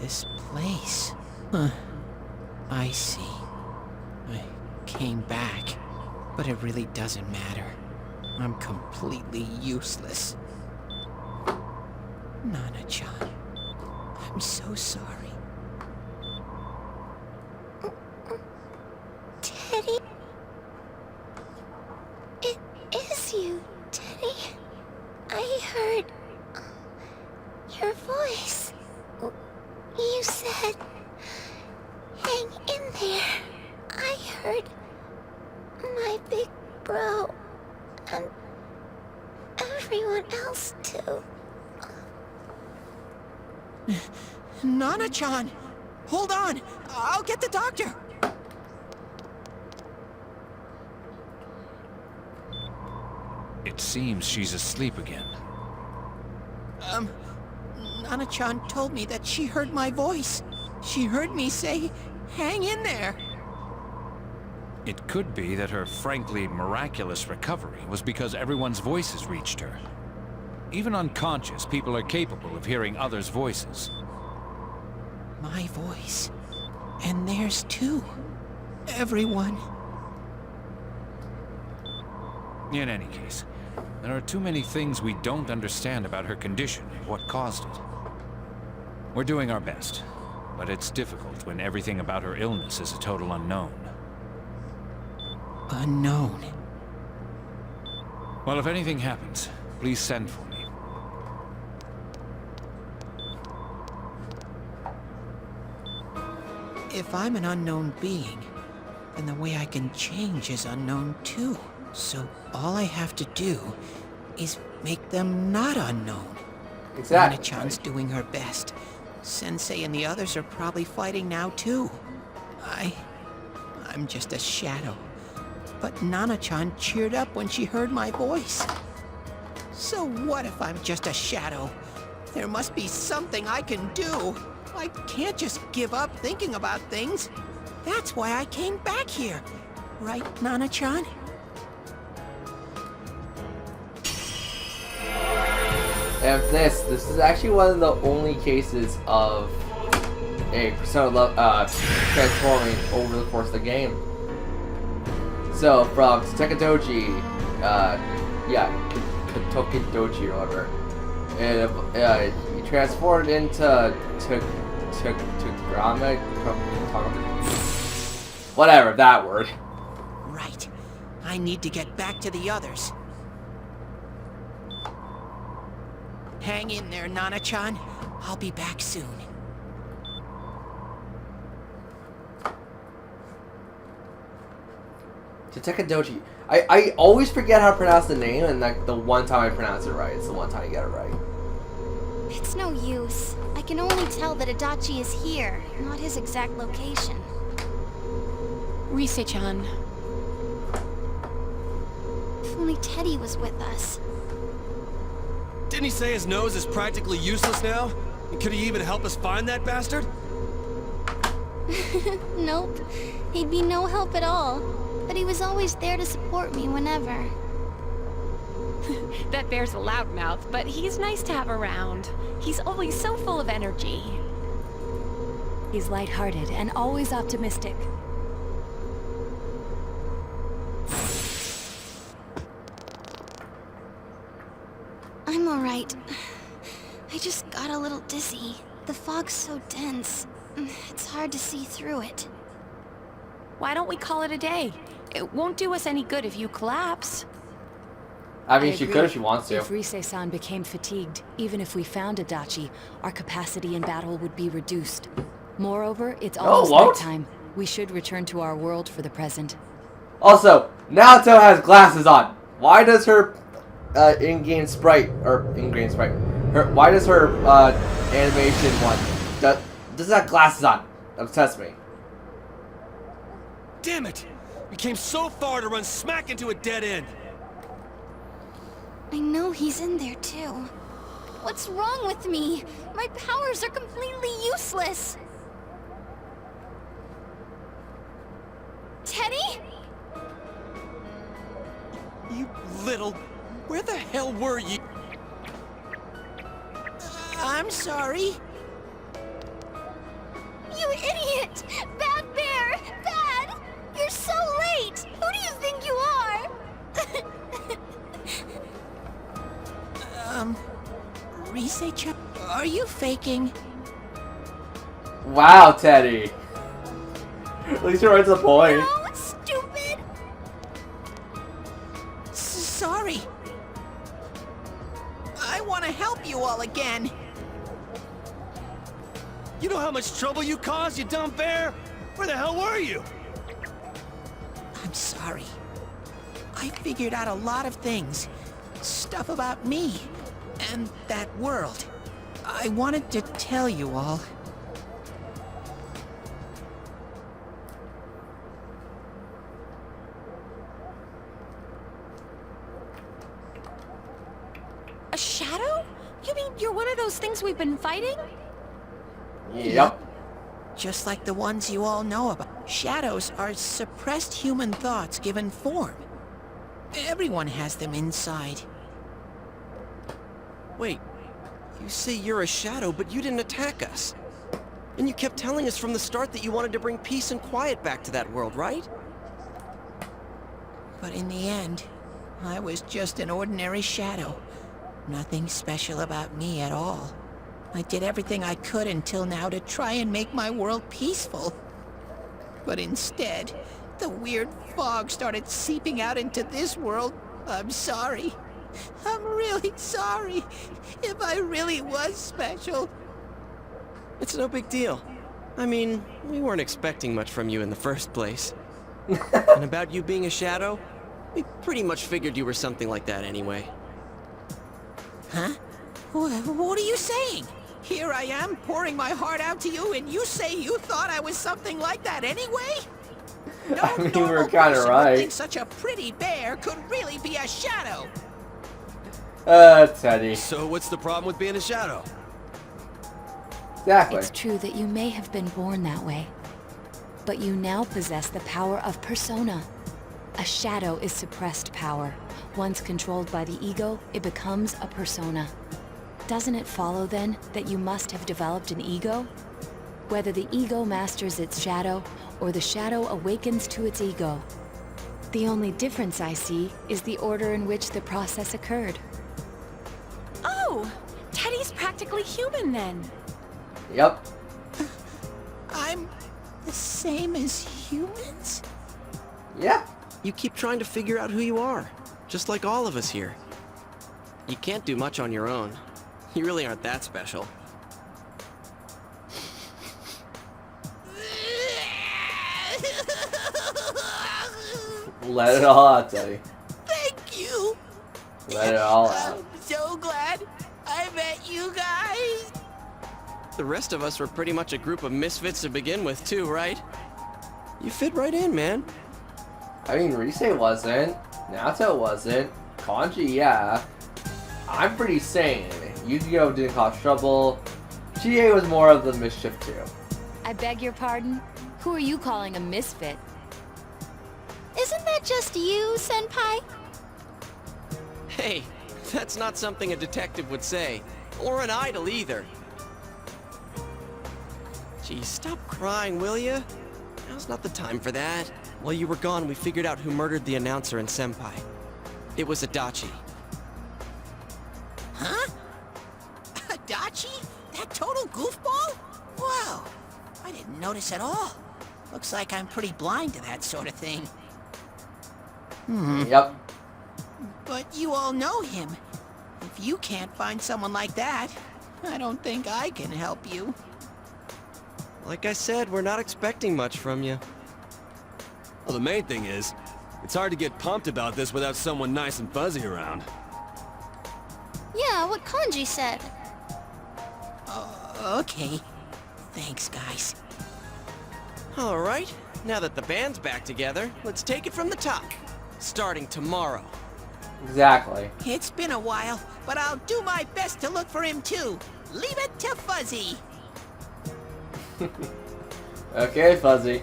This place. Huh. I see. I came back, but it really doesn't matter. I'm completely useless. Nana-chan, I'm so sorry. Teddy? It is you, Teddy. I heard your voice. You said, hang in there. I heard my big bro and everyone else too. Nana-chan! Hold on! I'll get the doctor! It seems she's asleep again. Nana-chan told me that she heard my voice. She heard me say, hang in there. It could be that her frankly miraculous recovery was because everyone's voices reached her. Even unconscious, people are capable of hearing others' voices. My voice. And theirs too. Everyone. In any case, there are too many things we don't understand about her condition and what caused it. We're doing our best, but it's difficult when everything about her illness is a total unknown. Unknown? Well, if anything happens, please send for me. If I'm an unknown being, then the way I can change is unknown too. So all I have to do is make them not unknown. Exactly. Nana-chan's doing her best. Sensei and the others are probably fighting now too. I'm just a shadow. But Nana-chan cheered up when she heard my voice. So what if I'm just a shadow? There must be something I can do. I can't just give up thinking about things. That's why I came back here. Right, Nana-chan? And this is actually one of the only cases of a Persona transforming over the course of the game. So from Tekkadoji, Katokidoji or whatever, and he transformed into Grama, whatever that word. Right. I need to get back to the others. Hang in there, Nana-chan. I'll be back soon. Tekkadoji. I always forget how to pronounce the name, and like the one time I pronounce it right, it's the one time you get it right. It's no use. I can only tell that Adachi is here, not his exact location. Rise-chan. If only Teddy was with us. Didn't he say his nose is practically useless now? And could he even help us find that bastard? Nope. He'd be no help at all. But he was always there to support me whenever. That bear's a loudmouth, but he's nice to have around. He's always so full of energy. He's lighthearted and always optimistic. I'm alright. I just got a little dizzy. The fog's so dense. It's hard to see through it. Why don't we call it a day? It won't do us any good if you collapse. I mean, she could if she wants to. If Rise-san became fatigued, even if we found Adachi, our capacity in battle would be reduced. Moreover, it's almost nighttime. We should return to our world for the present. Also, Naoto has glasses on. Why does her in-game sprite, why does her animation one does that glasses on? Obsess me. Damn it! We came so far to run smack into a dead end. I know he's in there too. What's wrong with me? My powers are completely useless. Teddy? You little... Where the hell were you? I'm sorry. You idiot! Bad Bear! Bad! You're so late! Who do you think you are? Rise-chan, are you faking? Wow, Teddy. At least you're right to the point. No, stupid! Sorry. I want to help you all again. You know how much trouble you caused, you dumb bear? Where the hell were you? I'm sorry. I figured out a lot of things. Stuff about me. And that world. I wanted to tell you all. A shadow? You mean you're one of those things we've been fighting? Yep. Just like the ones you all know about. Shadows are suppressed human thoughts given form. Everyone has them inside. Wait, you say you're a shadow, but you didn't attack us. And you kept telling us from the start that you wanted to bring peace and quiet back to that world, right? But in the end, I was just an ordinary shadow. Nothing special about me at all. I did everything I could until now to try and make my world peaceful. But instead, the weird fog started seeping out into this world. I'm sorry. I'm really sorry. If I really was special. It's no big deal. I mean, we weren't expecting much from you in the first place. And about you being a shadow, we pretty much figured you were something like that anyway. Huh? What are you saying? Here I am, pouring my heart out to you, and you say you thought I was something like that anyway? No I mean, normal we're kind of person would right. think such a pretty bear could really be a shadow. Teddy. So what's the problem with being a shadow? Exactly. It's true that you may have been born that way, but you now possess the power of persona. A shadow is suppressed power. Once controlled by the ego, it becomes a persona. Doesn't it follow then that you must have developed an ego? Whether the ego masters its shadow or the shadow awakens to its ego. The only difference I see is the order in which the process occurred. Oh, Teddy's practically human then. Yep. I'm the same as humans? Yeah. You keep trying to figure out who you are, just like all of us here. You can't do much on your own. You really aren't that special. Let it all out, Teddy. Thank you. Let it all out. I'm so glad I met you guys. The rest of us were pretty much a group of misfits to begin with too, right? You fit right in, man. I mean, Rise wasn't. Naoto wasn't. Kanji, yeah. I'm pretty sane. Yu-Gi-Oh! Didn't cause trouble. Chie was more of the mischief too. I beg your pardon? Who are you calling a misfit? Isn't that just you, Senpai? Hey, that's not something a detective would say. Or an idol either. Geez, stop crying, will ya? Now's not the time for that. While you were gone, we figured out who murdered the announcer and Senpai. It was Adachi. Huh? Adachi? That total goofball? Wow, I didn't notice at all. Looks like I'm pretty blind to that sort of thing. Yep. But you all know him. If you can't find someone like that, I don't think I can help you. Like I said, we're not expecting much from you. Well, the main thing is, it's hard to get pumped about this without someone nice and fuzzy around. Yeah, what Kanji said. Okay. Thanks, guys. Alright, now that the band's back together, let's take it from the top. Starting tomorrow. Exactly. It's been a while, but I'll do my best to look for him too. Leave it to Fuzzy. Okay, Fuzzy.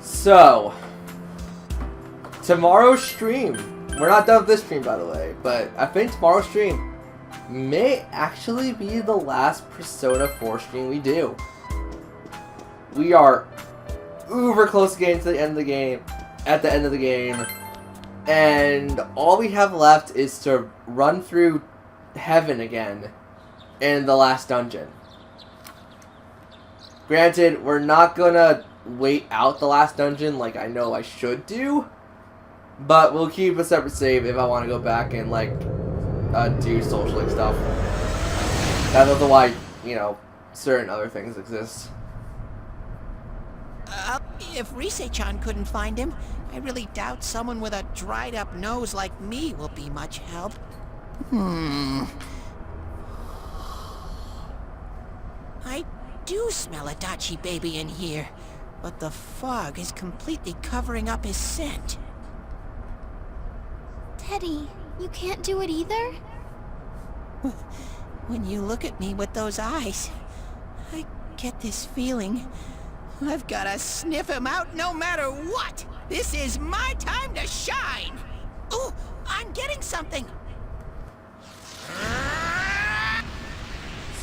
So, tomorrow's stream. We're not done with this stream, by the way, but I think tomorrow's stream may actually be the last Persona 4 stream we do. We are uber close to getting to the end of the game, and all we have left is to run through Heaven again in the last dungeon. Granted, we're not gonna wait out the last dungeon like I know I should do, but we'll keep a separate save if I want to go back and like do social stuff. That's also why, you know, certain other things exist. If Rise-chan couldn't find him, I really doubt someone with a dried up nose like me will be much help. I do smell Adachi baby in here, but the fog is completely covering up his scent. Teddy, you can't do it either? When you look at me with those eyes, I get this feeling. I've gotta sniff him out no matter what! This is my time to shine! Ooh, I'm getting something!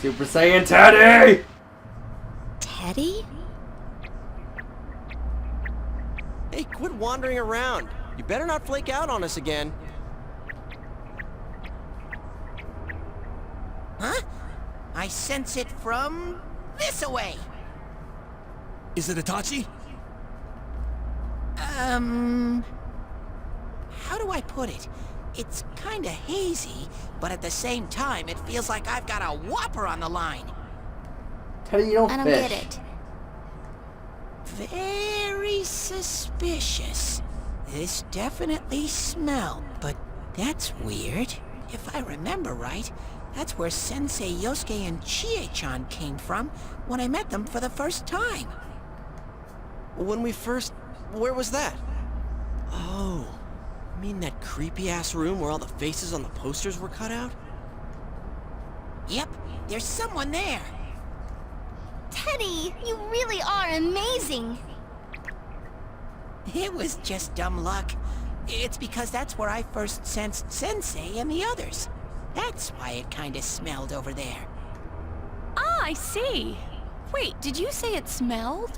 Super Saiyan Teddy! Teddy? Hey, quit wandering around. You better not flake out on us again. Huh? I sense it from this away. Is it Itachi? How do I put it? It's kinda hazy, but at the same time, it feels like I've got a whopper on the line. Teddy, you don't I don't fish. get it. Very suspicious. This definitely smelled, but that's weird. If I remember right, that's where Sensei Yosuke and Chie-chan came from when I met them for the first time. When we first... where was that? Oh, you mean that creepy-ass room where all the faces on the posters were cut out? Yep, there's someone there. Teddy, you really are amazing. It was just dumb luck. It's because that's where I first sensed Sensei and the others. That's why it kinda smelled over there. Ah, I see. Wait, did you say it smelled?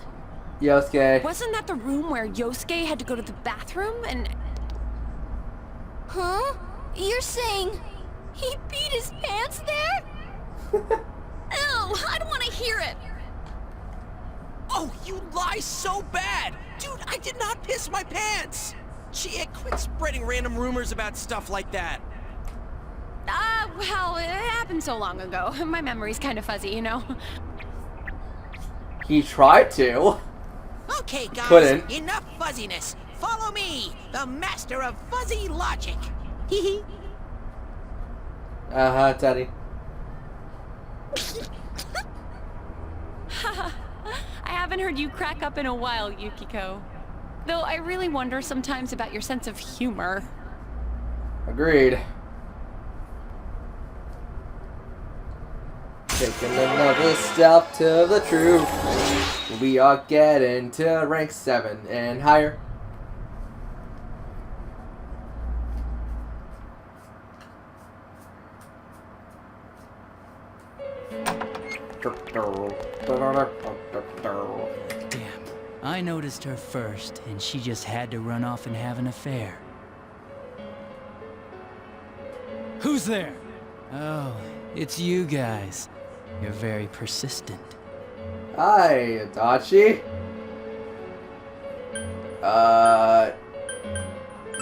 Yosuke. Wasn't that the room where Yosuke had to go to the bathroom and... Huh? You're saying he peed his pants there? Ew, I don't want to hear it. Oh, you lie so bad! Dude, I did not piss my pants! Chie, quit spreading random rumors about stuff like that. Well, it happened so long ago. My memory's kind of fuzzy, you know? He tried to. Okay, guys, Couldn't. Enough fuzziness. Follow me, the master of fuzzy logic. Hee Uh-huh, Teddy. I haven't heard you crack up in a while, Yukiko. Though I really wonder sometimes about your sense of humor. Agreed. Taking another step to the truth. We are getting to rank 7 and higher. Damn. I noticed her first, and she just had to run off and have an affair. Who's there? Oh, it's you guys. You're very persistent. Hi, Adachi.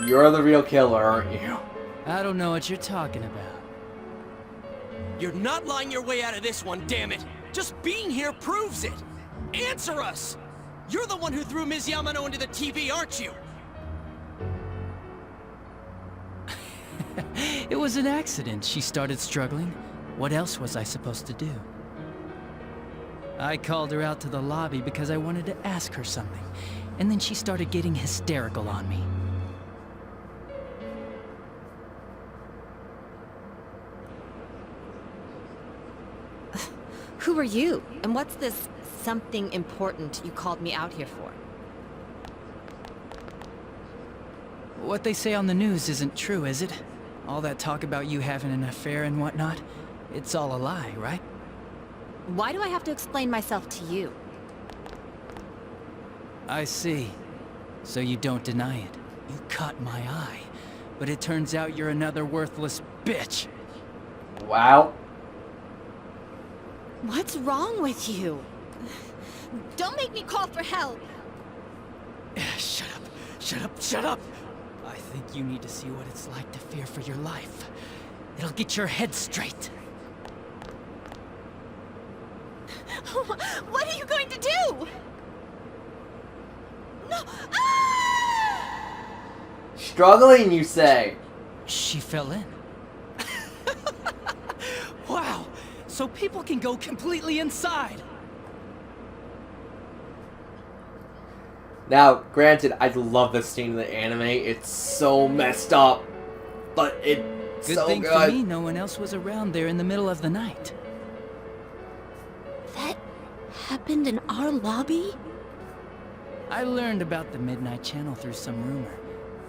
You're the real killer, aren't you? I don't know what you're talking about. You're not lying your way out of this one, damn it! Just being here proves it! Answer us! You're the one who threw Ms. Yamano into the TV, aren't you? It was an accident. She started struggling. What else was I supposed to do? I called her out to the lobby because I wanted to ask her something, and then she started getting hysterical on me. Who are you? And what's this something important you called me out here for? What they say on the news isn't true, is it? All that talk about you having an affair and whatnot? It's all a lie, right? Why do I have to explain myself to you? I see. So you don't deny it. You caught my eye. But it turns out you're another worthless bitch. Wow. What's wrong with you? Don't make me call for help! Shut up! Shut up! Shut up! I think you need to see what it's like to fear for your life. It'll get your head straight. What are you going to do? No! Ah! Struggling, you say? She fell in. Wow! So people can go completely inside! Now, granted, I love this scene in the anime. It's so messed up, but it's Good so thing good. for me, no one else was around there in the middle of the night. That happened in our lobby? I learned about the Midnight Channel through some rumor.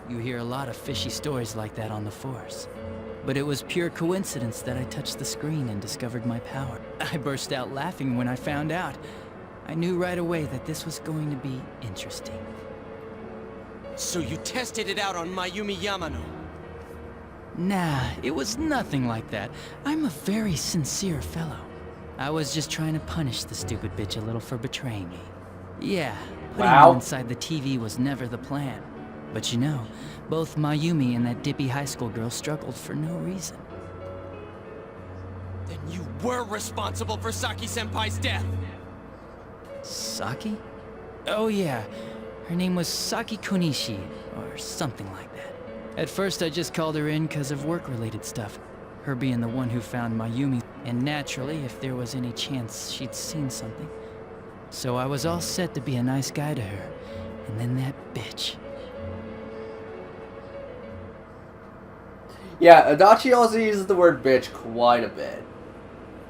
You hear a lot of fishy stories like that on the Force. But it was pure coincidence that I touched the screen and discovered my power. I burst out laughing when I found out. I knew right away that this was going to be interesting. So you tested it out on Mayumi Yamano? Nah, it was nothing like that. I'm a very sincere fellow. I was just trying to punish the stupid bitch a little for betraying me. Yeah, putting her inside the TV was never the plan. But you know, both Mayumi and that dippy high school girl struggled for no reason. Then you were responsible for Saki-senpai's death! Saki? Oh yeah, her name was Saki Konishi, or something like that. At first I just called her in because of work-related stuff. Her being the one who found Mayumi, and naturally, if there was any chance she'd seen something. So I was all set to be a nice guy to her, and then that bitch. Yeah, Adachi also uses the word bitch quite a bit.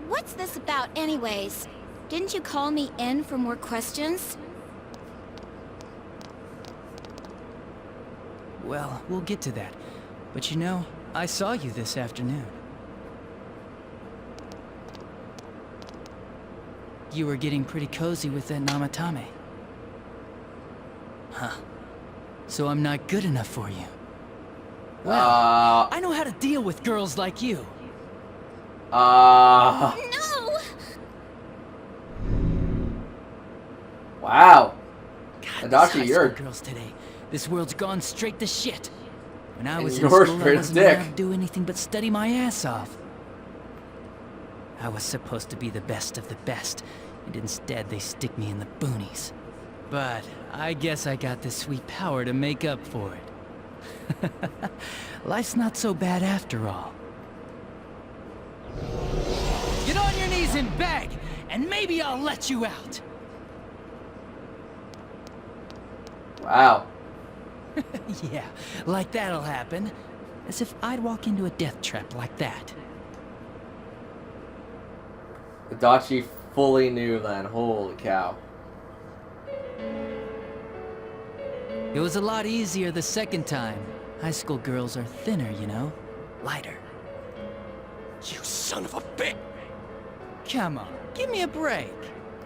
What's this about anyways? Didn't you call me in for more questions? Well, we'll get to that. But you know, I saw you this afternoon. You were getting pretty cozy with that Namatame. Huh. So I'm not good enough for you. Well, I know how to deal with girls like you. No! Wow. God, Adachi, these you're... high school girls today. This world's gone straight to shit. When I was in you're school, I straight wasn't dick. allowed to do anything but study my ass off. I was supposed to be the best of the best, and instead they stick me in the boonies. But I guess I got this sweet power to make up for it. Life's not so bad after all. Get on your knees and beg, and maybe I'll let you out. Wow. Yeah, like that'll happen. As if I'd walk into a death trap like that. Adachi fully knew then. Holy cow. It was a lot easier the second time. High school girls are thinner, you know? Lighter. You son of a bitch! Come on, give me a break.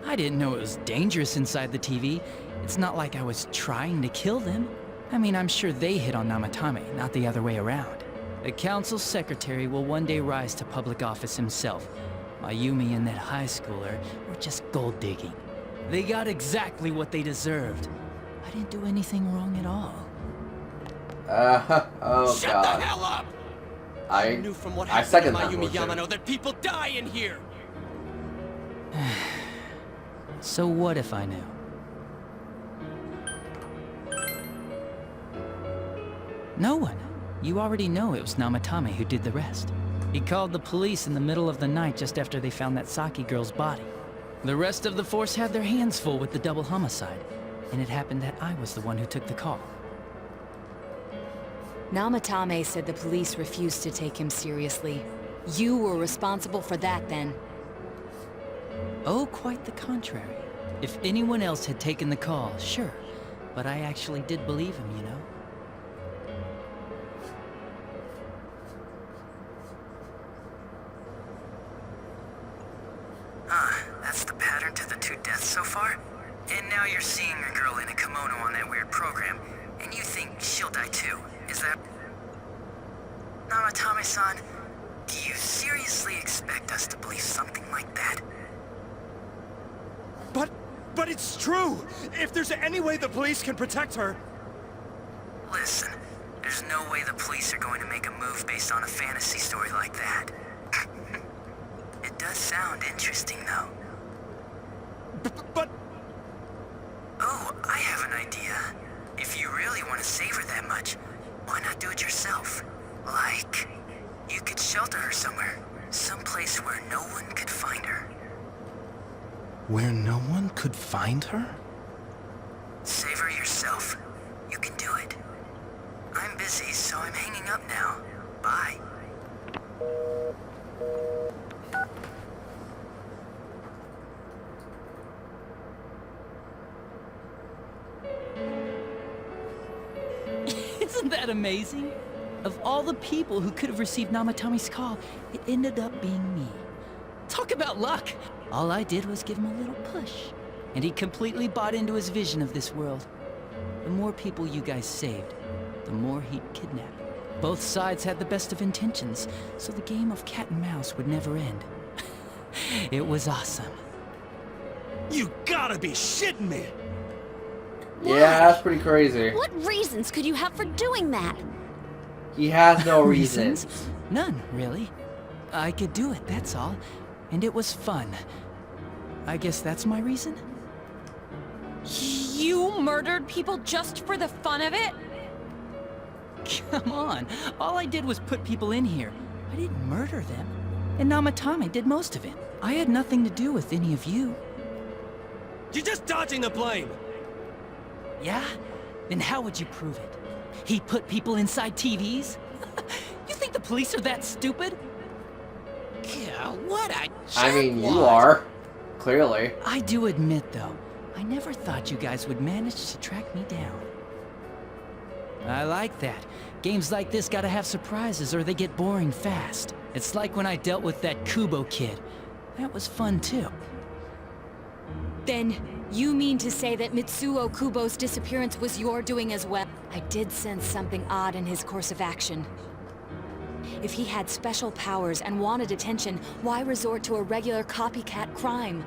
I didn't know it was dangerous inside the TV. It's not like I was trying to kill them. I mean, I'm sure they hit on Namatame, not the other way around. The council secretary will one day rise to public office himself. Mayumi and that high schooler were just gold digging. They got exactly what they deserved. I didn't do anything wrong at all. Oh Shut god. the hell up! I knew from what I happened second to that Mayumi motion. Yamano that people die in here! So what if I knew? No one. You already know it was Namatame who did the rest. He called the police in the middle of the night just after they found that Saki girl's body. The rest of the force had their hands full with the double homicide, and it happened that I was the one who took the call. Namatame said the police refused to take him seriously. You were responsible for that then. Oh, quite the contrary. If anyone else had taken the call, sure. But I actually did believe him, you know? That's the pattern to the 2 deaths so far? And now you're seeing a girl in a kimono on that weird program, and you think she'll die too. Is that... Namatame-san, do you seriously expect us to believe something like that? But it's true! If there's any way the police can protect her... Listen, there's no way the police are going to make a move based on a fantasy story like that. It does sound interesting, though. But... Oh, I have an idea. If you really want to save her that much, why not do it yourself? Like, you could shelter her somewhere. Someplace where no one could find her. Where no one could find her? Save her yourself. You can do it. I'm busy, so I'm hanging up now. Bye. Isn't that amazing? Of all the people who could have received Namatame's call, it ended up being me. Talk about luck! All I did was give him a little push, and he completely bought into his vision of this world. The more people you guys saved, the more he'd kidnap. Both sides had the best of intentions, so the game of cat and mouse would never end. It was awesome. You gotta be shitting me! Yeah, that's pretty crazy. What reasons could you have for doing that? He has no reason. None, really. I could do it, that's all. And it was fun. I guess that's my reason? You murdered people just for the fun of it? Come on. All I did was put people in here. I didn't murder them. And Namatame did most of it. I had nothing to do with any of you. You're just dodging the blame! Yeah? Then how would you prove it? He put people inside TVs? You think the police are that stupid? Yeah, what a I mean, you are. Clearly. I do admit, though, I never thought you guys would manage to track me down. I like that. Games like this gotta have surprises or they get boring fast. It's like when I dealt with that Kubo kid. That was fun, too. Then, you mean to say that Mitsuo Kubo's disappearance was your doing as well? I did sense something odd in his course of action. If he had special powers and wanted attention, why resort to a regular copycat crime?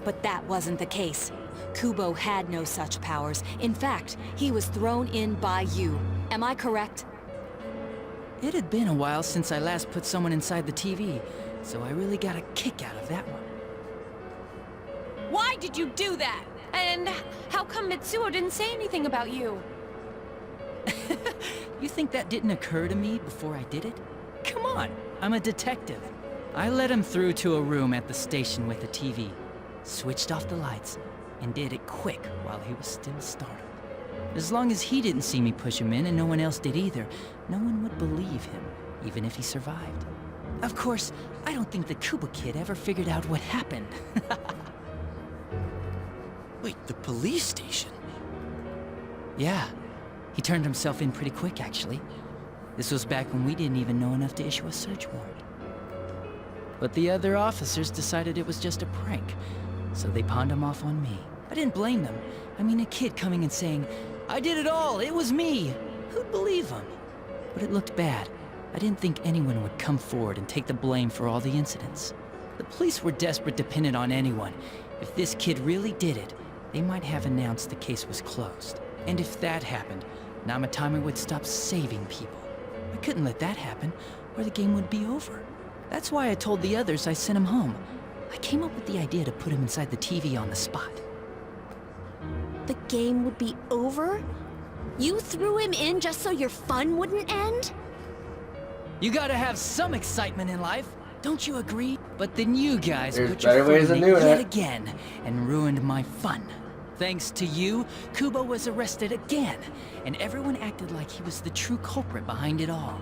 But that wasn't the case. Kubo had no such powers. In fact, he was thrown in by you. Am I correct? It had been a while since I last put someone inside the TV, so I really got a kick out of that one. Why did you do that? And how come Mitsuo didn't say anything about you? You think that didn't occur to me before I did it? Come on, I'm a detective. I led him through to a room at the station with a TV, switched off the lights, and did it quick while he was still startled. As long as he didn't see me push him in and no one else did either, no one would believe him, even if he survived. Of course, I don't think the Kuba kid ever figured out what happened. Wait, the police station? Yeah, he turned himself in pretty quick, actually. This was back when we didn't even know enough to issue a search warrant. But the other officers decided it was just a prank, so they pawned him off on me. I didn't blame them. I mean, a kid coming and saying, "I did it all, it was me." Who'd believe him? But it looked bad. I didn't think anyone would come forward and take the blame for all the incidents. The police were desperate to pin it on anyone. If this kid really did it, they might have announced the case was closed. And if that happened, Namatame would stop saving people. I couldn't let that happen, or the game would be over. That's why I told the others I sent him home. I came up with the idea to put him inside the TV on the spot. The game would be over? You threw him in just so your fun wouldn't end? You gotta have some excitement in life, don't you agree? But then you guys There's put your better ways foot in of it doing yet it. again and ruined my fun. Thanks to you, Kubo was arrested again, and everyone acted like he was the true culprit behind it all.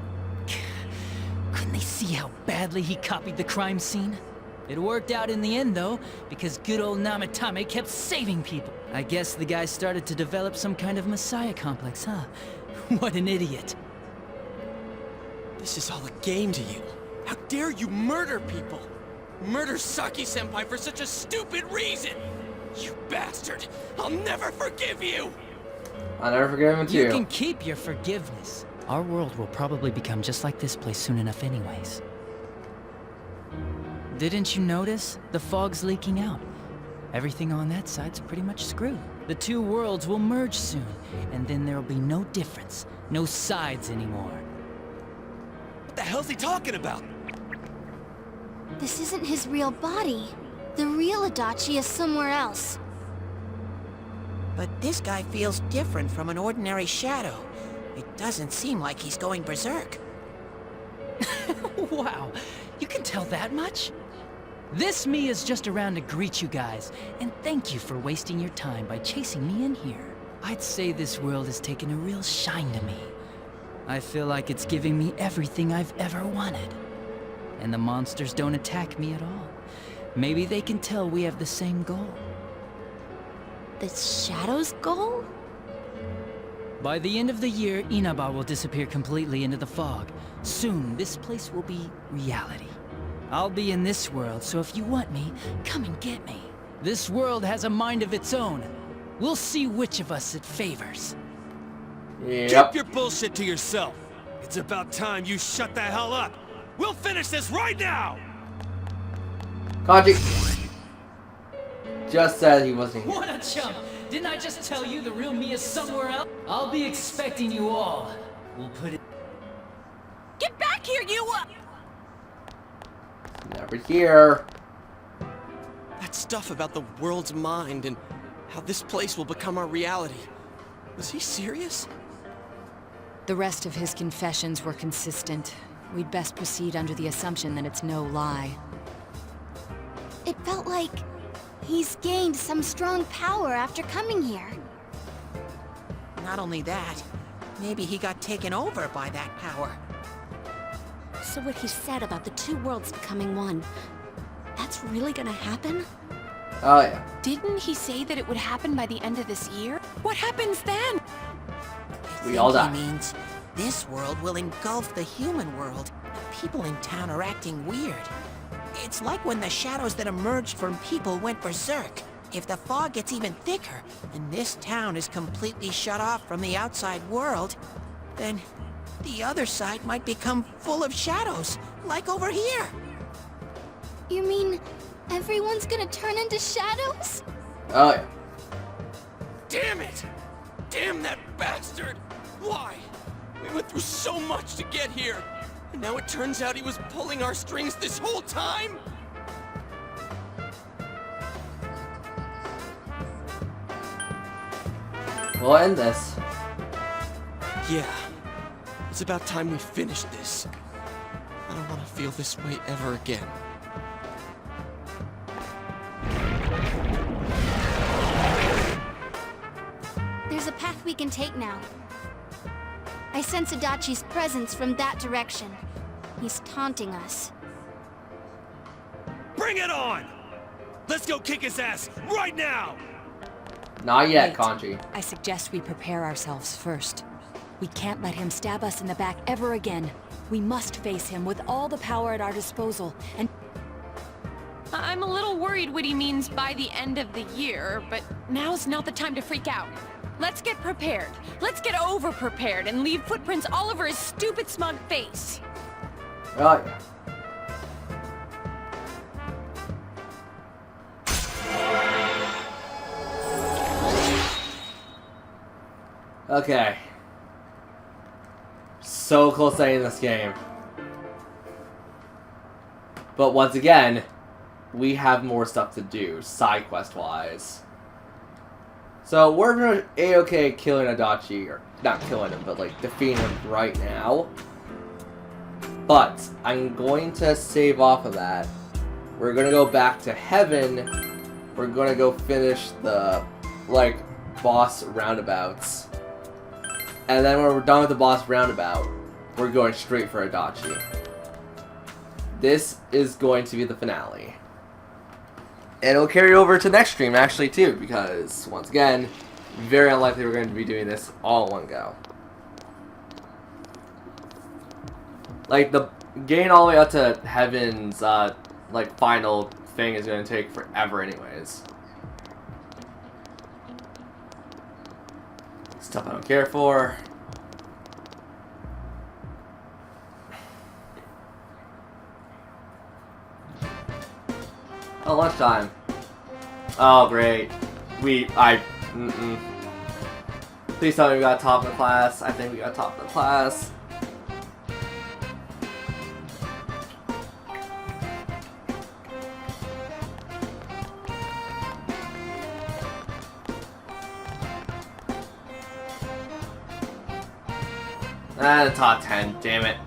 Couldn't they see how badly he copied the crime scene? It worked out in the end, though, because good old Namatame kept saving people. I guess the guy started to develop some kind of messiah complex, huh? What an idiot. This is all a game to you. How dare you murder people? Murder Saki-senpai for such a stupid reason! You bastard! I'll never forgive you! I'll never forgive him You too. can keep your forgiveness. Our world will probably become just like this place soon enough anyways. Didn't you notice? The fog's leaking out. Everything on that side's pretty much screwed. The two worlds will merge soon, and then there'll be no difference, no sides anymore. What the hell's he talking about? This isn't his real body. The real Adachi is somewhere else. But this guy feels different from an ordinary shadow. It doesn't seem like he's going berserk. Wow, you can tell that much? This me is just around to greet you guys, and thank you for wasting your time by chasing me in here. I'd say this world has taken a real shine to me. I feel like it's giving me everything I've ever wanted. And the monsters don't attack me at all. Maybe they can tell we have the same goal. The Shadow's goal? By the end of the year, Inaba will disappear completely into the fog. Soon, this place will be reality. I'll be in this world, so if you want me, come and get me. This world has a mind of its own. We'll see which of us it favors. Keep your bullshit to yourself. It's about time you shut the hell up. We'll finish this right now! Kanji just said he wasn't here. What a chump! Didn't I just tell you the real me is somewhere else? I'll be expecting you all. We'll put it... Get back here, you! Never here. That stuff about the world's mind and how this place will become our reality. Was he serious? The rest of his confessions were consistent. We'd best proceed under the assumption that it's no lie. It felt like he's gained some strong power after coming here. Not only that, maybe he got taken over by that power. So what he said about the two worlds becoming one, that's really gonna happen? Oh yeah. Didn't he say that it would happen by the end of this year? What happens then? We all die. He means this world will engulf the human world. The people in town are acting weird. It's like when the shadows that emerged from people went berserk. If the fog gets even thicker, and this town is completely shut off from the outside world, then the other side might become full of shadows, like over here. You mean everyone's gonna turn into shadows? Oh yeah. Damn it! Damn that bastard! Why? We went through so much to get here, and now it turns out he was pulling our strings this whole time? We'll end this. Yeah. It's about time we finish this. I don't want to feel this way ever again. There's a path we can take now. I sense Adachi's presence from that direction. He's taunting us. Bring it on! Let's go kick his ass right now! Not yet, Wait. Kanji. I suggest we prepare ourselves first. We can't let him stab us in the back ever again. We must face him with all the power at our disposal, and... I'm a little worried what he means by the end of the year, but now's not the time to freak out. Let's get prepared. Let's get over-prepared and leave footprints all over his stupid smug face. Oh, yeah. Okay. So close to ending this game. But once again, we have more stuff to do, side quest wise. So we're A-okay killing Adachi, or not killing him, but like defeating him right now. But I'm going to save off of that. We're gonna go back to heaven. We're gonna go finish the like boss roundabouts. And then when we're done with the boss roundabout, we're going straight for Adachi. This is going to be the finale. And it'll carry over to next stream, actually, too, because, once again, very unlikely we're going to be doing this all in one go. Like, the getting all the way up to Heaven's, like, final thing is going to take forever anyways. Stuff I don't care for. Oh, lunchtime. Oh, great. Please tell me we got top of the class. I think we got top of the class. Ah, the top 10. Damn it.